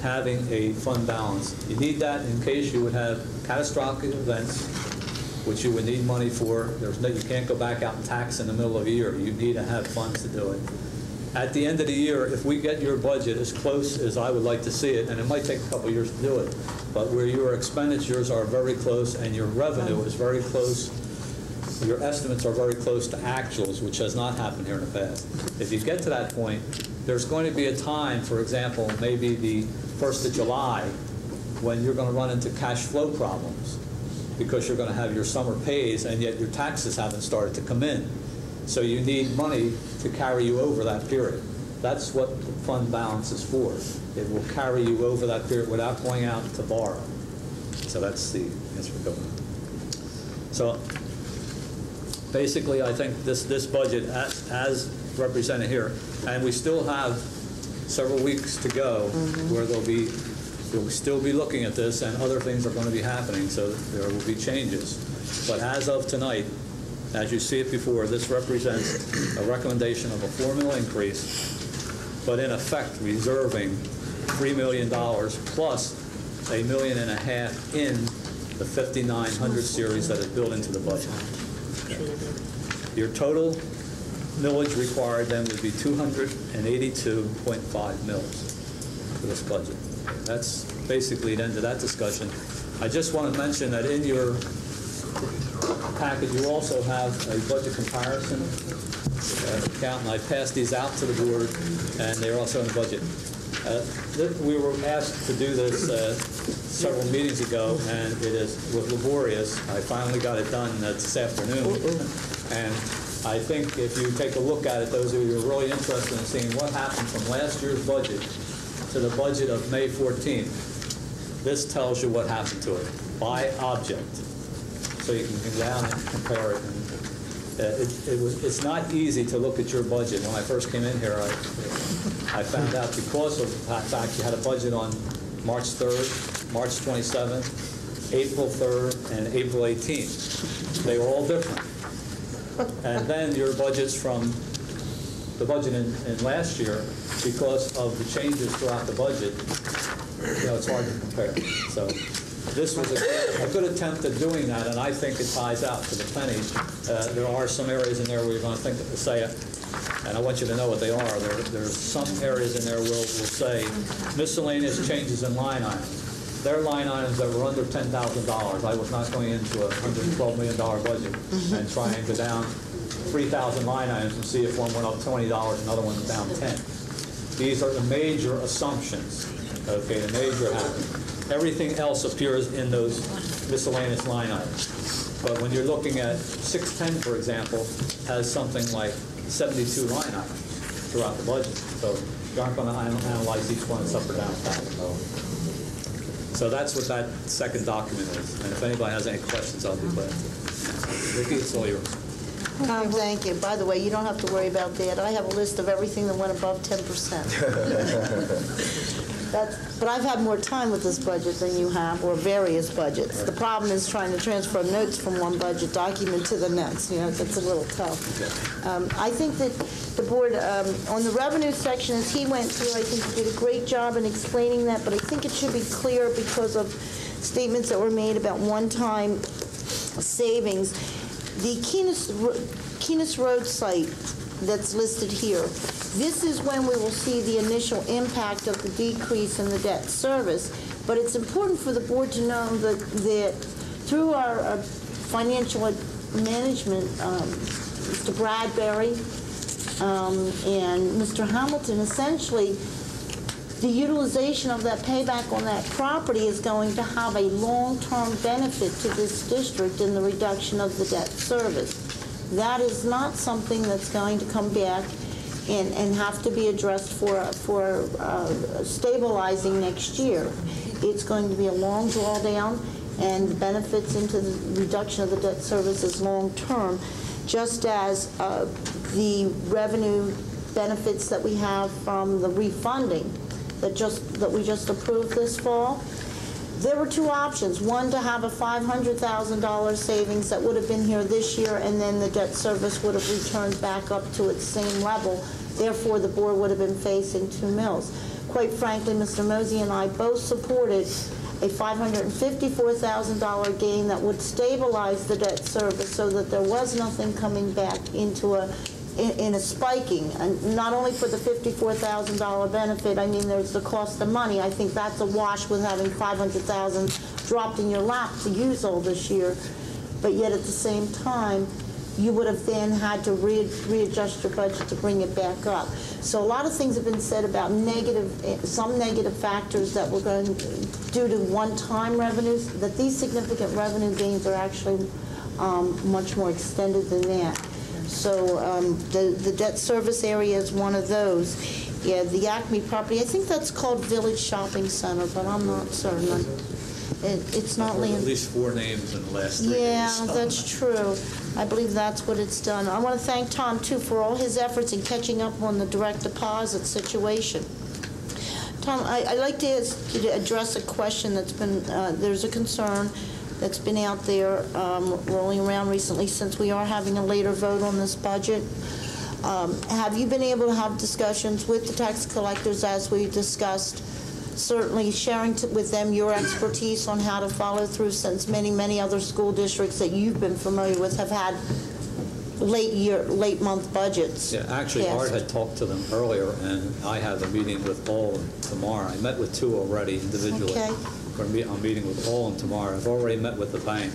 having a fund balance. You need that in case you would have catastrophic events, which you would need money for. You can't go back out and tax in the middle of the year. You need to have funds to do it. At the end of the year, if we get your budget as close as I would like to see it, and it might take a couple of years to do it, but where your expenditures are very close and your revenue is very close, your estimates are very close to actuals, which has not happened here in the past. If you get to that point, there's going to be a time, for example, maybe the 1st of July, when you're going to run into cash flow problems because you're going to have your summer pays and yet your taxes haven't started to come in. So you need money to carry you over that period. That's what the fund balance is for. It will carry you over that period without going out to borrow. So that's the answer for government. So basically, I think this budget, as represented here, and we still have several weeks to go where we'll still be looking at this, and other things are going to be happening, so there will be changes. But as of tonight, as you see it before, this represents a recommendation of a 4 mil increase, but in effect reserving $3 million plus $1.5 million in the 5900 series that is built into the budget. Your total millage required then would be 282.5 mils for this budget. That's basically the end of that discussion. I just want to mention that in your packet you also have a budget comparison account, and I passed these out to the board, and they're also in the budget. We were asked to do this several meetings ago, and it was laborious. I finally got it done this afternoon. And I think if you take a look at it, those of you who are really interested in seeing what happened from last year's budget to the budget of May 14th, this tells you what happened to it by object. So you can go down and compare it. It's not easy to look at your budget. When I first came in here, I found out because of the fact you had a budget on March 3rd, March 27th, April 3rd, and April 18th. They were all different. And then your budgets from the budget in last year, because of the changes throughout the budget, it's hard to compare. So this was a good attempt at doing that, and I think it ties out to the penny. There are some areas in there where you're going to say it, and I want you to know what they are. There's some areas in there where we'll say miscellaneous changes in line items. They're line items that were under $10,000. I was not going into a $112 million budget and try and go down 3,000 line items and see if one went up $20, another one down 10. These are the major assumptions, okay, the major happening. Everything else appears in those miscellaneous line items. But when you're looking at 610, for example, has something like 72 line items throughout the budget. So you aren't going to analyze each one up or down. So that's what that second document is. And if anybody has any questions, I'll be glad to. Vicki, it's all yours. Thank you. By the way, you don't have to worry about that. I have a list of everything that went above 10%. But I've had more time with this budget than you have, or various budgets. The problem is trying to transfer notes from one budget document to the next. You know, it's a little tough. I think that the board, on the revenue section, as he went through, I think he did a great job in explaining that, but I think it should be clear because of statements that were made about one-time savings. The Keenest Road site that's listed here, this is when we will see the initial impact of the decrease in the debt service. But it's important for the board to know that through our financial management, Mr. Bradbury and Mr. Hamilton, essentially, the utilization of that payback on that property is going to have a long-term benefit to this district in the reduction of the debt service. That is not something that's going to come back and have to be addressed for stabilizing next year. It's going to be a long drawdown, and the benefits into the reduction of the debt service is long-term, just as the revenue benefits that we have from the refunding that we just approved this fall. There were two options. One, to have a $500,000 savings that would have been here this year, and then the debt service would have returned back up to its same level. Therefore, the board would have been facing 2 mills. Quite frankly, Mr. Mosey and I both supported a $554,000 gain that would stabilize the debt service so that there was nothing coming back into a spiking, and not only for the $54,000 benefit. I mean, there's the cost of money. I think that's a wash with having $500,000 dropped in your lap to use all this year. But yet at the same time, you would have then had to readjust your budget to bring it back up. So a lot of things have been said about some negative factors that were going due to one-time revenues, that these significant revenue gains are actually much more extended than that. So the debt service area is one of those. Yeah, the Acme property, I think that's called Village Shopping Center, but I'm not certain. It's not land. At least 4 names in the last 3 days. Yeah, that's true. I believe that's what it's done. I want to thank Tom, too, for all his efforts in catching up on the direct deposit situation. Tom, I'd like to ask you to address a question that's been, there's a concern that's been out there rolling around recently, since we are having a later vote on this budget. Have you been able to have discussions with the tax collectors, as we discussed, certainly sharing with them your expertise on how to follow through, since many other school districts that you've been familiar with have had late month budgets? Yeah, actually, Art had talked to them earlier, and I have a meeting with all of them tomorrow. I met with 2 already individually. Okay. I'm meeting with all of them tomorrow. I've already met with the bank,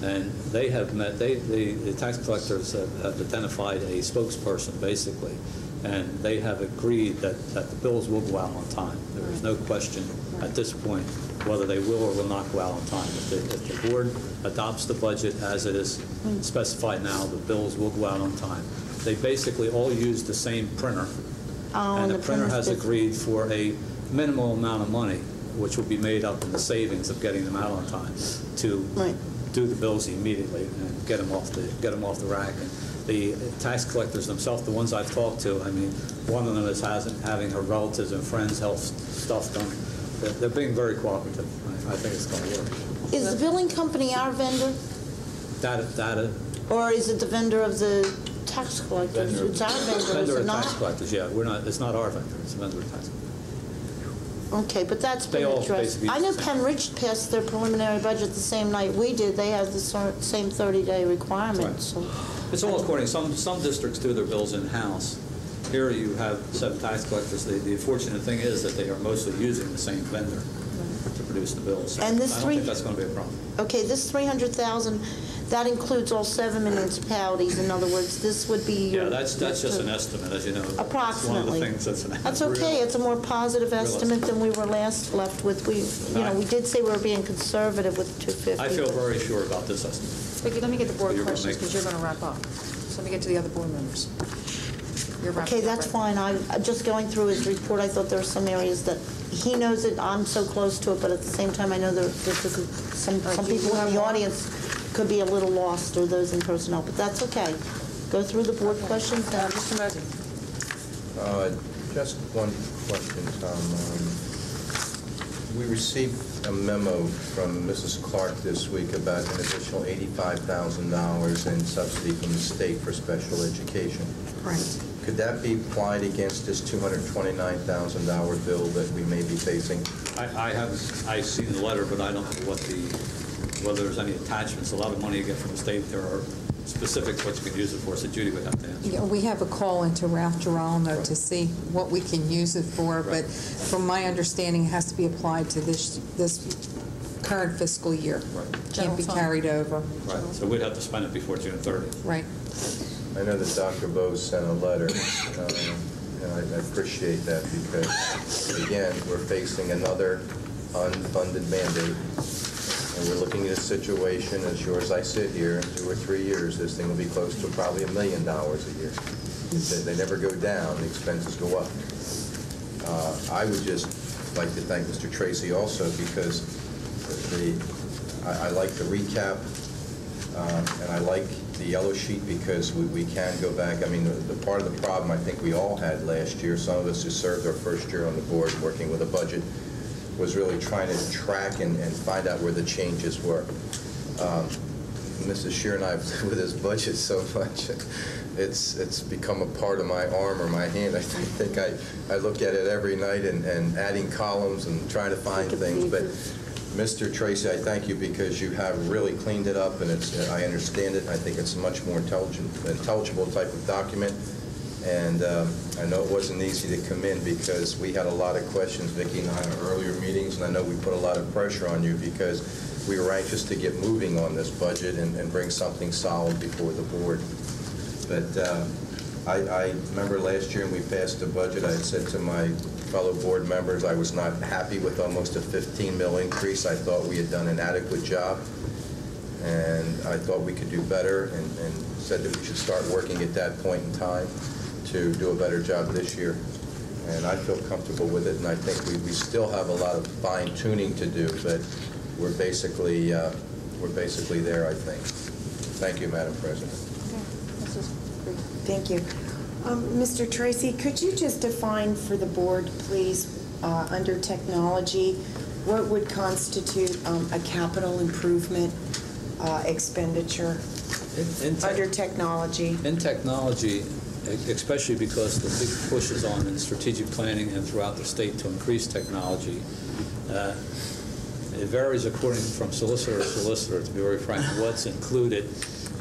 and they have met. The tax collectors have identified a spokesperson, basically, and they have agreed that the bills will go out on time. There is no question at this point whether they will or will not go out on time. If the board adopts the budget as it is specified now, the bills will go out on time. They basically all use the same printer, and the printer has agreed for a minimal amount of money, which will be made up in the savings of getting them out on time, to do the bills immediately and get them off the rack. And the tax collectors themselves, the ones I've talked to, I mean, one of them is having her relatives and friends' health stuff done. They're being very cooperative. I think it's going to work. Is the billing company our vendor? Data. Or is it the vendor of the tax collectors? It's our vendor, is Vendor it of not? tax collectors, yeah. It's not our vendor. It's a vendor of tax collectors. Okay, but that's been addressed. I know Penn Ridge passed their preliminary budget the same night we did. They have the same 30-day requirements. Right. It's all according. Some districts do their bills in-house. Here you have 7 tax collectors. The unfortunate thing is that they are mostly using the same vendor to produce the bills. And this I don't think that's going to be a problem. Okay, this $300,000, that includes all 7 municipalities. In other words, this would be Yeah, that's just an estimate, as you know. Approximately. It's one of the things That's okay. It's a more positive estimate than we were last left with. We did say we were being conservative with 250. I feel very sure about this estimate. Vicki, let me get the board questions, because you're going to wrap up. So let me get to the other board members. Okay, that's fine. I'm just going through his report. I thought there were some areas that he knows it. I'm so close to it, but at the same time, I know there's some people in the audience could be a little lost, or those in personnel, but that's okay. Go through the board questions now. Mr. Mosey. Just one question, Tom. We received a memo from Mrs. Clark this week about an additional $85,000 in subsidy from the state for special education. Right. Could that be applied against this $229,000 bill that we may be facing? I've seen the letter, but I don't know whether there's any attachments. A lot of money you get from the state, there are specifics what you can use it for, so Judy would have to answer. Yeah, we have a call into Ralph Giralamo to see what we can use it for, but from my understanding, it has to be applied to this current fiscal year. Right. Can't be carried over. Right, so we'd have to spend it before June 30th. Right. I know that Dr. Bose sent a letter, and I appreciate that because, again, we're facing another unfunded mandate. And we're looking at a situation, as sure as I sit here, in 2 or 3 years, this thing will be close to probably $1 million a year. They never go down, the expenses go up. I would just like to thank Mr. Tracy also because I like the recap, and I like the yellow sheet because we can go back. I mean, the part of the problem I think we all had last year, some of us who served our first year on the board working with a budget, was really trying to track and find out where the changes were. Mrs. Shear and I have lived with this budget so much, it's become a part of my arm or my hand. I think I look at it every night and adding columns and trying to find things. But Mr. Tracy, I thank you because you have really cleaned it up, and I understand it. I think it's a much more intelligible type of document. And I know it wasn't easy to come in because we had a lot of questions, Vicki and I, in our earlier meetings, and I know we put a lot of pressure on you because we were anxious to get moving on this budget and bring something solid before the board. But I remember last year when we passed the budget, I had said to my fellow board members I was not happy with almost a 15 mil increase. I thought we had done an adequate job, and I thought we could do better, and said that we should start working at that point in time to do a better job this year. And I feel comfortable with it, and I think we still have a lot of fine-tuning to do, but we're basically there, I think. Thank you, Madam President. Thank you. Mr. Tracy, could you just define for the board, please, under technology, what would constitute a capital improvement expenditure under technology? In technology, especially because the big push is on in strategic planning and throughout the state to increase technology, it varies according from solicitor to solicitor, to be very frank, what's included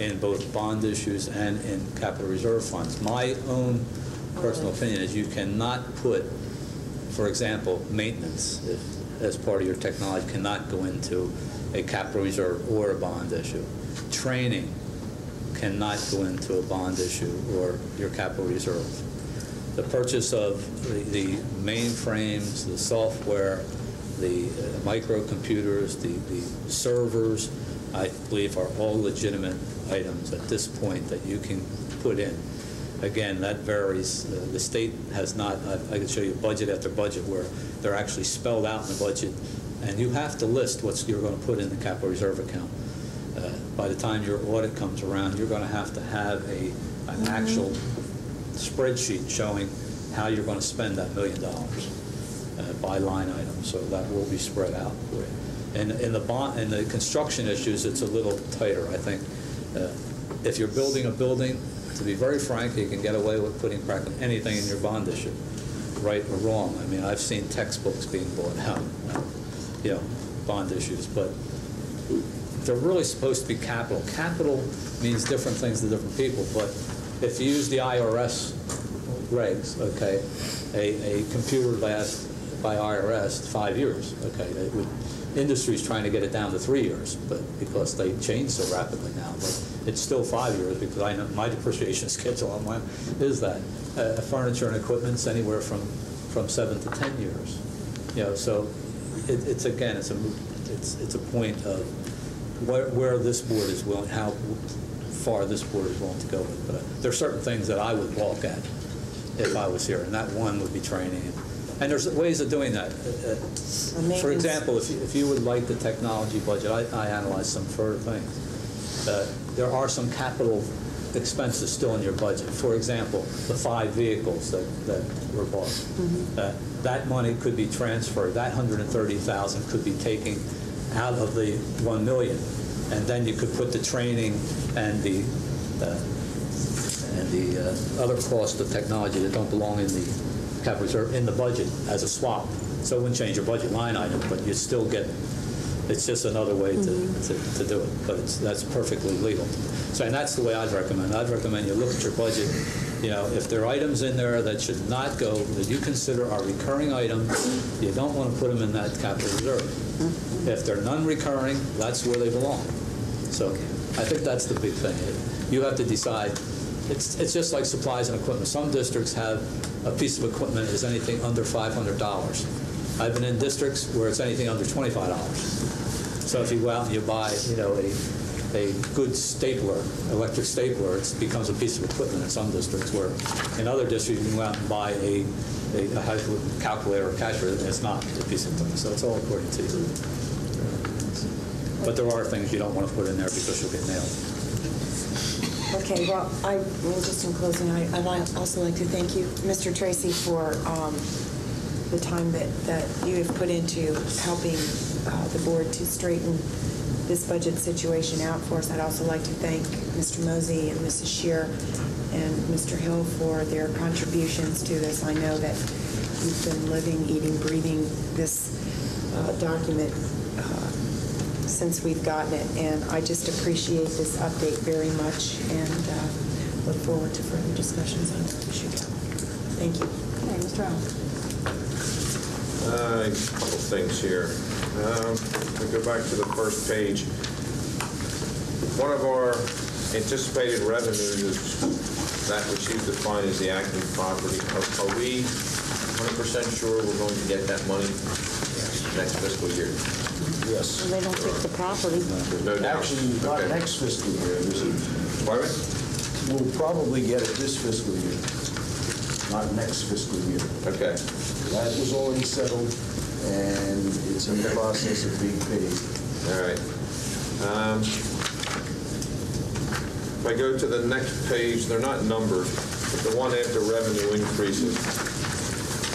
in both bond issues and in capital reserve funds. My own personal opinion is you cannot put, for example, maintenance as part of your technology cannot go into a capital reserve or a bond issue. Training cannot go into a bond issue or your capital reserve. The purchase of the mainframes, the software, the microcomputers, the servers, I believe are all legitimate items at this point that you can put in. Again, that varies. The state has not, I can show you budget after budget where they're actually spelled out in the budget, and you have to list what you're going to put in the capital reserve account. By the time your audit comes around, you're going to have an actual spreadsheet showing how you're going to spend that $1 million by line item. So that will be spread out for you. And in the construction issues, it's a little tighter, I think. If you're building a building, to be very frank, you can get away with putting practically anything in your bond issue, right or wrong. I mean, I've seen textbooks being bought out, bond issues, but they're really supposed to be capital. Capital means different things to different people, but if you use the IRS regs, okay, a computer lasts by IRS 5 years, okay. Industry's trying to get it down to 3 years, but because they change so rapidly now, but it's still 5 years because I know my depreciation schedule on mine is that. Furniture and equipment's anywhere from 7 to 10 years. So it's again, it's a point of where this board is willing, how far this board is willing to go with. But there are certain things that I would balk at if I was here, and that one would be training. And there's ways of doing that. For example, if you would like the technology budget, I analyzed some further things. There are some capital expenses still in your budget. For example, the 5 vehicles that were bought. that money could be transferred. That $130,000 could be taken out of the $1 million, and then you could put the training and the other cost of technology that don't belong in the capital reserve in the budget as a swap. So it wouldn't change your budget line item, but you'd still get. It's just another way to do it, but that's perfectly legal. So, and that's the way I'd recommend. I'd recommend you look at your budget. You know, if there are items in there that should not go, that you consider are recurring items, you don't want to put them in that capital reserve. If they're non-recurring, that's where they belong. So I think that's the big thing. You have to decide. It's just like supplies and equipment. Some districts have a piece of equipment is anything under $500. I've been in districts where it's anything under $25. So if you go out and you buy, you know, a good stapler, electric stapler, it becomes a piece of equipment in some districts, where in other districts you can go out and buy a calculator or cashier, it's not a piece of equipment. So it's all according to you. But there are things you don't want to put in there because you'll get nailed. Okay, well, just in closing, I'd also like to thank you, Mr. Tracy, for the time that you have put into helping the board to straighten this budget situation out for us. I'd also like to thank Mr. Mosey and Mrs. Shear and Mr. Hill for their contributions to this. I know that you've been living, eating, breathing this document since we've gotten it, and I just appreciate this update very much and look forward to further discussions on this issue. Thank you. Okay, Mr. Allen. A couple things here. We go back to the first page. One of our anticipated revenues is that which you define as the active property. Are we 100% sure we're going to get that money next fiscal year? Yes. And they don't take the property. There's no doubt. Actually, not next fiscal year. Pardon? We'll probably get it this fiscal year, not next fiscal year. Okay. That was already settled, and it's in the process of being paid. All right. If I go to the next page, they're not numbered, but the one after revenue increases.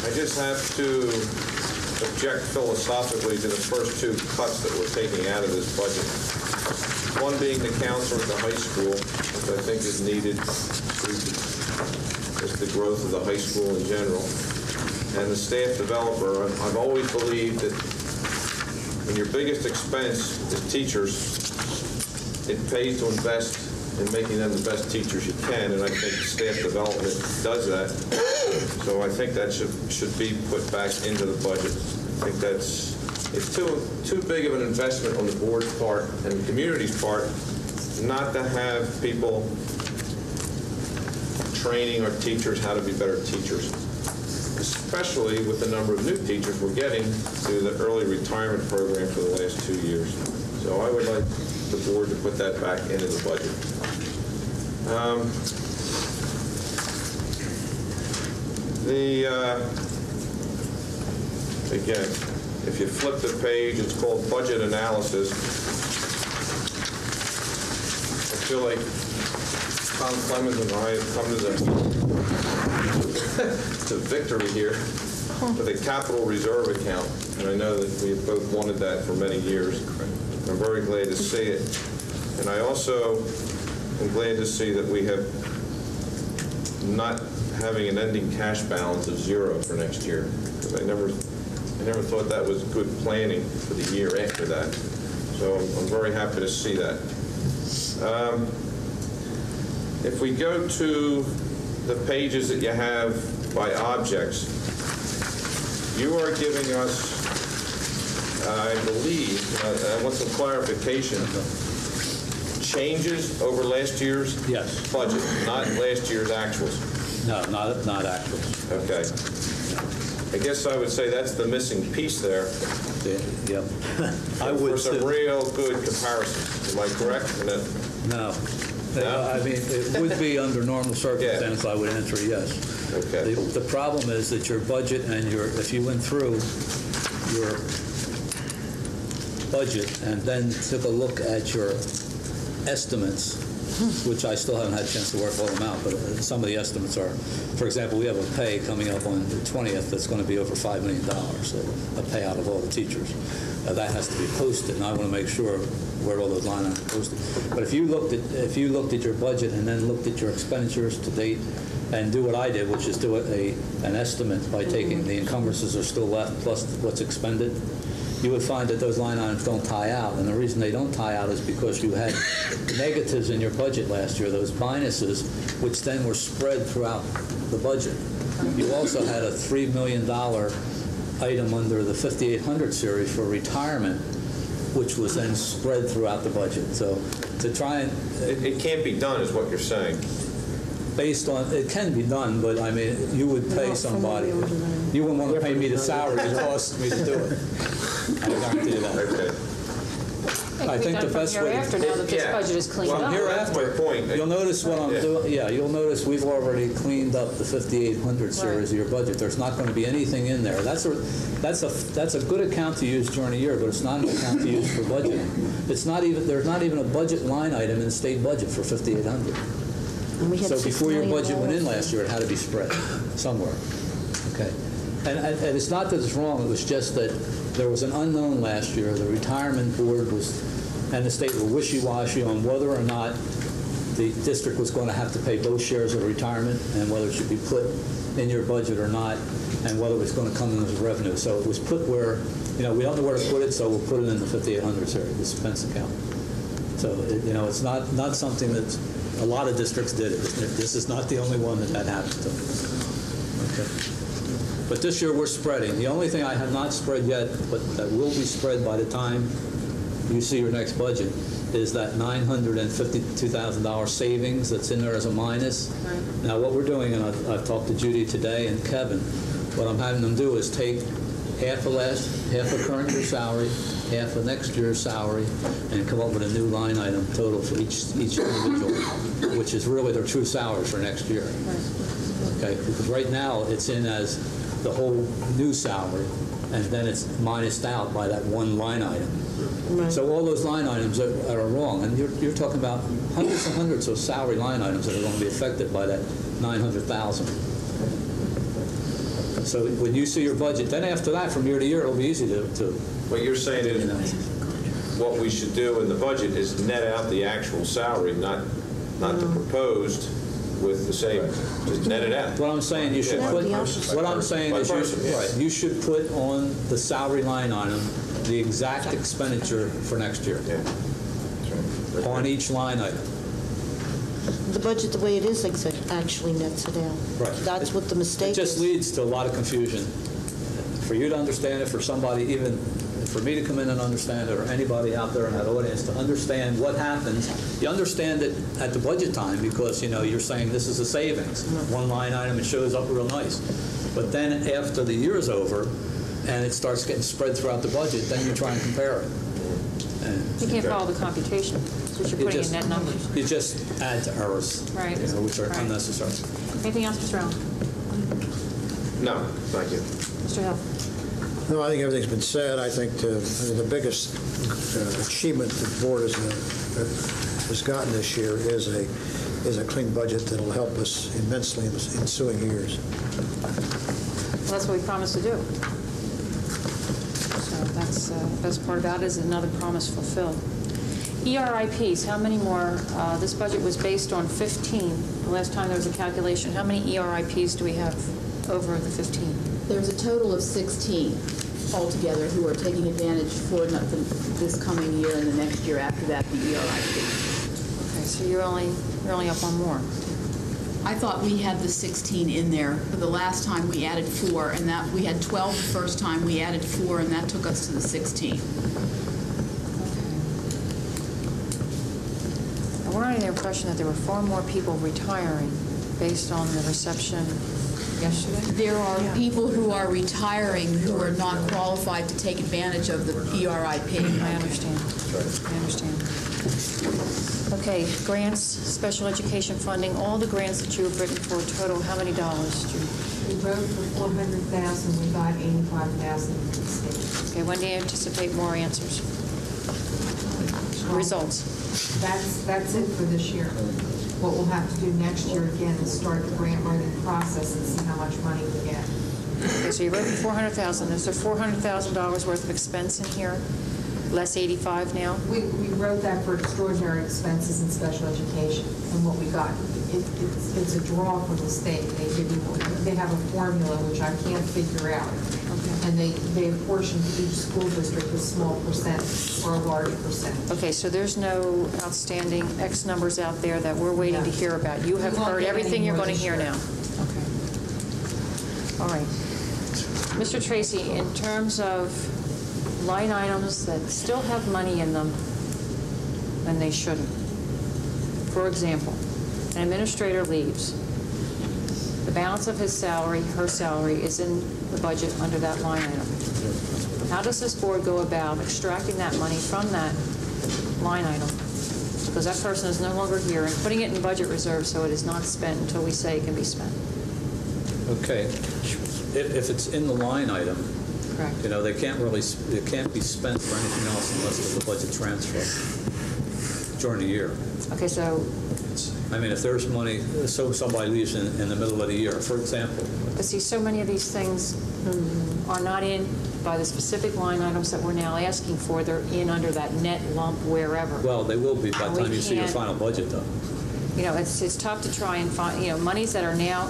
I just have to object philosophically to the first two cuts that we're taking out of this budget. One being the counselor at the high school, which I think is needed to just the growth of the high school in general. And the staff developer, I've always believed that when your biggest expense is teachers, it pays to invest in making them the best teachers you can, and I think staff development does that. So I think that should be put back into the budget. I think it's too big of an investment on the board's part and the community's part not to have people training our teachers how to be better teachers, especially with the number of new teachers we're getting through the early retirement program for the last 2 years. So I would like the board to put that back into the budget. Again, if you flip the page, it's called budget analysis. I feel like Tom Clemens and I have come to victory here with a capital reserve account, and I know that we have both wanted that for many years. I'm very glad to see it. And I also am glad to see that we have not having an ending cash balance of 0 for next year, because I never thought that was good planning for the year after that. So I'm very happy to see that. If we go to the pages that you have by objects, you are giving us, I believe, I want some clarification, changes over last year's budget, not last year's actuals. No, not actuals. Okay. I guess I would say that's the missing piece there. Yep. I would for some real good comparison. Am I correct? No. I mean, it would be under normal circumstances, I would answer yes. Okay. The problem is that your budget and if you went through your budget and then took a look at your estimates which I still haven't had a chance to work all them out, but some of the estimates are, for example, we have a pay coming up on the 20th that's going to be over $5 million, so a payout of all the teachers. That has to be posted, and I want to make sure where all those line items are posted. But if you looked at your budget and then looked at your expenditures to date and do what I did, which is do an estimate by taking the encumbrances are still left plus what's expended, you would find that those line items don't tie out. And the reason they don't tie out is because you had negatives in your budget last year, those minuses, which then were spread throughout the budget. You also had a $3 million item under the 5800 series for retirement, which was then spread throughout the budget. So to try and... It can't be done is what you're saying. Based on, it can be done, but I mean, you would pay somebody. You wouldn't want to pay me the salary it costs me to do it. I guarantee you that. Okay. I think the best way after now that this budget is cleaned up. Hereafter, you'll notice what I'm doing. Yeah, you'll notice we've already cleaned up the 5800 series of your budget. There's not going to be anything in there. That's a good account to use during the year, but it's not an account to use for budgeting. It's not even there's not even a budget line item in the state budget for 5800. So before your budget went in last year, it had to be spread somewhere. Okay, and it's not that it's wrong. It was just that there was an unknown last year. The retirement board and the state were wishy-washy on whether or not the district was going to have to pay both shares of retirement and whether it should be put in your budget or not, and whether it was going to come in as revenue. So it was put where, we don't know where to put it, so we'll put it in the 5800 area, the expense account. So, it's not something that a lot of districts did it. This is not the only one that happened to. Okay. But this year we're spreading. The only thing I have not spread yet, but that will be spread by the time you see your next budget, is that $952,000 savings that's in there as a minus. Right. Now what we're doing, and I've talked to Judy today and Kevin, what I'm having them do is take half of current year's salary, half of next year's salary, and come up with a new line item total for each individual, which is really their true salaries for next year. Okay, because right now it's in as the whole new salary, and then it's minused out by that one line item. Right. So all those line items are wrong, and you're talking about hundreds and hundreds of salary line items that are going to be affected by that $900,000. So when you see your budget, then after that, from year to year, it'll be easy to what you're saying is what we should do in the budget is net out the actual salary, not the proposed with the savings. Just net it out. What I'm saying you should put. What I'm saying is you should put on the salary line item the exact expenditure for next year. Yeah. That's right. On each line item. The budget, the way it is, actually nets it out. Right. That's what the mistake is. It just leads to a lot of confusion. For you to understand it, for somebody, even for me to come in and understand it, or anybody out there in that audience to understand what happens. You understand it at the budget time because, you're saying this is a savings. One line item, it shows up real nice. But then after the year is over and it starts getting spread throughout the budget, then you try and compare it. You can't follow the computation, so you're putting in net numbers. You just add to errors, right. Which are unnecessary. Anything else, Mr. Allen? No, thank you. Mr. Hill? No, I think everything's been said. I think the biggest achievement the board has gotten this year is a clean budget that will help us immensely in the ensuing years. Well, that's what we promised to do. So that's the best part about it is another promise fulfilled. ERIPs, how many more? This budget was based on 15. The last time there was a calculation. How many ERIPs do we have over the 15? There's a total of 16 altogether who are taking advantage for this coming year and the next year after that, the ERIP. Okay, so you're only up one more. I thought we had the 16 in there, but the last time we added 4, and that we had 12 the first time, we added 4, and that took us to the 16. Okay. And we're under the impression that there were far more people retiring based on the reception yesterday? There are people who are retiring who are not qualified to take advantage of the ERIP. I understand. I understand. Okay, grants, special education funding, all the grants that you have written for total, how many dollars? We wrote for $400,000. We got $85,000 from the state. Okay, when do you anticipate more answers? Results? That's it for this year. What we'll have to do next year again is start the grant writing process and see how much money we get. Okay, so you wrote $400,000. Is there $400,000 worth of expense in here? Less 85 now? We wrote that for extraordinary expenses in special education, and what we got, it's a draw from the state. They have a formula which I can't figure out, and they apportion to each school district a small percent or a large percent. Okay, so there's no outstanding X numbers out there that we're waiting to hear about. You have heard everything you're going to hear now. Okay. All right. Mr. Tracy, in terms of line items that still have money in them and they shouldn't. For example, an administrator leaves. The balance of his salary, her salary, is in the budget under that line item. How does this board go about extracting that money from that line item? Because that person is no longer here, and putting it in budget reserve so it is not spent until we say it can be spent. Okay. If it's in the line item, correct, you know, it can't be spent for anything else unless there's a budget transfer during the year. Okay, so I mean, if there's money, so somebody leaves in the middle of the year, for example. But see, so many of these things are not in by the specific line items that we're now asking for. They're in under that net lump wherever. Well, they will be by the time you see your final budget, though. You know, it's tough to try and find, you know, monies that are now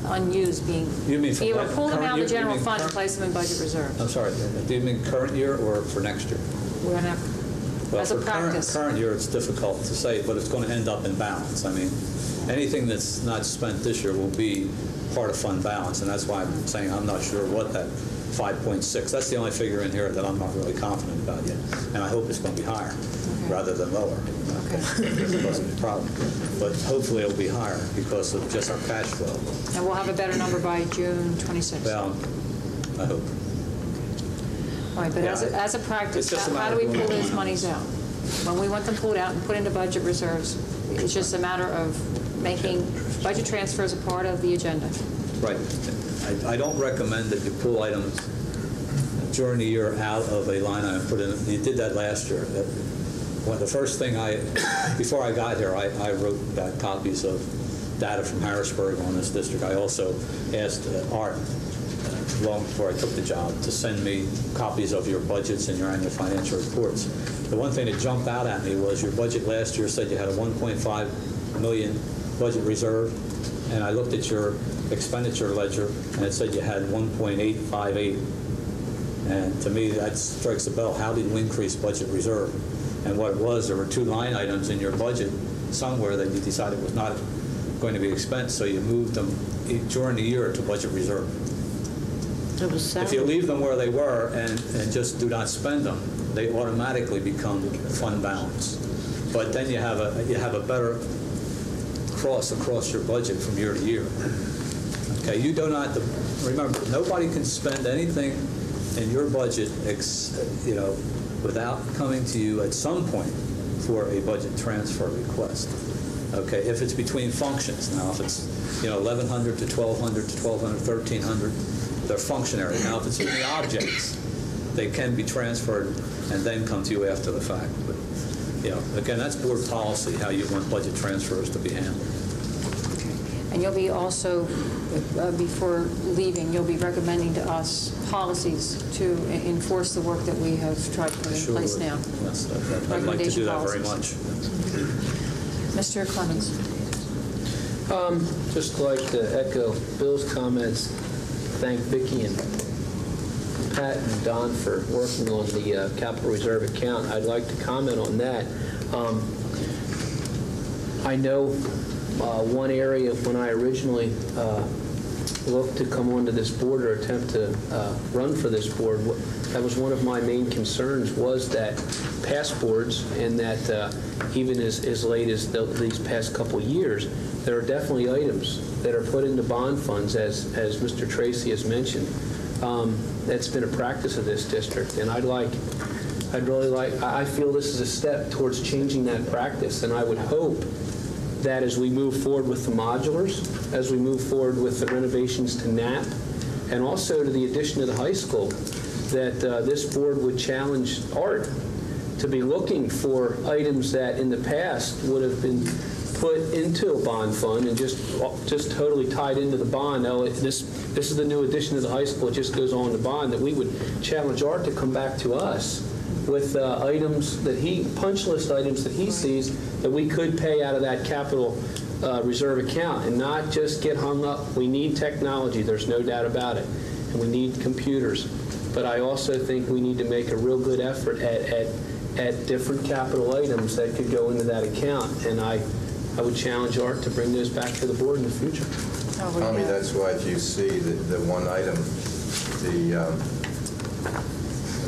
unused being, you mean either pull them out of the general fund and place them in budget reserve. I'm sorry, do you mean current year or for next year? We're going to, well, as a practice. Current year, it's difficult to say, but it's going to end up in balance. I mean, anything that's not spent this year will be part of fund balance, and that's why I'm saying I'm not sure what that 5.6, that's the only figure in here that I'm not really confident about yet, and I hope it's going to be higher rather than lower. Okay. It wasn't a problem. But hopefully it'll be higher because of just our cash flow. And we'll have a better number by June 26th. Well, I hope. All right, but as a practice, how do we pull those monies out? When we want them pulled out and put into budget reserves, it's just a matter of making budget transfers a part of the agenda. Right. I don't recommend that you pull items during the year out of a line item. You did that last year. Well, the first thing before I got here, I wrote back copies of data from Harrisburg on this district. I also asked Art, long before I took the job, to send me copies of your budgets and your annual financial reports. The one thing that jumped out at me was your budget last year said you had a $1.5 million budget reserve, and I looked at your expenditure ledger, and it said you had 1.858. And to me, that strikes a bell. How did we increase budget reserve? And what it was, there were two line items in your budget somewhere that you decided was not going to be expensed, so you moved them during the year to budget reserve. If you leave them where they were and just do not spend them, they automatically become fund balance. But then you have a better cross across your budget from year to year. Okay, you do not remember. Nobody can spend anything in your budget, without coming to you at some point for a budget transfer request. Okay, if it's between functions, now if it's 1,100 to 1,200 to 1,200, 1,300, they're functionary. Now if it's in the objects, they can be transferred and then come to you after the fact. But again, that's board policy how you want budget transfers to be handled. And you'll be also, before leaving, you'll be recommending to us policies to enforce the work that we have tried to put in place now. Yes, I'd like to do that very much. Mr. Clemens. Just like to echo Bill's comments, thank Vicki and Pat and Don for working on the capital reserve account. I'd like to comment on that. I know one area when I originally looked to come onto this board or attempt to run for this board, that was one of my main concerns, was that past boards, and that even as late as these past couple years, there are definitely items that are put into bond funds, as Mr. Tracy has mentioned. That's been a practice of this district, and I feel this is a step towards changing that practice, and I would hope that as we move forward with the modulars, as we move forward with the renovations to NAP, and also to the addition of the high school, that this board would challenge Art to be looking for items that in the past would have been put into a bond fund and just totally tied into the bond. Oh, this is the new addition to the high school. It just goes on the bond. That we would challenge Art to come back to us with items that punch list items that he sees that we could pay out of that capital reserve account and not just get hung up. We need technology. There's no doubt about it, and we need computers. But I also think we need to make a real good effort at different capital items that could go into that account, and I would challenge Art to bring those back to the board in the future. Tommy, that's why if you see the one item, let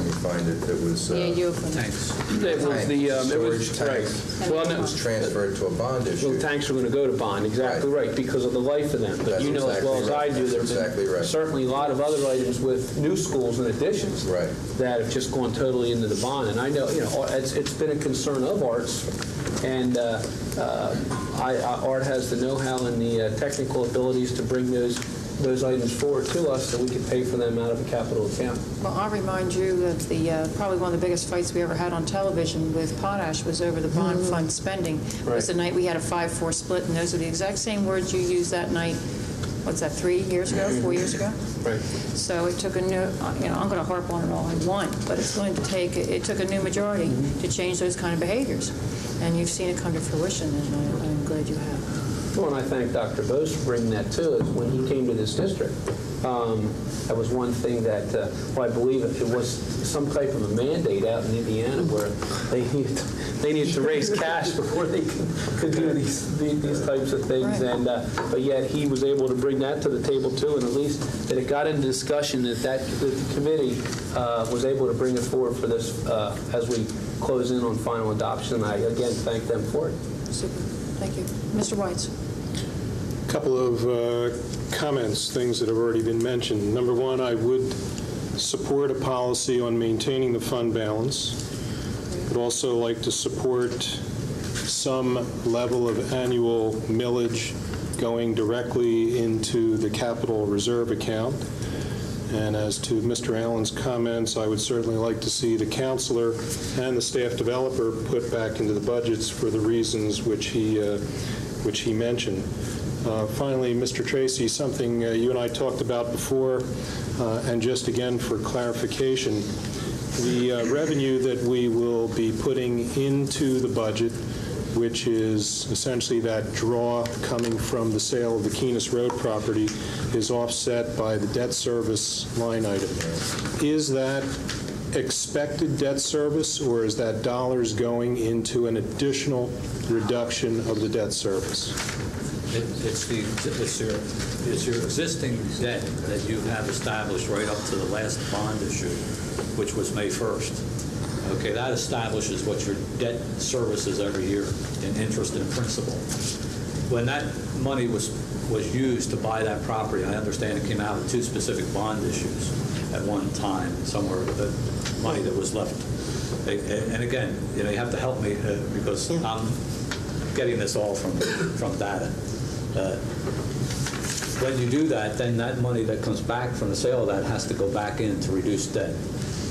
me find it, it was... tanks. It was the... storage tanks. Right. Well, no, it was transferred to a bond issue. Well, tanks are going to go to bond, exactly right, because of the life of them. But That's you know as well as I do, there's certainly a lot of other items with new schools and additions that have just gone totally into the bond. And I know, it's been a concern of Art's, and Art has the know-how and the technical abilities to bring those items forward to us so we can pay for them out of a capital account. Well, I'll remind you of the probably one of the biggest fights we ever had on television with Potash was over the bond fund spending. It was the night we had a 5-4 split, and those are the exact same words you used that night. What's that, 3 years ago, 4 years ago? Right. So it took a new, I'm going to harp on it all I want, but it took a new majority to change those kind of behaviors. And you've seen it come to fruition, and I'm glad you have. Well, and I thank Dr. Bose for bringing that to us when he came to this district. That was one thing that, I believe it was some type of a mandate out in Indiana where they needed to raise cash before they could do these types of things. Right. And but yet he was able to bring that to the table too, and at least that it got into discussion that the committee was able to bring it forward for this as we close in on final adoption. And I again thank them for it. Super. Thank you. Mr. Weitz. A couple of comments, things that have already been mentioned. Number one, I would support a policy on maintaining the fund balance. I'd also like to support some level of annual millage going directly into the capital reserve account. And as to Mr. Allen's comments, I would certainly like to see the counselor and the staff developer put back into the budgets for the reasons which he mentioned. Finally, Mr. Tracy, something you and I talked about before, and just again for clarification, the revenue that we will be putting into the budget, which is essentially that draw coming from the sale of the Keenest Road property, is offset by the debt service line item. Is that expected debt service, or is that dollars going into an additional reduction of the debt service? It's your existing debt that you have established right up to the last bond issue, which was May 1st. Okay, that establishes what your debt service is every year in interest and principal. When that money was used to buy that property, I understand it came out of 2 specific bond issues at one time, somewhere, the money that was left. And again, you have to help me because I'm getting this all from data. When you do that, then that money that comes back from the sale of that has to go back in to reduce debt.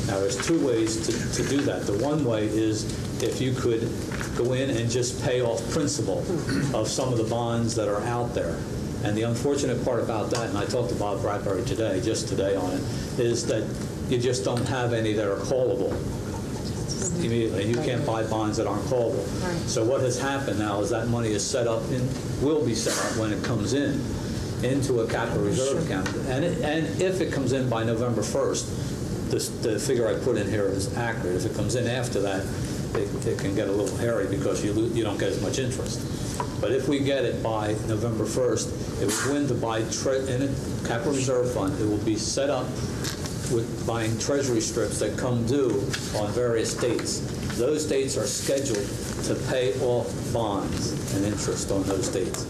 Now, there's 2 ways to do that. The one way is if you could go in and just pay off principal of some of the bonds that are out there. And the unfortunate part about that, and I talked to Bob Bradbury just today on it, is that you just don't have any that are callable immediately. You can't buy bonds that aren't callable. Right. So what has happened now is that money is set up will be set up when it comes in into a capital reserve account. And if it comes in by November 1st, the figure I put in here is accurate. If it comes in after that, it can get a little hairy because you don't get as much interest. But if we get it by November 1st, it will go into buy in a capital reserve fund. It will be set up with buying treasury strips that come due on various dates. Those dates are scheduled to pay off bonds and interest on those dates.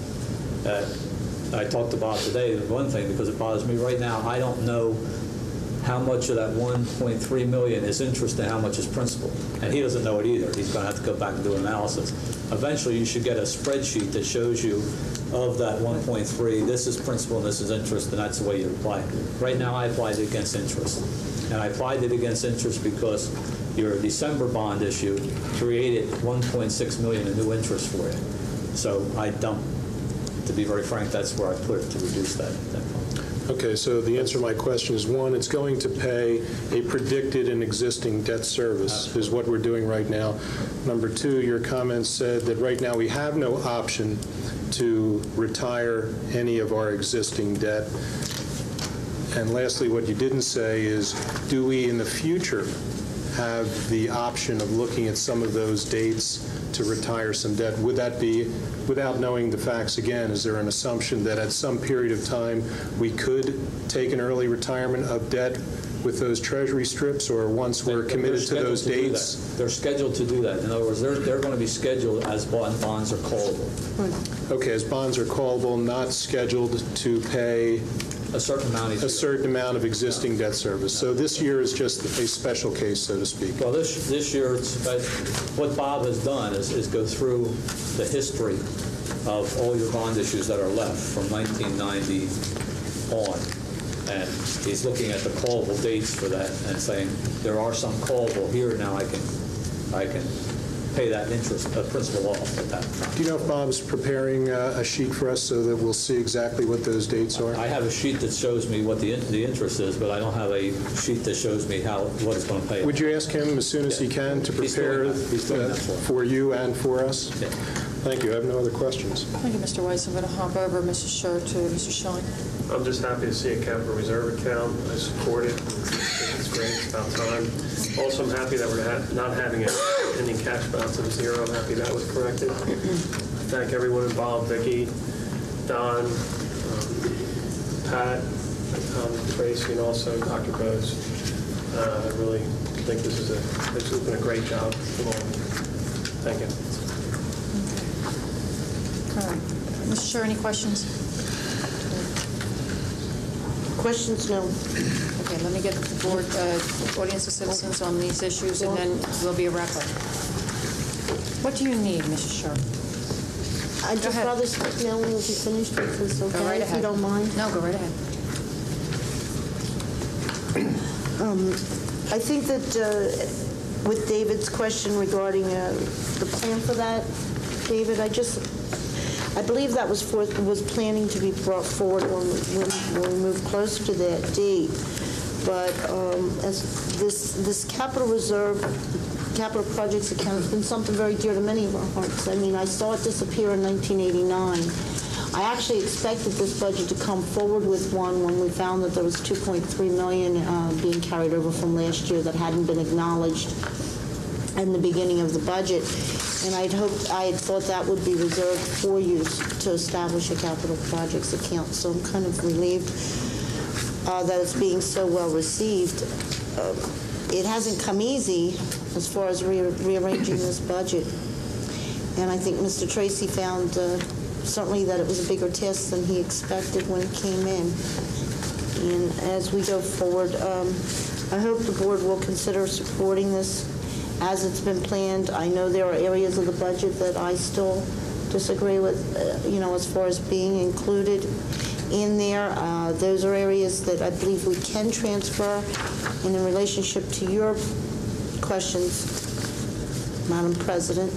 I talked about today one thing because it bothers me right now. I don't know how much of that $1.3 million is interest and how much is principal. And he doesn't know it either. He's going to have to go back and do an analysis. Eventually, you should get a spreadsheet that shows you of that 1.3, this is principal and this is interest, and that's the way you apply it. Right now, I applied it against interest. And I applied it against interest because your December bond issue created $1.6 million in new interest for you. So I dumped, to be very frank, that's where I put it to reduce that fund. Okay, so the answer to my question is, one, it's going to pay a predicted and existing debt service, is what we're doing right now. Number two, your comments said that right now we have no option to retire any of our existing debt. And lastly, what you didn't say is, do we in the future have the option of looking at some of those dates to retire some debt? Would that be, without knowing the facts again, is there an assumption that at some period of time we could take an early retirement of debt with those treasury strips, or once we're committed to those dates? They're scheduled to do that. In other words, they're going to be scheduled as bonds are callable. Okay, as bonds are callable, not scheduled to pay a certain amount of existing debt service. So this year is just a special case, so to speak. Well, this year, what Bob has done is go through the history of all your bond issues that are left from 1990 on. And he's looking at the callable dates for that and saying, there are some callable here, now I can pay that interest, principal off at that time. Do you know if Bob's preparing a sheet for us so that we'll see exactly what those dates are? I have a sheet that shows me what the interest is, but I don't have a sheet that shows me what it's going to pay. Would you ask him as soon as he can to prepare for you and for us? Yeah. Thank you. I have no other questions. Thank you, Mr. Weiss. I'm going to hop over Mrs. Scher to Mr. Schilling. I'm just happy to see a capital reserve account. I support it. I think it's great. It's about time. Also, I'm happy that we're not having an ending cash balance of 0. I'm happy that was corrected. I thank everyone involved, Vicki, Don, Pat, Tracy, and also Dr. Bose. I really think this has been a great job. Thank you. All right. Mr. Scher, any questions? Questions, no. Okay, let me get the board, audience of citizens on these issues, and then there'll be a wrap-up. What do you need, Mrs. Scher? I'd just rather start now when we'll be finished with this, okay? Go right ahead. If you don't mind. No, go right ahead. I think that with David's question regarding the plan for that, David, I believe that was planning to be brought forward when we move closer to that date. But as this capital reserve, capital projects account has been something very dear to many of our hearts. I mean, I saw it disappear in 1989. I actually expected this budget to come forward with one when we found that there was $2.3 million being carried over from last year that hadn't been acknowledged in the beginning of the budget. And I had thought that would be reserved for use to establish a capital projects account. So I'm kind of relieved that it's being so well received. It hasn't come easy as far as rearranging this budget. And I think Mr. Tracy found certainly that it was a bigger task than he expected when it came in. And as we go forward, I hope the board will consider supporting this as it's been planned. I know there are areas of the budget that I still disagree with, as far as being included in there. Those are areas that I believe we can transfer. And in relationship to your questions, Madam President,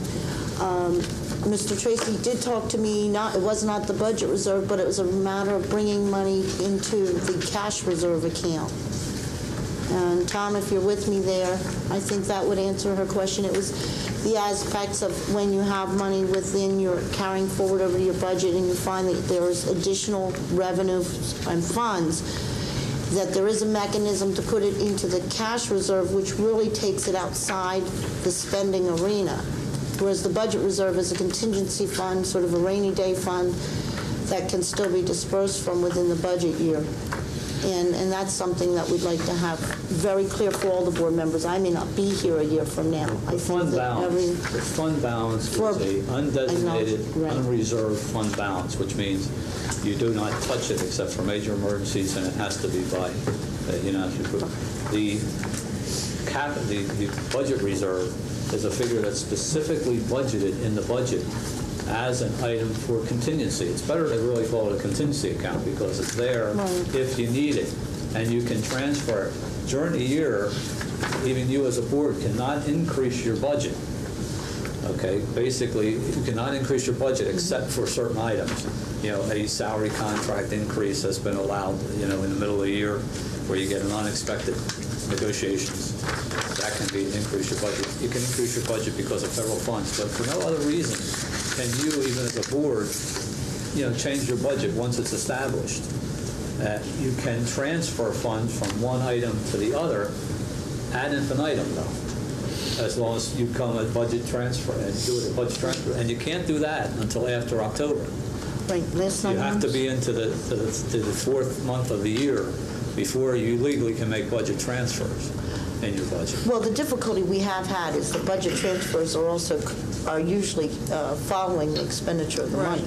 Mr. Tracy did talk to me, it was not the budget reserve, but it was a matter of bringing money into the cash reserve account. And Tom, if you're with me there, I think that would answer her question. It was the aspects of when you have money within your carrying forward over your budget and you find that there's additional revenue and funds, that there is a mechanism to put it into the cash reserve, which really takes it outside the spending arena. Whereas the budget reserve is a contingency fund, sort of a rainy day fund that can still be dispersed from within the budget year. And that's something that we'd like to have very clear for all the board members. I may not be here a year from now. The fund balance is a undesignated, unreserved fund balance, which means you do not touch it except for major emergencies, and it has to be by unanimous approval. The budget reserve is a figure that's specifically budgeted in the budget as an item for contingency. It's better to really call it a contingency account because it's there if you need it, and you can transfer it during the year even you as a board cannot increase your budget. Okay, basically, you cannot increase your budget except for certain items. You know, a salary contract increase has been allowed, you know, in the middle of the year where you get an unexpected negotiations. That can be increase your budget. You can increase your budget because of federal funds, but for no other reason can you, even as a board, you know, change your budget once it's established. You can transfer funds from one item to the other ad infinitum, though, as long as you come at budget transfer and do it at budget transfer. And you can't do that until after October. Right, You have to be into the fourth month of the year before you legally can make budget transfers in your budget. Well, the difficulty we have had is the budget transfers are usually following the expenditure of the money,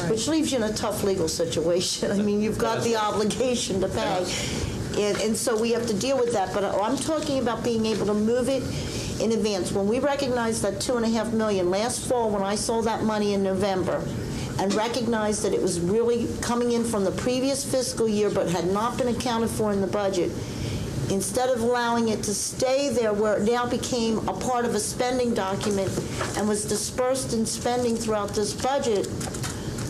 which leaves you in a tough legal situation. I mean, you've got the obligation to pay, and so we have to deal with that. But I'm talking about being able to move it in advance. When we recognized that $2.5 million last fall, when I saw that money in November, and recognized that it was really coming in from the previous fiscal year but had not been accounted for in the budget, instead of allowing it to stay there where it now became a part of a spending document and was dispersed in spending throughout this budget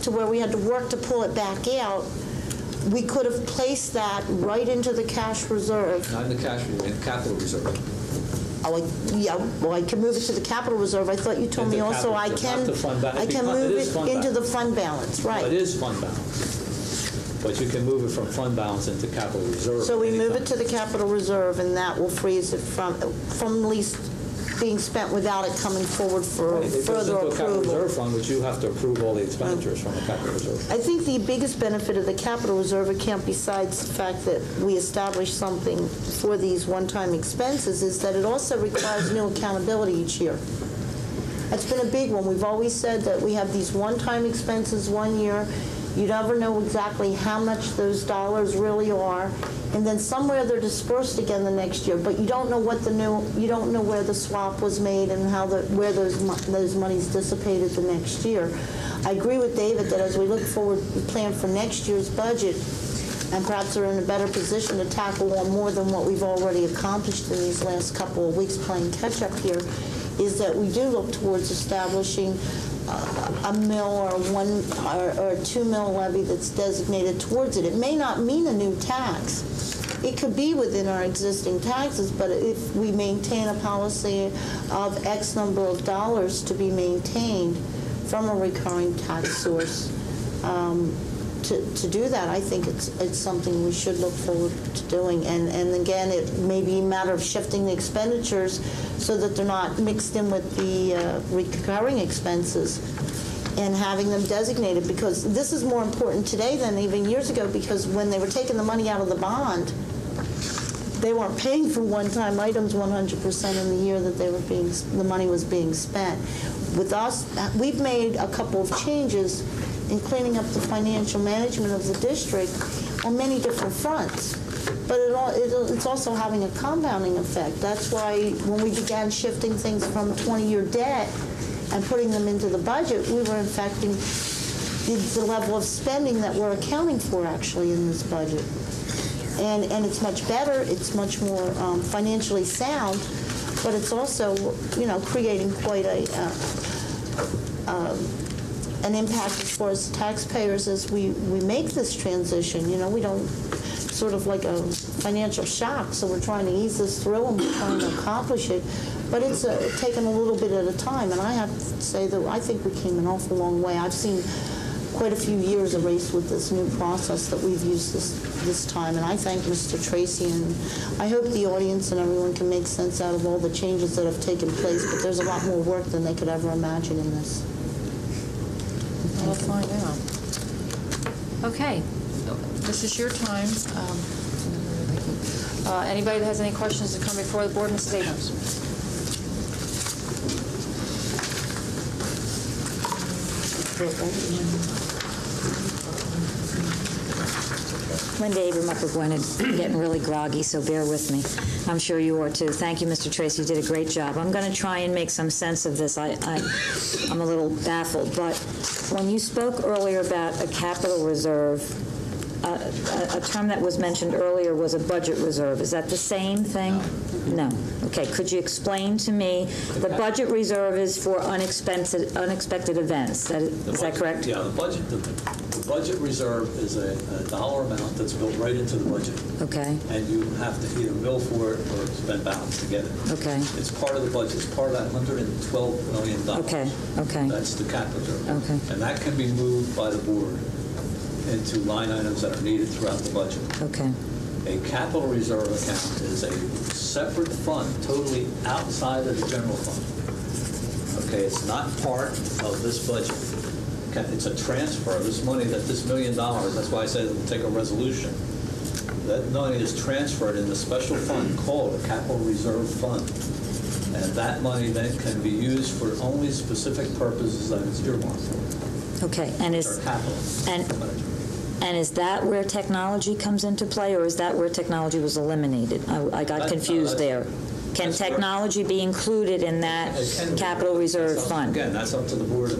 to where we had to work to pull it back out, we could have placed that right into the cash reserve. Not in the cash reserve, in the capital reserve. Oh, yeah, well, I can move it to the capital reserve. I thought you told me also I can move it into the fund balance, right? It is fund balance, but you can move it from fund balance into capital reserve. So we move it to the capital reserve, and that will freeze it from at least being spent without it coming forward for further approval. It goes into a capital reserve fund, which you have to approve all the expenditures from the capital reserve. I think the biggest benefit of the capital reserve account, besides the fact that we establish something for these one-time expenses, is that it also requires new accountability each year. That's been a big one. We've always said that we have these one-time expenses one year. You never know exactly how much those dollars really are, and then somewhere they're dispersed again the next year. But you don't know what you don't know where the swap was made and how where those monies dissipated the next year. I agree with David that as we look forward, we plan for next year's budget, and perhaps are in a better position to tackle on more than what we've already accomplished in these last couple of weeks playing catch up here, is that we do look towards establishing a mill or a $2 million levy that's designated towards it. It may not mean a new tax. It could be within our existing taxes, but if we maintain a policy of X number of dollars to be maintained from a recurring tax source, to do that, I think it's something we should look forward to doing. And again, it may be a matter of shifting the expenditures so that they're not mixed in with the recurring expenses and having them designated, because this is more important today than even years ago, because when they were taking the money out of the bond, they weren't paying for one-time items 100% in the year that the money was being spent. With us, we've made a couple of changes in cleaning up the financial management of the district on many different fronts. But it's also having a compounding effect. That's why when we began shifting things from 20-year debt and putting them into the budget, we were affecting the level of spending that we're accounting for actually in this budget. And it's much better, it's much more financially sound, but it's also, creating quite an impact as far as taxpayers as we make this transition. We don't, sort of like a financial shock, so we're trying to ease this through and we're trying to accomplish it. But it's taken a little bit at a time, and I have to say that I think we came an awful long way. I've seen quite a few years erased with this new process that we've used this time, and I thank Mr. Tracy, and I hope the audience and everyone can make sense out of all the changes that have taken place, but there's a lot more work than they could ever imagine in this. We'll find out. Okay, this is your time. Anybody that has any questions to come before the board, Mrs. Abrams? Linda Abram, Upper Gwinnett. I'm getting really groggy, so bear with me. I'm sure you are too. Thank you, Mr. Tracy. You did a great job. I'm going to try and make some sense of this. I'm a little baffled, but when you spoke earlier about a capital reserve a term that was mentioned earlier was a budget reserve. Is that the same thing? No. Okay. Could you explain to me, the budget reserve is for unexpected events. Is that correct? Yeah, the budget reserve is a dollar amount that's built right into the budget. Okay. And you have to either bill for it or spend balance to get it. Okay. It's part of the budget. It's part of that $112 million. Okay. Okay. That's the capital reserve. Okay. And that can be moved by the board into line items that are needed throughout the budget. Okay. A capital reserve account is a separate fund, totally outside of the general fund. Okay, it's not part of this budget. Okay, it's a transfer. This money, this $1 million, that's why I said it will take a resolution. That money is transferred in the special fund called a capital reserve fund. And that money then can be used for only specific purposes that it's earmarked for. Okay. And is and is that where technology comes into play, or is that where technology was eliminated? I got confused there. Can technology be included in that capital reserve fund? Again, that's up to the board.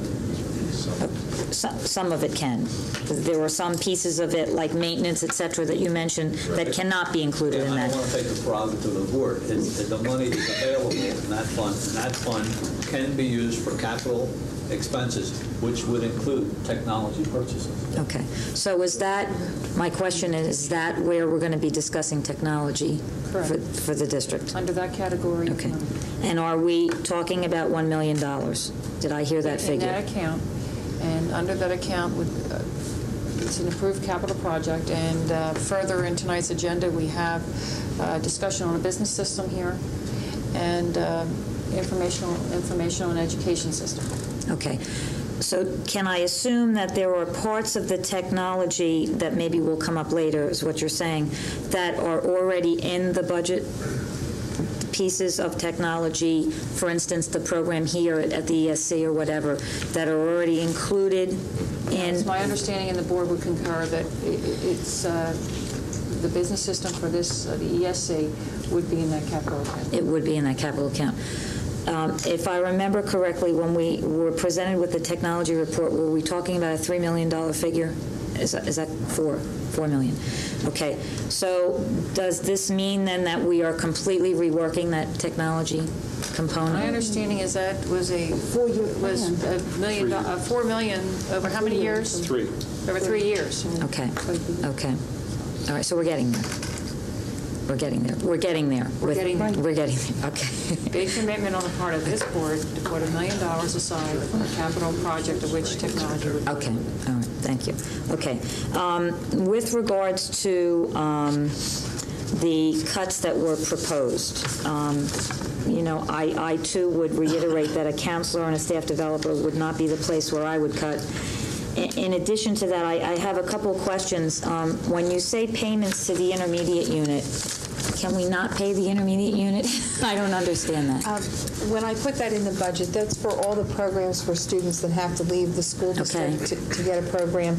Some of it can. There were some pieces of it, like maintenance, et cetera, that you mentioned that cannot be included in that. I don't want to take the prerogative of the board. The money is available in that fund, and that fund can be used for capital expenses, which would include technology purchases. Okay. So is that, my question is that where we're going to be discussing technology for the district? Under that category. Okay. And are we talking about $1 million? Did I hear that figure? In that account. And under that account, it's an approved capital project. And further in tonight's agenda, we have discussion on a business system here and informational and education system. Okay. So can I assume that there are parts of the technology that maybe will come up later, is what you're saying, that are already in the budget? Pieces of technology, for instance, the program here at the ESC or whatever, that are already included in... It's my understanding, and the board would concur, that it's the business system for this, the ESC, would be in that capital account. It would be in that capital account. If I remember correctly, when we were presented with the technology report, were we talking about a $3 million figure? Is that $4 million? Okay. So does this mean then that we are completely reworking that technology component? My understanding is that was a $4 million over how many years? 3. Over 3 years. Okay. Okay. All right. So we're getting there. We're getting there. We're getting there. We're getting there. We're getting there. Okay. Big commitment on the part of this board to put $1 million aside for a capital project of which technology would be. Okay. All right. Thank you. Okay. With regards to the cuts that were proposed, you know, I too would reiterate that a counselor and a staff developer would not be the place where I would cut. In addition to that, I have a couple of questions. When you say payments to the intermediate unit, can we not pay the intermediate unit? I don't understand that. When I put that in the budget, that's for all the programs for students that have to leave the school district to get a program.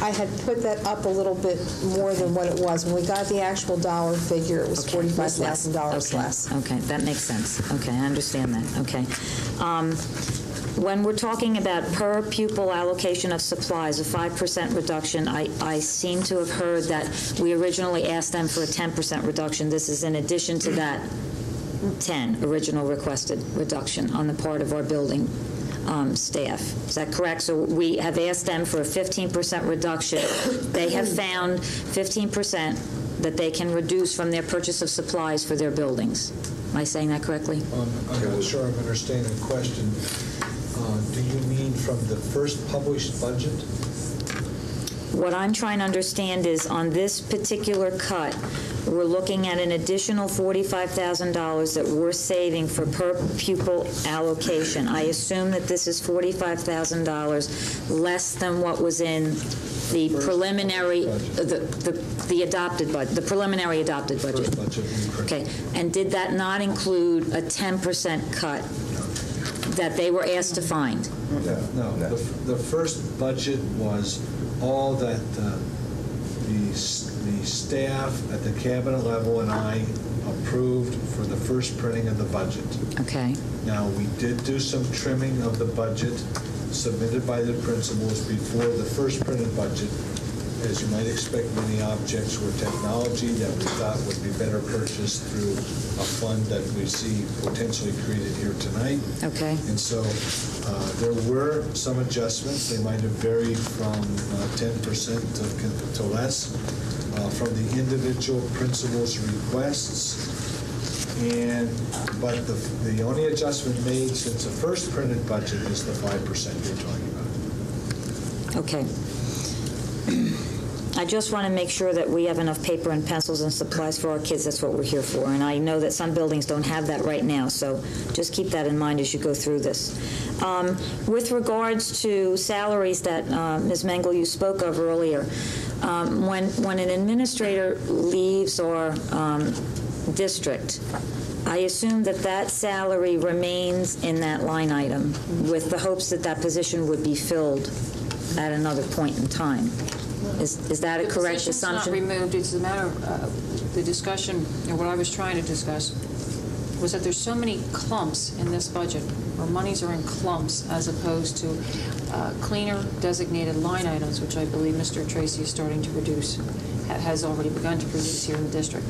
I had put that up a little bit more than what it was. When we got the actual dollar figure, it was $45,000 less. Okay, that makes sense. Okay, I understand that. Okay. When we're talking about per pupil allocation of supplies, a 5% reduction, I seem to have heard that we originally asked them for a 10% reduction. This is in addition to that 10 original requested reduction on the part of our building staff. Is that correct? So we have asked them for a 15% reduction. They have found 15% that they can reduce from their purchase of supplies for their buildings. Am I saying that correctly? I'm not sure I'm understanding the question. Do you mean from the first published budget? What I'm trying to understand is on this particular cut, we're looking at an additional $45,000 that we're saving for per pupil allocation. I assume that this is $45,000 less than what was in the preliminary, the adopted budget, the preliminary adopted budget. Okay, and did that not include a 10% cut that they were asked to find? No. The first budget was all that the staff at the cabinet level and I approved for the first printing of the budget. Okay. Now, we did do some trimming of the budget submitted by the principals before the first printed budget, as you might expect, many objects were technology that we thought would be better purchased through a fund that we see potentially created here tonight. Okay. And so there were some adjustments. They might have varied from 10% to less from the individual principals' requests. But the only adjustment made since the first printed budget is the 5% you're talking about. Okay. I just want to make sure that we have enough paper and pencils and supplies for our kids. That's what we're here for. And I know that some buildings don't have that right now, so just keep that in mind as you go through this. With regards to salaries that Ms. Mengel, you spoke of earlier, when an administrator leaves our district, I assume that that salary remains in that line item with the hopes that that position would be filled at another point in time. Is that a correct assumption? The position's not removed. It's a matter of the discussion, what I was trying to discuss was that there's so many clumps in this budget, where monies are in clumps as opposed to cleaner designated line items, which I believe Mr. Tracy is starting to produce, has already begun to produce here in the district.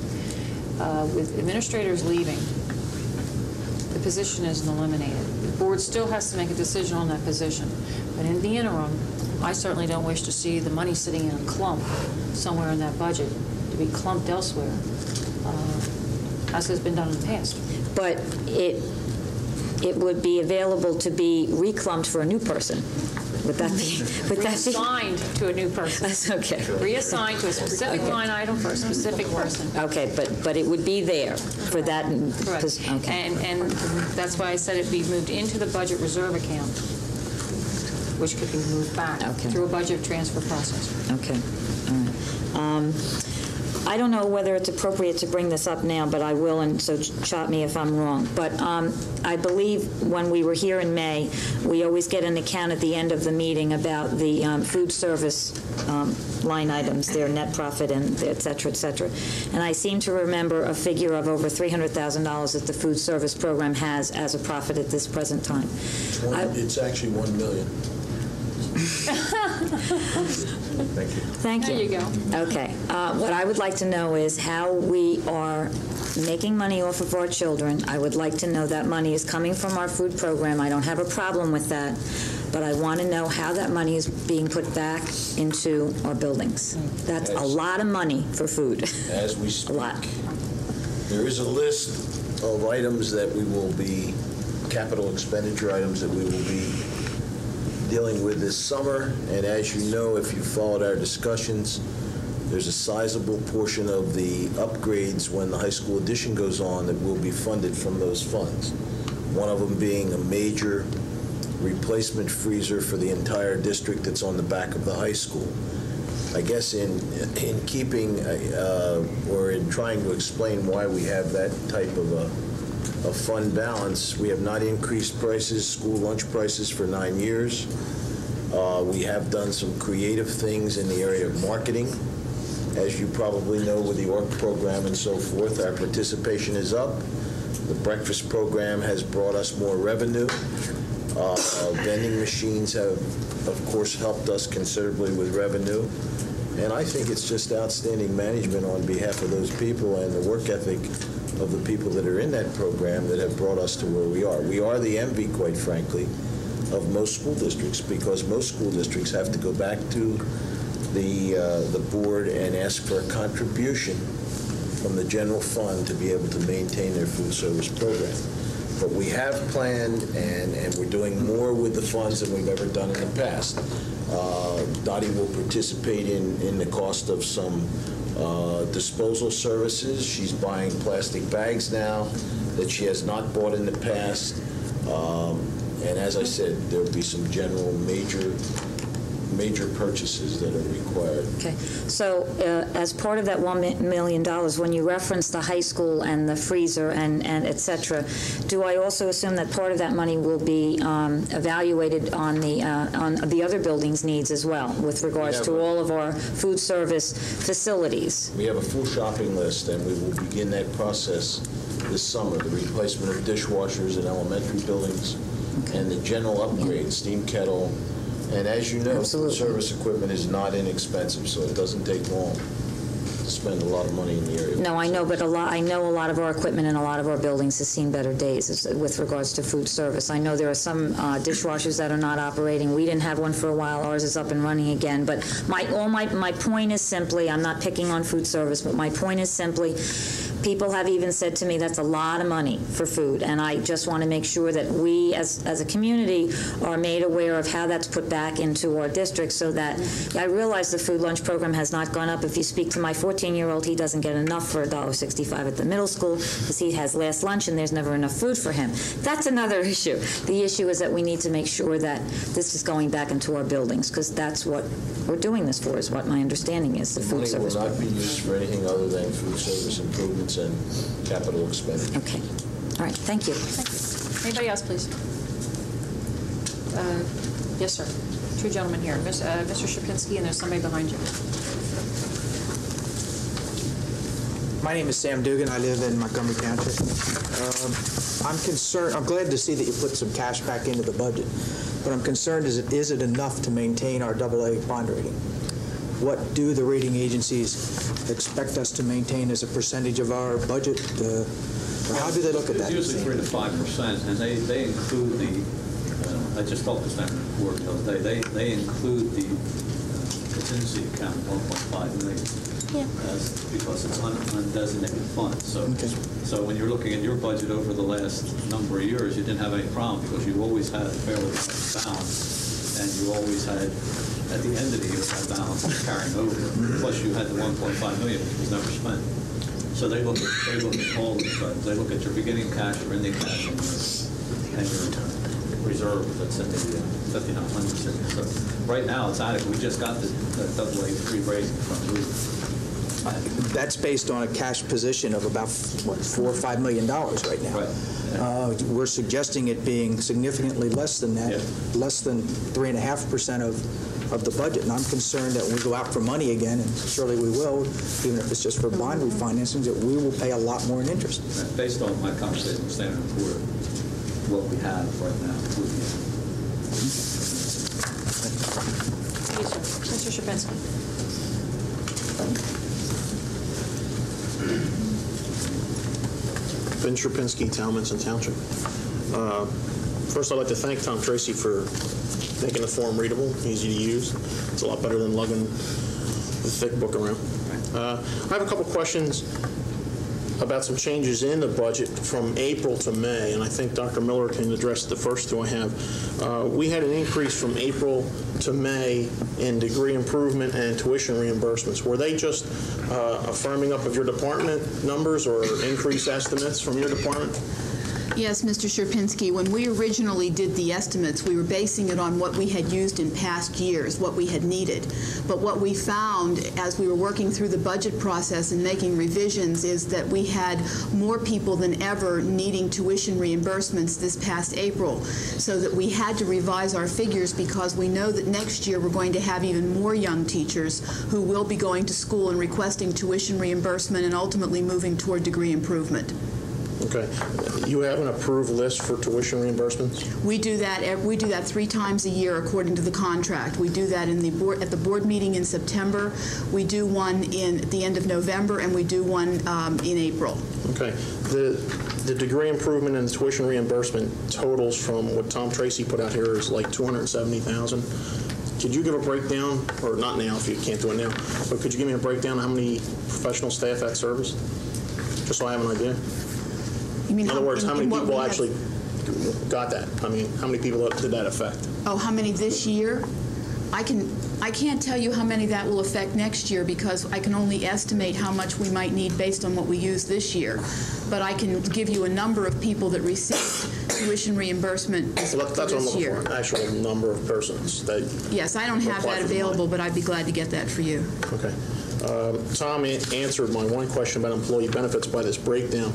With administrators leaving, the position isn't eliminated. The board still has to make a decision on that position. But in the interim, I certainly don't wish to see the money sitting in a clump somewhere in that budget to be clumped elsewhere, as has been done in the past. But it would be available to be reclumped for a new person. Would that be? Reassigned to a new person. That's okay. Reassigned to a specific line item for a specific person. Okay, but it would be there for that. Correct. Okay. And that's why I said it'd be moved into the budget reserve account, which could be moved back through a budget transfer process. Okay. All right. I don't know whether it's appropriate to bring this up now, but I will, and so chop me if I'm wrong. But I believe when we were here in May, we always get an account at the end of the meeting about the food service line items, their net profit, and et cetera, et cetera. And I seem to remember a figure of over $300,000 that the food service program has as a profit at this present time. It's actually $1 million. Thank you. Thank you. There you go. Okay. What I would like to know is how we are making money off of our children. I would like to know that money is coming from our food program. I don't have a problem with that, but I want to know how that money is being put back into our buildings. That's a lot of money for food. As we speak, a lot. There is a list of items that we will be, capital expenditure items that we will be dealing with this summer, and as you know, if you followed our discussions, there's a sizable portion of the upgrades when the high school addition goes on that will be funded from those funds. One of them being a major replacement freezer for the entire district that's on the back of the high school. I guess in keeping or in trying to explain why we have that type of a fund balance, we have not increased prices, school lunch prices, for 9 years. We have done some creative things in the area of marketing. As you probably know, with the ORC program and so forth, our participation is up. The breakfast program has brought us more revenue. Vending machines have, of course, helped us considerably with revenue. And I think it's just outstanding management on behalf of those people and the work ethic of the people that are in that program that have brought us to where we are. We are the envy, quite frankly, of most school districts, because most school districts have to go back to the board and ask for a contribution from the general fund to be able to maintain their food service program. But we have planned, and we're doing more with the funds than we've ever done in the past. Dottie will participate in the cost of some disposal services. She's buying plastic bags now that she has not bought in the past. And as I said, there will be some general major purchases that are required. Okay. So as part of that $1 million, when you reference the high school and the freezer and et cetera, do I also assume that part of that money will be evaluated on the other buildings' needs as well, with regards to all of our food service facilities? We have a full shopping list, and we will begin that process this summer. The replacement of dishwashers in elementary buildings and the general upgrade, steam kettle, And as you know, Absolutely. food service equipment is not inexpensive, so it doesn't take long to spend a lot of money in the area. No, I know, but I know a lot of our equipment in a lot of our buildings has seen better days with regards to food service. I know there are some dishwashers that are not operating. We didn't have one for a while. Ours is up and running again. But my point is simply, I'm not picking on food service, but my point is simply, people have even said to me that's a lot of money for food, and I just want to make sure that we as a community are made aware of how that's put back into our district, so that I realize the food lunch program has not gone up. If you speak to my 14-year-old, he doesn't get enough for $1.65 at the middle school because he has last lunch and there's never enough food for him. That's another issue. The issue is that we need to make sure that this is going back into our buildings, because that's what we're doing this for, is what my understanding is, the food service Money will not program. be used for anything other than food service improvements and capital expenditure. Okay. All right. Thank you. Anybody else, please? Yes, sir. Two gentlemen here. Mr. Shapinsky, and there's somebody behind you. My name is Sam Dugan. I live in Montgomery Township. I'm glad to see that you put some cash back into the budget, but I'm concerned, is it enough to maintain our AA bond rating? What do the rating agencies expect us to maintain as a percentage of our budget? Or how do they look at that? It's usually 3 to 5%, and they include the, I just talked to Senator Ford the other day, they include the contingency account, 1.5 million. Yeah. Because it's undesignated funds. So when you're looking at your budget over the last number of years, you didn't have any problem because you always had a fairly large balance, and you always had, at the end of the year, that balance was carrying over. Plus, you had the 1.5 million, which was never spent. So they look at all the trends. They look at your beginning cash, your ending cash, and your reserve that's in the 5,900. So right now, it's adequate. We just got the AA3 rating from Moody's. That's based on a cash position of about $4 or $5 million right now. Right. We're suggesting it being significantly less than that, less than 3.5% of the budget. And I'm concerned that when we go out for money again, and surely we will, even if it's just for bond refinancing, that we will pay a lot more in interest. Based on my conversation with Standard & Poor's, what we have right now would be. Mr. Shapinsky. Ben Sherpinsky, Talmadge Township. First, I'd like to thank Tom Tracy for making the form readable, easy to use. It's a lot better than lugging the thick book around. I have a couple questions about some changes in the budget from April to May, and I think Dr. Miller can address the first two I have. We had an increase from April to May in degree improvement and tuition reimbursements. Were they just a firming up of your department numbers or increased estimates from your department? Yes, Mr. Sherpinsky, when we originally did the estimates, we were basing it on what we had used in past years, what we had needed. But what we found as we were working through the budget process and making revisions is that we had more people than ever needing tuition reimbursements this past April, so that we had to revise our figures because we know that next year we're going to have even more young teachers who will be going to school and requesting tuition reimbursement and ultimately moving toward degree improvement. Okay. You have an approved list for tuition reimbursements? We do that. We do that 3 times a year according to the contract. We do that in the board at the board meeting in September. We do one at the end of November, and we do one in April. Okay. The degree improvement and the tuition reimbursement totals from what Tom Tracy put out here is like $270,000. Could you give a breakdown, or not now if you can't do it now, but could you give me a breakdown of how many professional staff at service, just so I have an idea? You mean in other words, how many people actually got that? I mean, how many people did that affect? Oh, how many this year? I can't tell you how many that will affect next year because I can only estimate how much we might need based on what we use this year. But I can give you a number of people that received tuition reimbursement That's what I'm looking for, actual number of persons. Yes, I don't have that available, but I'd be glad to get that for you. Okay. Tom answered my one question about employee benefits by this breakdown.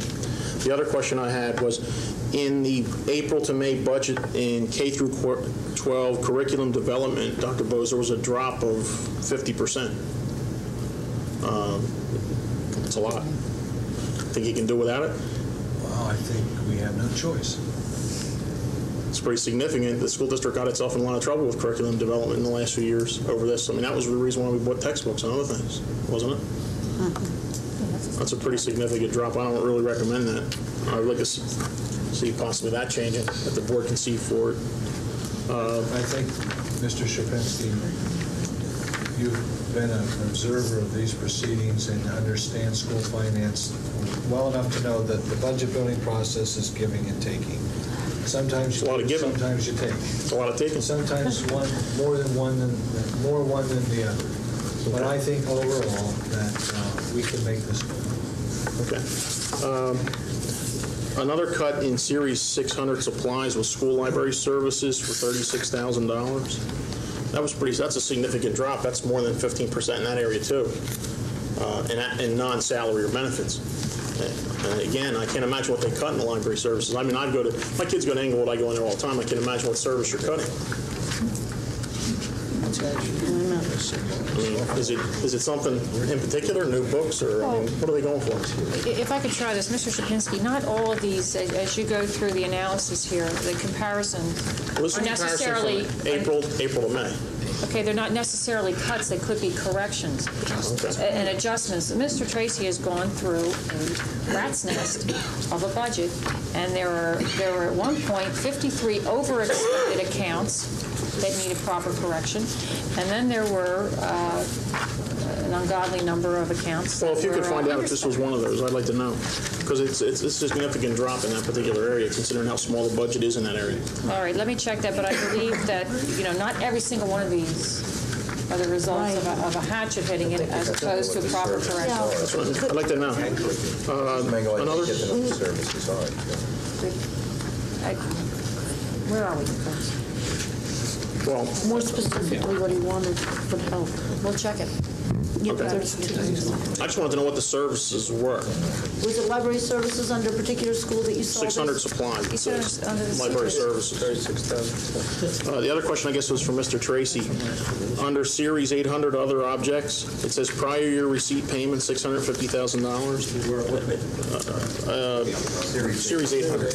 The other question I had was, in the April to May budget in K through 12 curriculum development, Dr. Bose, there was a drop of 50%. That's a lot. Think you can do without it? Well, I think we have no choice. It's pretty significant. The school district got itself in a lot of trouble with curriculum development in the last few years over this. I mean, that was the reason why we bought textbooks and other things, wasn't it? That's a pretty significant drop. I don't really recommend that. I would like to see possibly that changing, that the board can see for it. I think, Mr. Sierpinski, you've been an observer of these proceedings and understand school finance well enough to know that the budget building process is giving and taking. Sometimes you give, sometimes you take. It's a lot of taking. Sometimes more than one than the other. But I think overall that we can make this work. Okay. Another cut in Series 600 supplies was school library services for $36,000. That's a significant drop. That's more than 15% in that area too, and non-salary or benefits. And again, I can't imagine what they cut in the library services. I mean, my kids go to Englewood, I go in there all the time. I can't imagine what service you're cutting. I mean, is it something in particular, new books, or I mean, what are they going for? If I could try this, Mr. Sierpinski, not all of these, as you go through the analysis here, the comparisons are necessarily April to May. Okay, they're not necessarily cuts, they could be corrections and adjustments. Mr. Tracy has gone through a rat's nest of a budget, and there were at one point 53 overexpended accounts that needed proper correction, and then there were an ungodly number of accounts. Well, if you could find out if this was one of those, I'd like to know, because it's a significant drop in that particular area, considering how small the budget is in that area. All right, let me check that, but I believe that, not every single one of these are the results of a hatchet hitting it as opposed to a proper correction. That's what I'd like to know. Another? Where are we? Well, more specifically what he wanted for help. We'll check it. Okay. I just wanted to know what the services were. Was it library services under a particular school that you saw? 600 supplies. Library services. 36,000. The other question, I guess, was for Mr. Tracy. Under Series 800 other objects, it says prior year receipt payment $650,000. Series 800.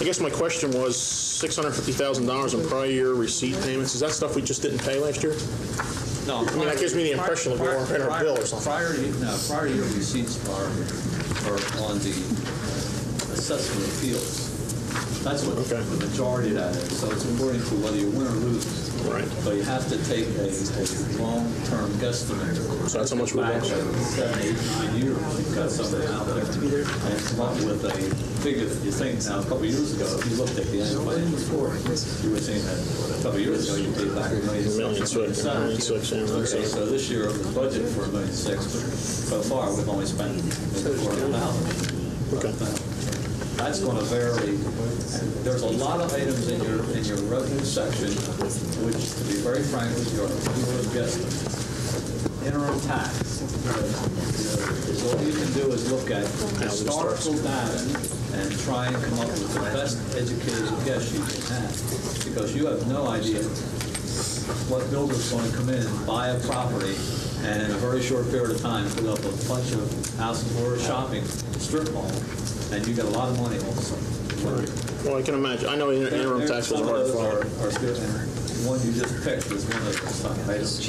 I guess my question was $650,000 in prior year receipt payments. Is that stuff we just didn't pay last year? No. I mean, that gives me the impression that we're in our bill or something. Prior year receipts are on the assessment appeals. That's what the majority of that is. So it's according to whether you win or lose. Right. So you have to take a long-term guesstimate. So that's how much we lost. 7, 8, 9 years. You've got something out there. And come up with a figure that you think now, a couple of years ago, if you looked at the annual financial report, you would think that a couple of years ago you paid back $1.6 million. Okay, so this year it was budgeted for $1.6 million, but so far we've only spent $400,000. Okay. That's going to vary. There's a lot of items in your revenue section, which, to be very frank with you, are pure guesstimates. Interim tax. All you can do is look at historical data and try and come up with the best educated guess you can have, because you have no idea what builder's going to come in and buy a property and in a very short period of time put up a bunch of houses or a shopping strip mall, and you get a lot of money all of a sudden. Well, I can imagine. I know interim tax was hard to find. The one you just picked is one of those items.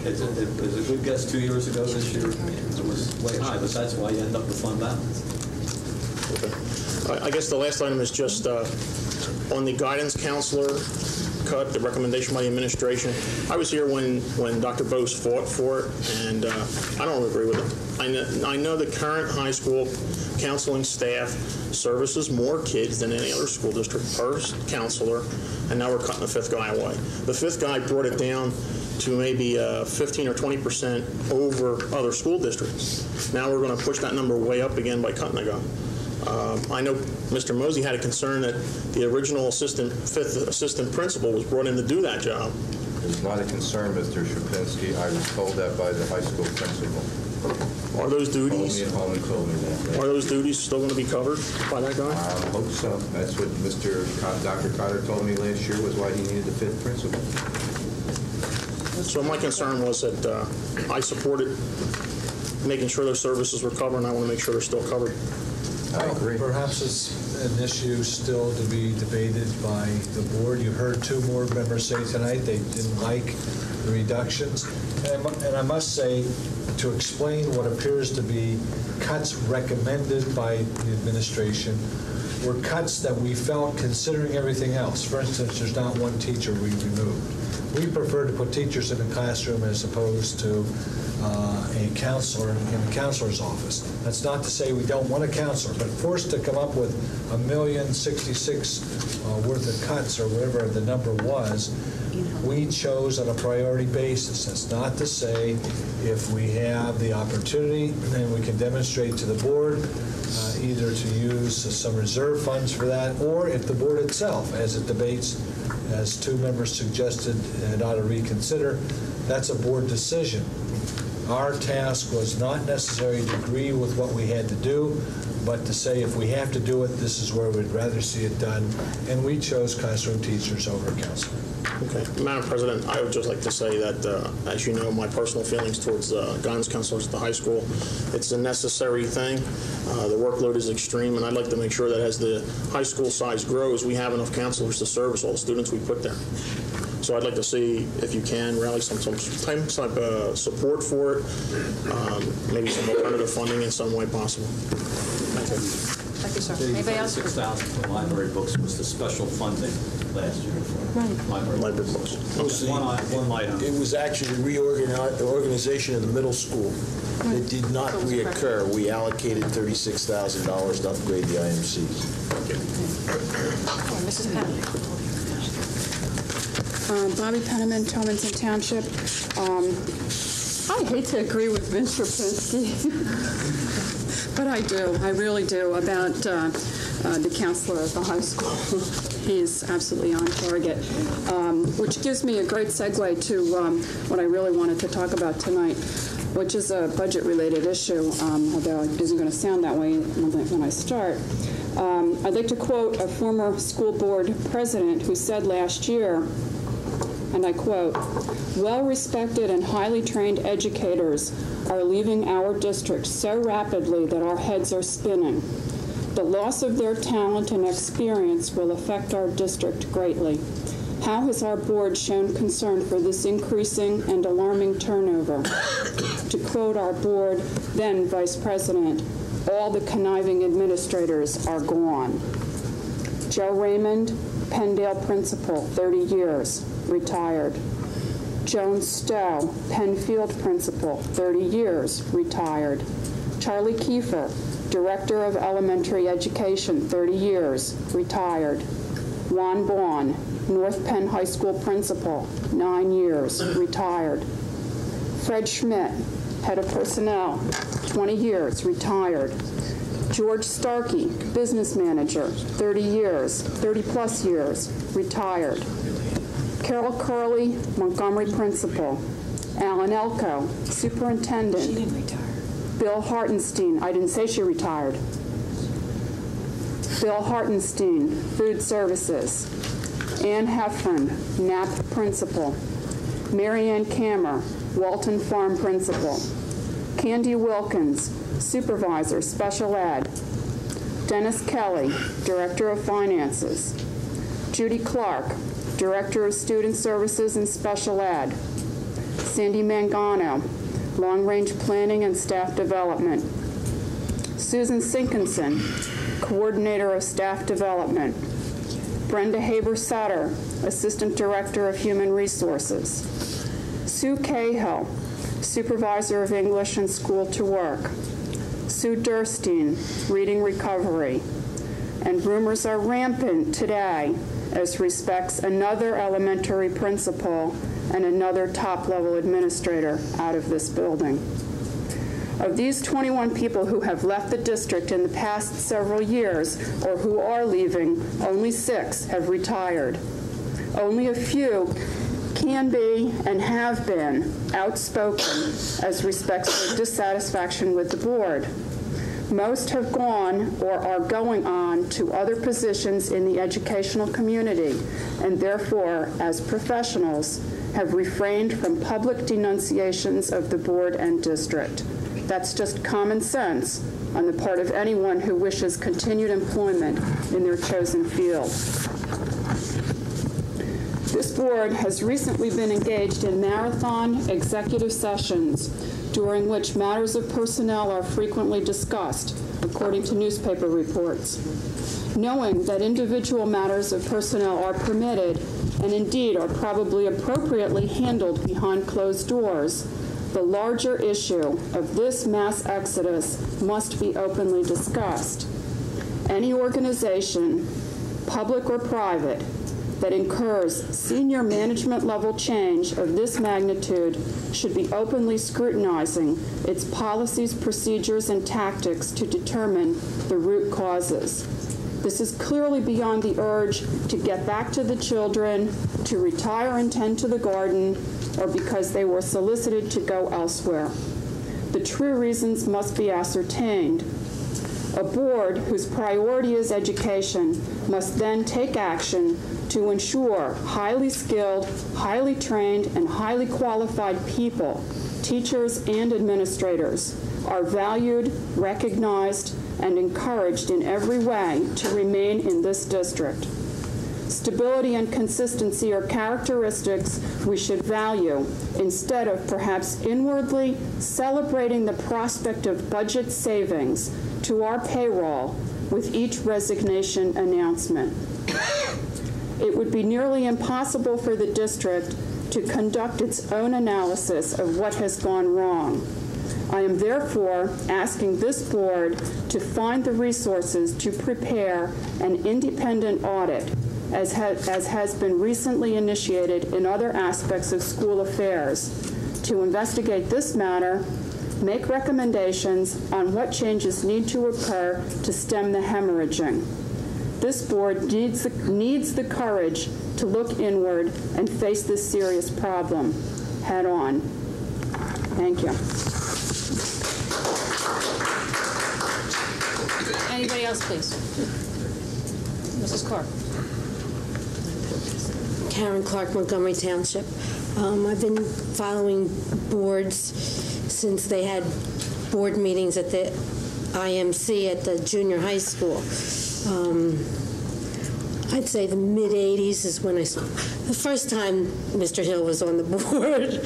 It was a good guess 2 years ago. This year it was way high, but that's why you end up with fund balance. Okay. I guess the last item is just on the guidance counselor cut, the recommendation by the administration. I was here when Dr. Bose fought for it, and I don't agree with it. I know the current high school counseling staff services more kids than any other school district per counselor, and now we're cutting the fifth guy away. The fifth guy brought it down to maybe 15 or 20% over other school districts. Now we're going to push that number way up again by cutting the guy. I know Mr. Mosey had a concern that the original fifth assistant principal was brought in to do that job. It's not a concern, Mr. Sierpinski. I was told that by the high school principal. Are those duties? Told me that. Are those duties still going to be covered by that guy? I hope so. That's what Dr. Cotter told me last year was why he needed the fifth principal. So my concern was that I supported making sure those services were covered, and I want to make sure they're still covered. I agree. Perhaps as an issue still to be debated by the board. You heard two board members say tonight they didn't like the reductions. And I must say, to explain what appears to be cuts recommended by the administration were cuts that we felt, considering everything else. For instance, there's not one teacher we removed. We prefer to put teachers in the classroom as opposed to a counselor in the counselor's office. That's not to say we don't want a counselor, but forced to come up with $1,066,000 worth of cuts or whatever the number was, we chose on a priority basis. That's not to say if we have the opportunity and we can demonstrate to the board either to use some reserve funds for that, or if the board itself, as it debates, as two members suggested, it ought to reconsider, that's a board decision. Our task was not necessarily to agree with what we had to do, but to say if we have to do it, this is where we'd rather see it done, and we chose classroom teachers over counseling. Okay. Madam President, I would just like to say that, as you know, my personal feelings towards guidance counselors at the high school, it's a necessary thing. The workload is extreme, and I'd like to make sure that as the high school size grows, we have enough counselors to service all the students we put there. So I'd like to see if you can rally some type of support for it, maybe some alternative funding in some way possible. Thank you. Thank you, sir. Anybody else? $6,000 for library books was the special funding last year for library books. One item. It was actually reorganization of the middle school. It did not reoccur. We allocated $36,000 to upgrade the IMCs. Mrs. Penn. Bobby Penniman, Tominson Township. I hate to agree with Mr. Pinsky, but I do. I really do about the counselor at the high school. He's absolutely on target, which gives me a great segue to what I really wanted to talk about tonight, which is a budget-related issue, although it isn't going to sound that way when I start. I'd like to quote a former school board president who said last year, and I quote, "Well-respected and highly trained educators are leaving our district so rapidly that our heads are spinning. The loss of their talent and experience will affect our district greatly. How has our board shown concern for this increasing and alarming turnover?" To quote our board then Vice President, "All the conniving administrators are gone." Joe Raymond, Penndale principal, 30 years, retired. Joan Stowe, Penfield principal, 30 years, retired. Charlie Kiefer, director of elementary education, 30 years, retired. Juan Vaughn, North Penn High School principal, 9 years, retired. Fred Schmidt, head of personnel, 20 years, retired. George Starkey, business manager, 30-plus years, retired. Carol Curley, Montgomery principal. Alan Elko, superintendent. She didn't retire. Bill Hartenstein, I didn't say she retired. Bill Hartenstein, food services. Ann Heffern, Knapp principal. Marianne Kammer, Walton Farm principal. Candy Wilkins, supervisor, special ed. Dennis Kelly, director of finances. Judy Clark, director of student services and special ed. Sandy Mangano, long-range planning and staff development. Susan Sinkinson, coordinator of staff development. Brenda Haber-Sutter, assistant director of human resources. Sue Cahill, supervisor of English and school to work. Sue Durstein, reading recovery. And rumors are rampant today as respects another elementary principal and another top-level administrator out of this building. Of these 21 people who have left the district in the past several years or who are leaving, only 6 have retired. Only a few can be and have been outspoken as respects their dissatisfaction with the board. Most have gone or are going on to other positions in the educational community and therefore, as professionals, have refrained from public denunciations of the board and district. That's just common sense, on the part of anyone who wishes continued employment in their chosen field. This board has recently been engaged in marathon executive sessions during which matters of personnel are frequently discussed, according to newspaper reports. Knowing that individual matters of personnel are permitted and indeed are probably appropriately handled behind closed doors, the larger issue of this mass exodus must be openly discussed. Any organization, public or private, that incurs senior management level change of this magnitude should be openly scrutinizing its policies, procedures, and tactics to determine the root causes. This is clearly beyond the urge to get back to the children, to retire and tend to the garden, or because they were solicited to go elsewhere. The true reasons must be ascertained. A board whose priority is education must then take action to ensure highly skilled, highly trained, and highly qualified people, teachers and administrators, are valued, recognized, and encouraged in every way to remain in this district. Stability and consistency are characteristics we should value instead of perhaps inwardly celebrating the prospect of budget savings to our payroll with each resignation announcement. It would be nearly impossible for the district to conduct its own analysis of what has gone wrong. I am therefore asking this board to find the resources to prepare an independent audit, as has been recently initiated in other aspects of school affairs, to investigate this matter, make recommendations on what changes need to occur to stem the hemorrhaging. This board needs the courage to look inward and face this serious problem head on. Thank you. Anybody else, please? Mrs. Clark. Karen Clark, Montgomery Township. I've been following boards since they had board meetings at the IMC at the junior high school. I'd say the mid-'80s is when the first time Mr. Hill was on the board.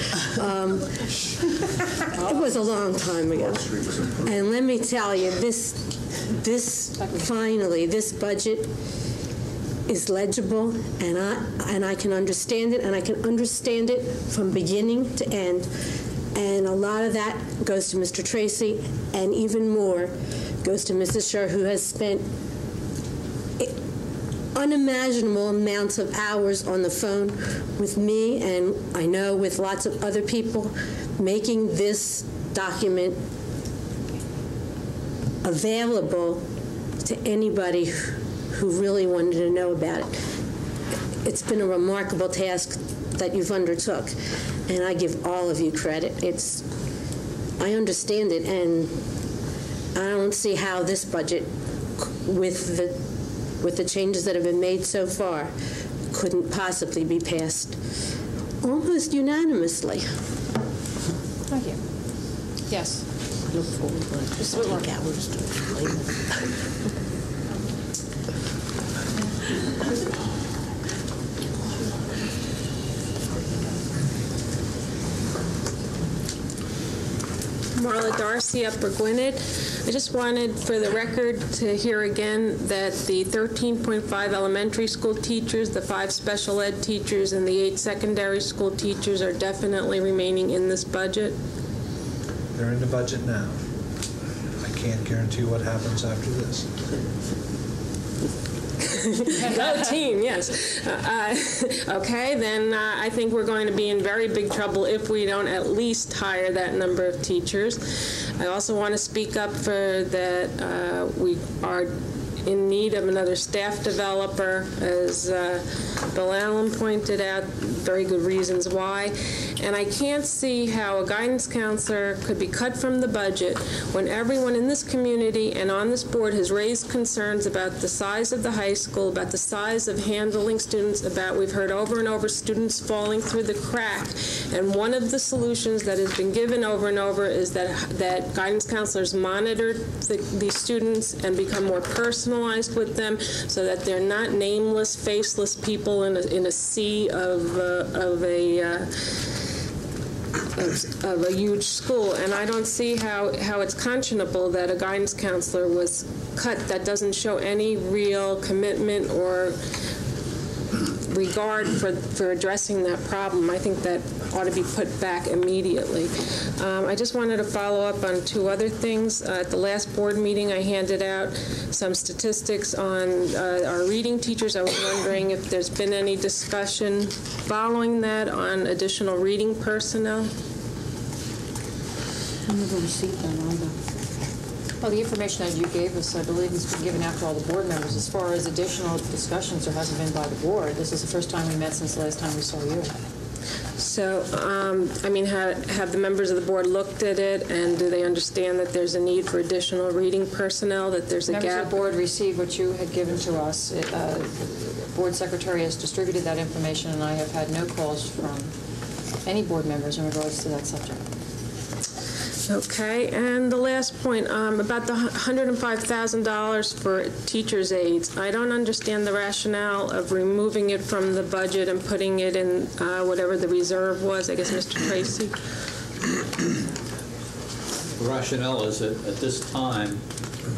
It was a long time ago. And let me tell you, finally, this budget is legible, and I can understand it, and I can understand it from beginning to end. And a lot of that goes to Mr. Tracy, and even more goes to Mrs. Scher, who has spent unimaginable amounts of hours on the phone with me, and I know with lots of other people, making this document available to anybody who really wanted to know about it. It's been a remarkable task that you've undertook, and I give all of you credit. I understand it, and I don't see how this budget, with the changes that have been made so far, couldn't possibly be passed almost unanimously. Thank you. Yes. Look forward to take hours to explain it. Marla Darcy, Upper Gwinnett. I just wanted, for the record, to hear again that the 13.5 elementary school teachers, the 5 special ed teachers, and the 8 secondary school teachers are definitely remaining in this budget. They're in the budget now. I can't guarantee what happens after this. Go team, yes. Okay, then I think we're going to be in very big trouble if we don't at least hire that number of teachers. I also want to speak up for that we are in need of another staff developer, as Bill Allen pointed out, very good reasons why. And I can't see how a guidance counselor could be cut from the budget when everyone in this community and on this board has raised concerns about the size of the high school, about the size of handling students, we've heard over and over students falling through the crack. And one of the solutions that has been given over and over is that guidance counselors monitor these students and become more personalized with them so that they're not nameless, faceless people in a sea of a huge school. And I don't see how it's conscionable that a guidance counselor was cut that doesn't show any real commitment or regard for addressing that problem. I think that ought to be put back immediately. I just wanted to follow up on two other things. At the last board meeting, I handed out some statistics on our reading teachers. I was wondering if there's been any discussion following that on additional reading personnel. I never received that either. Well, the information that you gave us, I believe, has been given out to all the board members. As far as additional discussions, there hasn't been by the board. This is the first time we met since the last time we saw you. So, I mean, have the members of the board looked at it, and do they understand that there's a need for additional reading personnel, that there's a gap? Members of the board received what you had given to us. The board secretary has distributed that information, and I have had no calls from any board members in regards to that subject. Okay, and the last point, about the $105,000 for teachers' aides. I don't understand the rationale of removing it from the budget and putting it in whatever the reserve was. I guess, Mr. Tracy? The rationale is that at this time,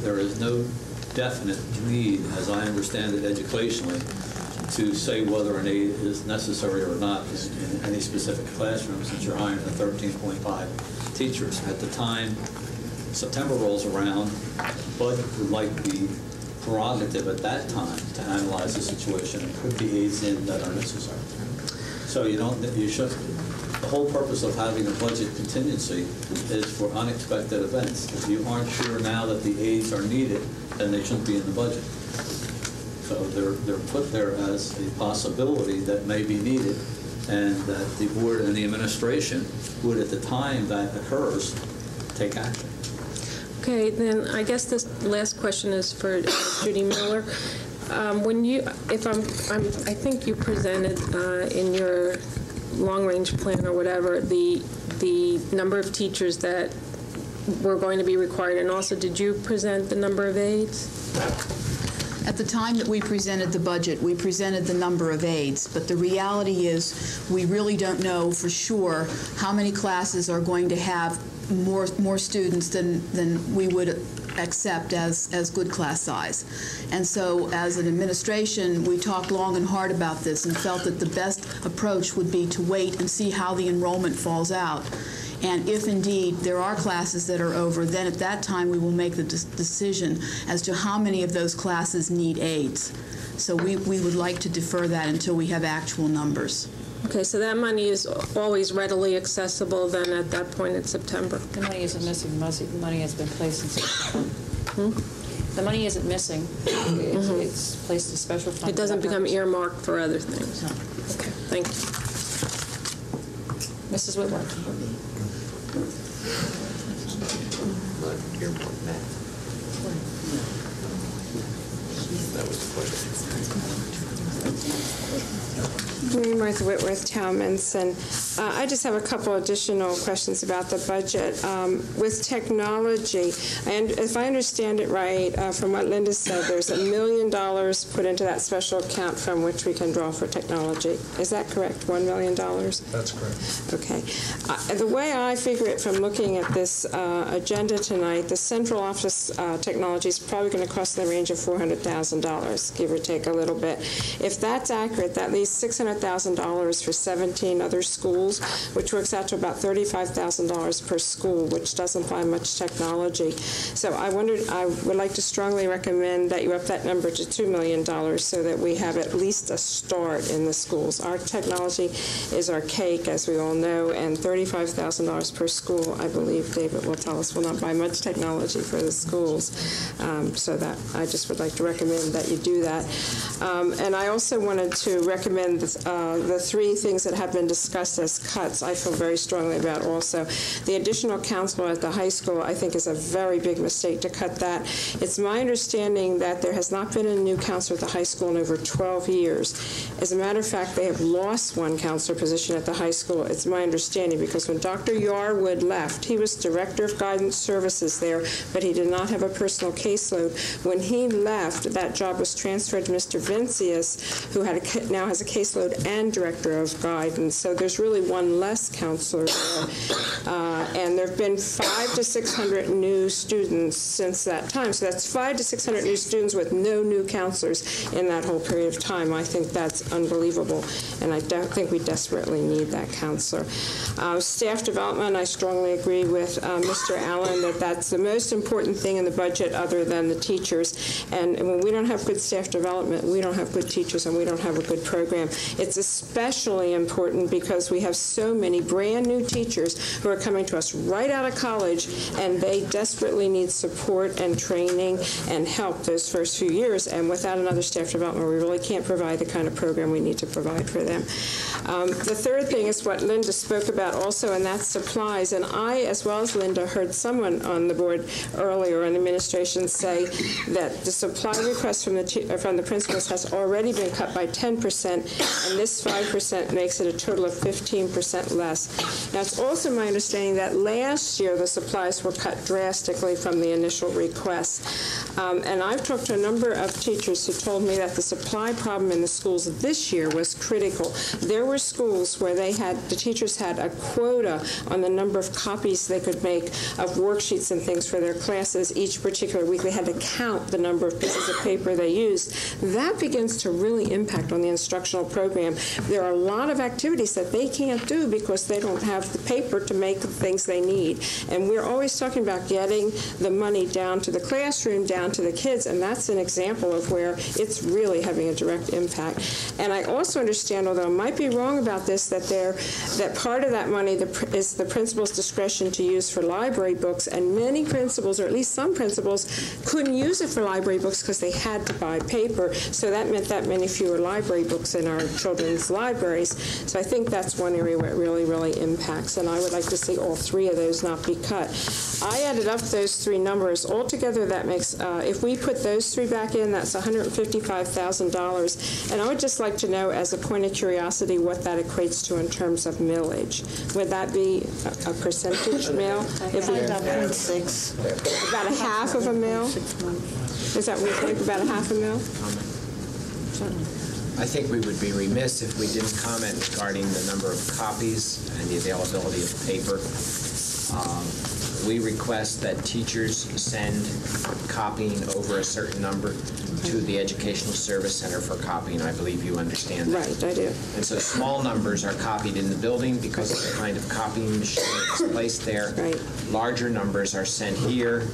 there is no definite need, as I understand it educationally, to say whether an aide is necessary or not in any specific classroom, since you're hiring the 13.5 teachers. At the time September rolls around, Bud would like the prerogative at that time to analyze the situation and put the aides in that are necessary. So the whole purpose of having a budget contingency is for unexpected events. If you aren't sure now that the aides are needed, then they shouldn't be in the budget. So they're put there as a possibility that may be needed, and that the board and the administration would, at the time that occurs, take action. Okay, then I guess this last question is for Judy Miller. I think you presented in your long-range plan or whatever the number of teachers that were going to be required, and also did you present the number of aides? At the time that we presented the budget, we presented the number of aides, but the reality is we really don't know for sure how many classes are going to have more students than we would accept as good class size. And so as an administration, we talked long and hard about this and felt that the best approach would be to wait and see how the enrollment falls out. And if indeed there are classes that are over, then at that time we will make the decision as to how many of those classes need aides. So we would like to defer that until we have actual numbers. Okay, so that money is always readily accessible then at that point in September? The money isn't missing. The money has been placed in special fund. The money isn't missing. It's placed in special fund. It doesn't become earmarked for other things? No. Okay, thank you. Mrs. Whitworth. That was the question. Mary Martha Whitworth, Talmadge. I just have a couple additional questions about the budget. With technology, if I understand it right, from what Linda said, there's $1 million put into that special account from which we can draw for technology. Is that correct? $1 million? That's correct. Okay. The way I figure it from looking at this agenda tonight, the central office technology is probably going to cost in the range of $400,000, give or take a little bit. If that's accurate, that leaves $600,000 for 17 other schools, which works out to about $35,000 per school, which doesn't imply much technology. So I would like to strongly recommend that you up that number to $2 million so that we have at least a start in the schools. Our technology is archaic, as we all know, and $35,000 per school, I believe David will tell us, will not buy much technology for the schools. So that I just would like to recommend that you do that. And I also wanted to recommend the three things that have been discussed as cuts, I feel very strongly about also. The additional counselor at the high school, I think, is a very big mistake to cut that. It's my understanding that there has not been a new counselor at the high school in over 12 years. As a matter of fact, they have lost one counselor position at the high school. It's my understanding, because when Dr. Yarwood left, he was Director of Guidance Services there, but he did not have a personal caseload. When he left, that job was transferred to Mr. Vincius, who now has a caseload and Director of Guidance. So there's really one less counselor there. And there have been 500 to 600 new students since that time. So that's 500 to 600 new students with no new counselors in that whole period of time. I think that's unbelievable, and I think we desperately need that counselor. Staff development, I strongly agree with Mr. Allen that that's the most important thing in the budget other than the teachers. And when we don't have good staff development, we don't have good teachers, and we don't have a good program. It's especially important because we have so many brand new teachers who are coming to us right out of college, and they desperately need support and training and help those first few years. And without another staff development, we really can't provide the kind of program we need to provide for them. The third thing is what Linda spoke about also, and that's supplies. And I, as well as Linda, heard someone on the board earlier in the administration say that the supply request from the principals has already been cut by 10%, and this 5% makes it a total of 15% less. Now, it's also my understanding that last year the supplies were cut drastically from the initial request. And I've talked to a number of teachers who told me that the supply problem in the schools this year was critical. There were schools where the teachers had a quota on the number of copies they could make of worksheets and things for their classes each particular week. They had to count the number of pieces of paper they used. That begins to really impact on the instructional program. There are a lot of activities that they can't do because they don't have the paper to make the things they need. And we're always talking about getting the money down to the classroom, down to the kids, and that's an example of where it's really having a direct impact. And I also understand, although I might be wrong about this, that part of that money is the principal's discretion to use for library books, and many principals, or at least some principals, couldn't use it for library books because they had to buy paper, so that meant that many fewer library books in our children's libraries. So I think that's one area where it really, really impacts, and I would like to see all three of those not be cut. I added up those three numbers. Altogether, that makes, if we put those three back in, that's $155,000. And I would just like to know, as a point of curiosity, what that equates to in terms of millage. Would that be a percentage mill? If we About 0.6. About a half of a mill? Is that what we think, about a half a mill? I think we would be remiss if we didn't comment regarding the number of copies and the availability of paper. We request that teachers send copying over a certain number to the Educational Service Center for copying. I believe you understand that. Right, I do. And so small numbers are copied in the building because of the kind of copying machine that's placed there. Right. Larger numbers are sent here.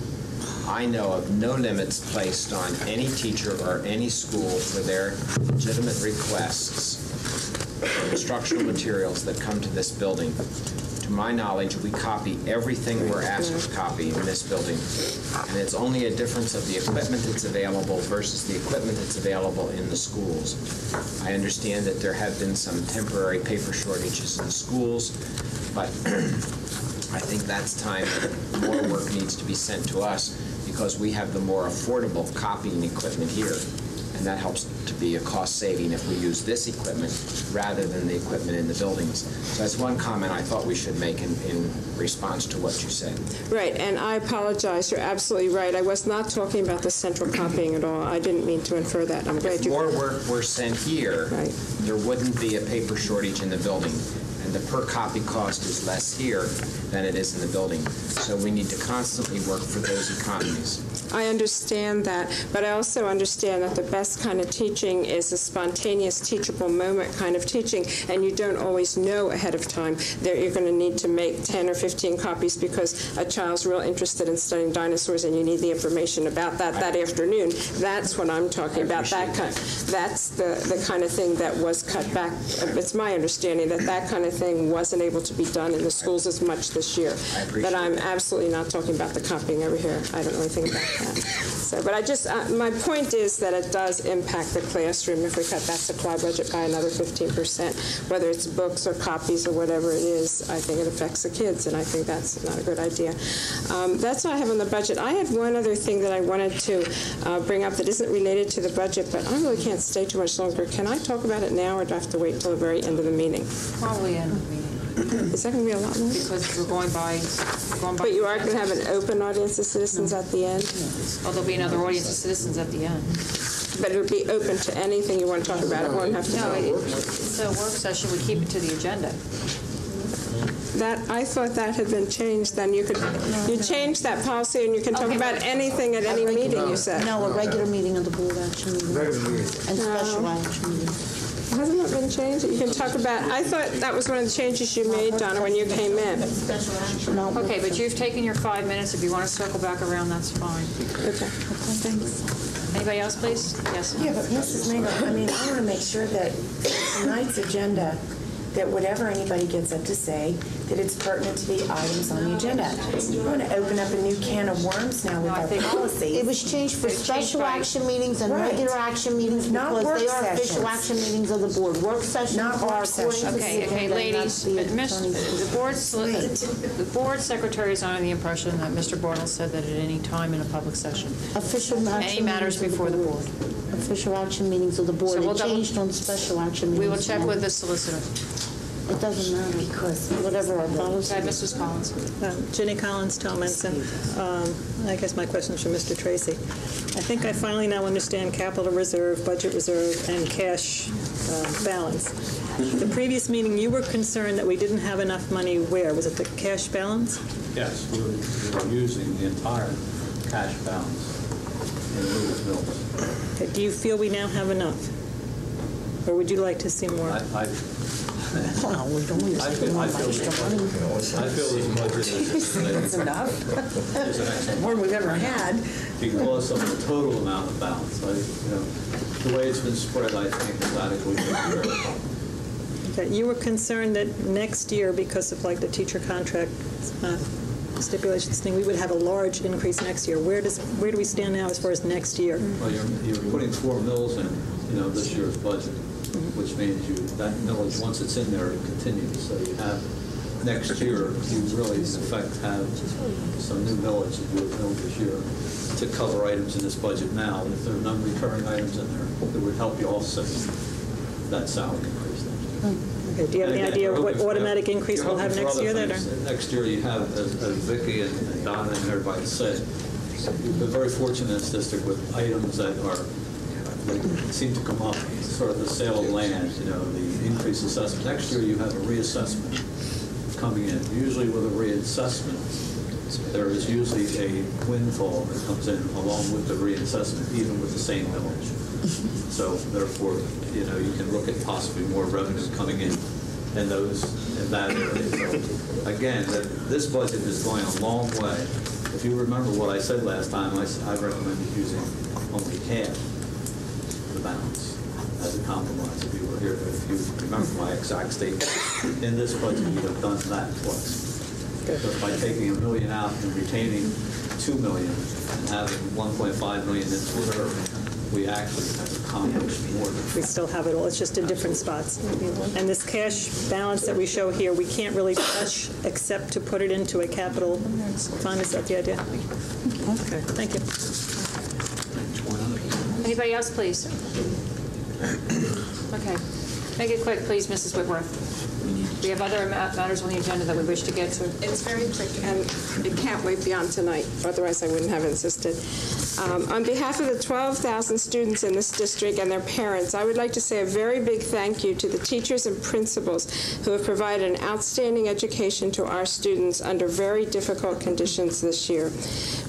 I know of no limits placed on any teacher or any school for their legitimate requests for instructional materials that come to this building. To my knowledge, we copy everything we're asked to copy in this building. And it's only a difference of the equipment that's available versus the equipment that's available in the schools. I understand that there have been some temporary paper shortages in the schools, but I think that's time that more work needs to be sent to us because we have the more affordable copying equipment here. And that helps to be a cost saving if we use this equipment rather than the equipment in the buildings. So that's one comment I thought we should make in response to what you said. Right, and I apologize. You're absolutely right. I was not talking about the central copying at all. I didn't mean to infer that. I'm glad you... If more work were sent here, right, there wouldn't be a paper shortage in the building. And the per copy cost is less here than it is in the building. So we need to constantly work for those economies. I understand that, but I also understand that the best kind of teaching is a spontaneous, teachable moment kind of teaching, and you don't always know ahead of time that you're going to need to make 10 or 15 copies because a child's real interested in studying dinosaurs and you need the information about that afternoon. That's what I'm talking about. That's the kind of thing that was cut back. It's my understanding that kind of thing wasn't able to be done in the schools as much this year. But I'm absolutely not talking about the copying over here. I don't know anything about that. So, but I just, my point is that it does impact the classroom if we cut that supply budget by another 15%, whether it's books or copies or whatever it is. I think it affects the kids, and I think that's not a good idea. That's all I have on the budget. I had one other thing that I wanted to bring up that isn't related to the budget, but I really can't stay too much longer. Can I talk about it now, or do I have to wait until the very end of the meeting? Probably end of the meeting. Is that going to be a lot more? Because we're going by. But you are going to have an open audience of citizens at the end? Well, there'll be another audience of citizens at the end. But it would be open to anything you want to talk about. It won't have to. No, it's a work session. We keep it to the agenda. That, I thought that had been changed. Then you change that policy and you can talk about anything at any meeting, you said. No, a regular meeting of the board action meeting. Regular meeting. And special action meeting. Hasn't that been changed? You can talk about, I thought that was one of the changes you made, Donna, when you came in. Okay, but you've taken your 5 minutes. If you want to circle back around, that's fine. Okay. Thanks. Anybody else, please? Yes. Yeah, but Mrs. Nagle, I mean, I want to make sure that tonight's agenda, that whatever anybody gets up to say, that it's pertinent to the items on the agenda. You want to open up a new can of worms now with our policies. It was changed for special action meetings and Right. regular action meetings Not because work they are sessions. official action meetings of the board. Work sessions Not are work according to sessions. the Okay, agenda, ladies, not the board secretary is under the impression that Mr. Bartle said that at any time in a public session. Official action Any matters meetings of before the board. Official action meetings of the board. So we'll They changed on special action meetings. We will check now. with the solicitor. It doesn't matter because whatever our policy. Okay, Mrs. Collins. Jenny Collins, Talmenson. I guess my question is for Mr. Tracy. I think I finally now understand capital reserve, budget reserve, and cash balance. The previous meeting, you were concerned that we didn't have enough money where? Was it the cash balance? Yes, we were using the entire cash balance in lieu of bills. Okay, do you feel we now have enough? Or would you like to see more? Well, we don't want to spend more extra money. I feel this budget It's enough. More than we've ever had. because of the total amount of balance. The way it's been spread, I think, is adequately taken care of. Okay, you were concerned that next year, because of like the teacher contract stipulations thing, we would have a large increase next year. Where do we stand now as far as next year? Well, you're putting 4 mills in, this year's budget, which means that millage, once it's in there, it continues. So you have next year, you really, in effect, have some new millage that you would mill this year to cover items in this budget now. If there are non-recurring items in there, it would help you offset that salary increase. Okay, do you have any idea of what automatic increase we'll have next year then? Next year you have, as Vicki and Donna and everybody said, you've been very fortunate in this district with items that seem to come up, sort of the sale of land, the increased assessment. Next year you have a reassessment coming in. Usually with a reassessment, there is usually a windfall that comes in along with the reassessment, even with the same millage. So therefore, you can look at possibly more revenue coming in that area. So again, this budget is going a long way. If you remember what I said last time, I recommended using only half the balance as a compromise. If you were here, if you remember my exact statement, in this budget, you have done that twice. Because by taking $1 million out and retaining $2 million and having $1.5 million in reserve, we actually have accomplished more than We still have it all. It's just in different spots. And this cash balance that we show here, we can't really touch except to put it into a capital fund. Is that the idea? Okay, thank you. Anybody else, please? Okay. Make it quick, please, Mrs. Whitworth. We have other matters on the agenda that we wish to get to. It's very quick, and it can't wait beyond tonight. Otherwise, I wouldn't have insisted. On behalf of the 12,000 students in this district and their parents, I would like to say a very big thank you to the teachers and principals who have provided an outstanding education to our students under very difficult conditions this year.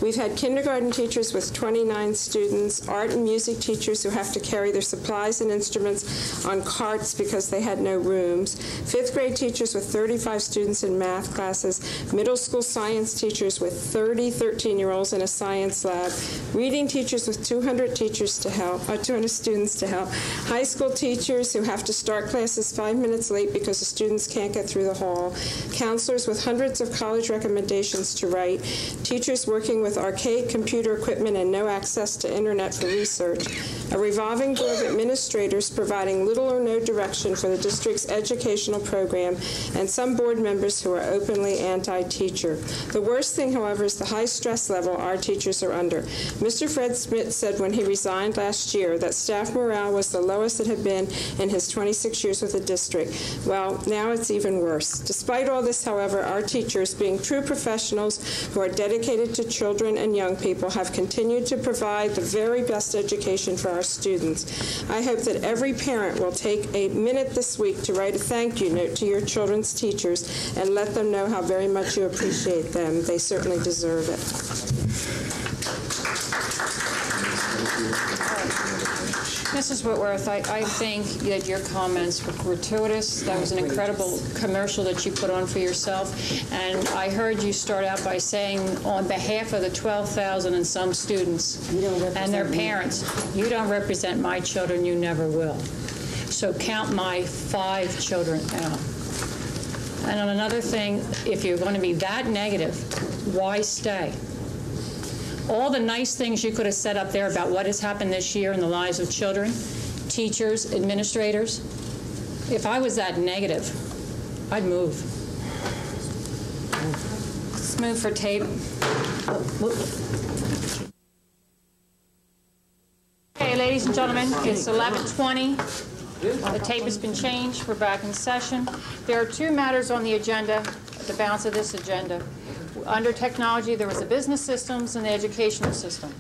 We've had kindergarten teachers with 29 students, art and music teachers who have to carry their supplies and instruments on carts because they had no rooms, fifth grade teachers with 35 students in math classes, middle school science teachers with 30 13-year-olds in a science lab, reading teachers with 200 students to help, high school teachers who have to start classes 5 minutes late because the students can't get through the hall, counselors with hundreds of college recommendations to write, teachers working with archaic computer equipment and no access to internet for research, a revolving door of administrators providing little or no direction for the district's educational program, and some board members who are openly anti-teacher. The worst thing, however, is the high stress level our teachers are under. Mr. Fred Smith said when he resigned last year that staff morale was the lowest it had been in his 26 years with the district. Well, now it's even worse. Despite all this, however, our teachers, being true professionals who are dedicated to children and young people, have continued to provide the very best education for our students. I hope that every parent will take a minute this week to write a thank you note to your children's teachers and let them know how very much you appreciate them. They certainly deserve it. Mrs. Whitworth, I think that your comments were gratuitous. That was an incredible commercial that you put on for yourself. And I heard you start out by saying, on behalf of the 12,000 and some students and their parents, you don't represent my children, you never will. So count my 5 children out. And on another thing, if you're going to be that negative, why stay? All the nice things you could have said up there about what has happened this year in the lives of children, teachers, administrators, if I was that negative, I'd move. Let's move for tape. Okay, ladies and gentlemen, it's 11:20. The tape has been changed. We're back in session. There are 2 matters on the agenda, the balance of this agenda. Under technology, there was the business systems and the educational system.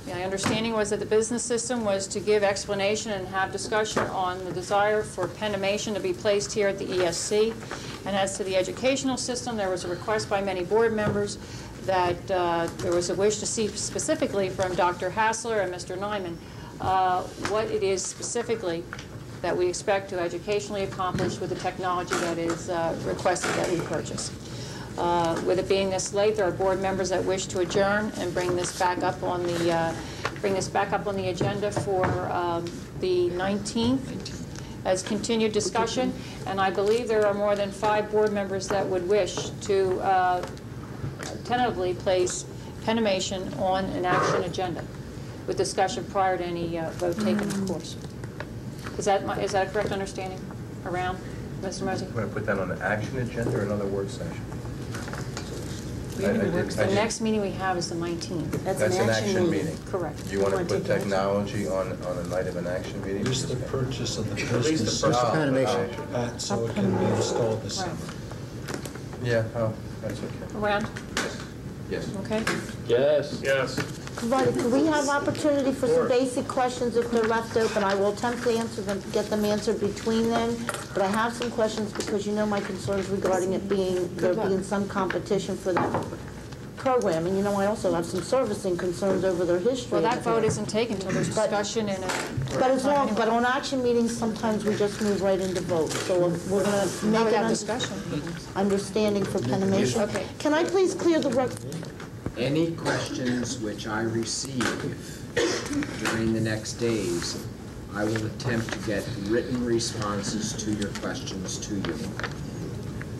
My understanding was that the business system was to give explanation and have discussion on the desire for penimation to be placed here at the ESC. And as to the educational system, there was a request by many board members that there was a wish to see specifically from Dr. Hassler and Mr. Nyman what it is specifically that we expect to educationally accomplish with the technology that is requested that we purchase. With it being this late, there are board members that wish to adjourn and bring this back up on the agenda for the 19th as continued discussion. And I believe there are more than 5 board members that would wish to tentatively place penimation on an action agenda with discussion prior to any vote taken, of course. Is that a correct understanding around, Mr. Mosey? You want to put that on an action agenda or another work session? The next meeting we have is the 19th. That's an action meeting. Correct. You want to put technology on a night of an action meeting? Just the purchase of the business system, so it can be installed this summer. Yeah, that's okay. Around? Yes. Okay. Yes. Yes. Right, do we have opportunity for some basic questions if they're left open? I will attempt to answer them, get them answered between them, but I have some questions because you know my concerns regarding it being, there being some competition for that program. And you know, I also have some servicing concerns over their history. Well, that vote isn't taken until there's discussion and But as long, but on action meetings, sometimes we just move right into vote. So we're going to make an understanding for penimation. Okay. Can I please clear the record? Any questions which I receive during the next days, I will attempt to get written responses to your questions to you.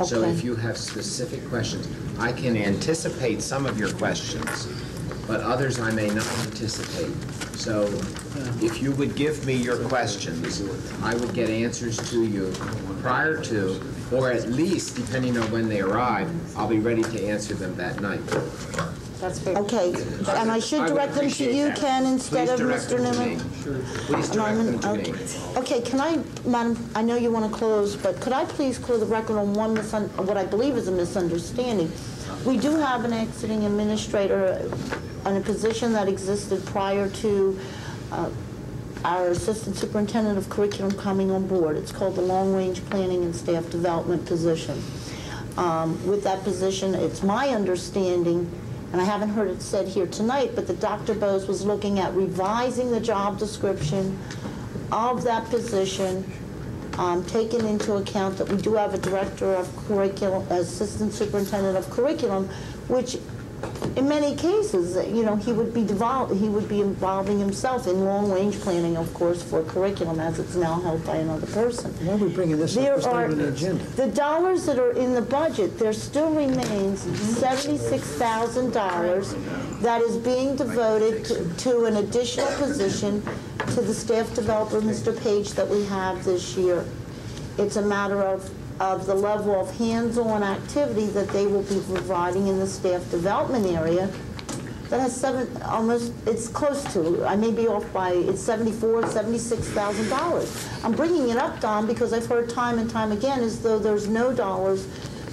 Okay. So if you have specific questions, I can anticipate some of your questions, but others I may not anticipate. So if you would give me your questions, I would get answers to you prior to, or at least, depending on when they arrive, I'll be ready to answer them that night. That's fair. Okay, and I should direct them to you, Ken, instead of Mr. Newman? Please direct them to me. Okay, can I, Madam, I know you want to close, but could I please clear the record on what I believe is a misunderstanding? We do have an exiting administrator in a position that existed prior to our Assistant Superintendent of Curriculum coming on board. It's called the Long Range Planning and Staff Development position. With that position, it's my understanding, and I haven't heard it said here tonight, but that Dr. Bose was looking at revising the job description of that position taken into account that we do have a director of curriculum, assistant superintendent of curriculum, which in many cases, you know, he would be involving himself in long-range planning, of course, for curriculum, as it's now held by another person. Why are we bringing this up? It's not on the agenda. The dollars that are in the budget, there still remains $76,000 that is being devoted to an additional position to the staff developer, Mr. Page, that we have this year. It's a matter of the level of hands-on activity that they will be providing in the staff development area that has it's close to, I may be off by, it's $74,000, $76,000. I'm bringing it up, Don, because I've heard time and time again as though there's no dollars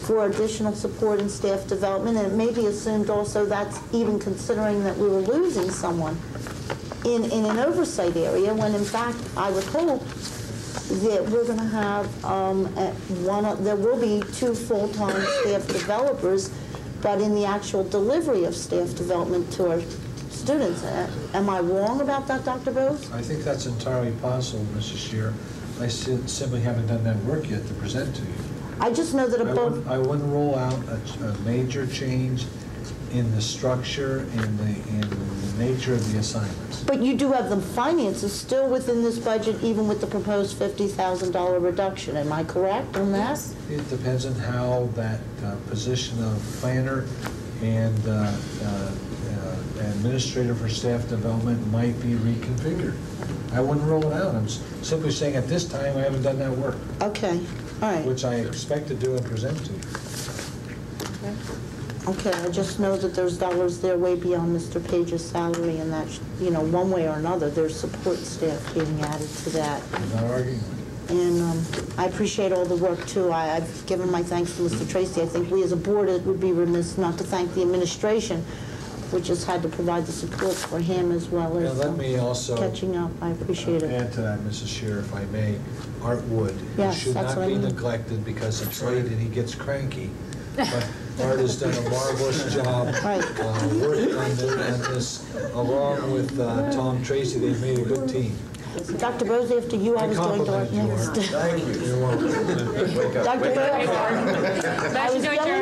for additional support in staff development, and it may be assumed also that's even considering that we were losing someone in an oversight area, when in fact I would hope that we're going to have there will be 2 full-time staff developers, but in the actual delivery of staff development to our students. Am I wrong about that, Dr. Bose? I think that's entirely possible, Mrs. Shear. I simply haven't done that work yet to present to you. I just know that I wouldn't rule out a major change in the structure and the nature of the assignments. But you do have the finances still within this budget, even with the proposed $50,000 reduction. Am I correct on that? It depends on how that position of planner and administrator for staff development might be reconfigured. I wouldn't rule it out. I'm simply saying at this time I haven't done that work. Okay, all right. Which I expect to do and present to you. Okay, I just know that there's dollars there way beyond Mr. Page's salary, and that, you know, one way or another, there's support staff being added to that. I'm not arguing. And I appreciate all the work, too. I've given my thanks to Mr. Tracy. I think we as a board would be remiss not to thank the administration, which has had to provide the support for him as well as let me also catching up. I appreciate it. Add to that, Mrs. Shear, if I may, Art Wood, Yes, who should that's not what be I mean. neglected because it's late and he gets cranky. But Art has done a marvelous job working on this, along with Tom Tracy. They've made a good team. Dr. Bose, after you, I was going to Art next. Thank you. You're welcome. Wake up. Dr. Bose, I was going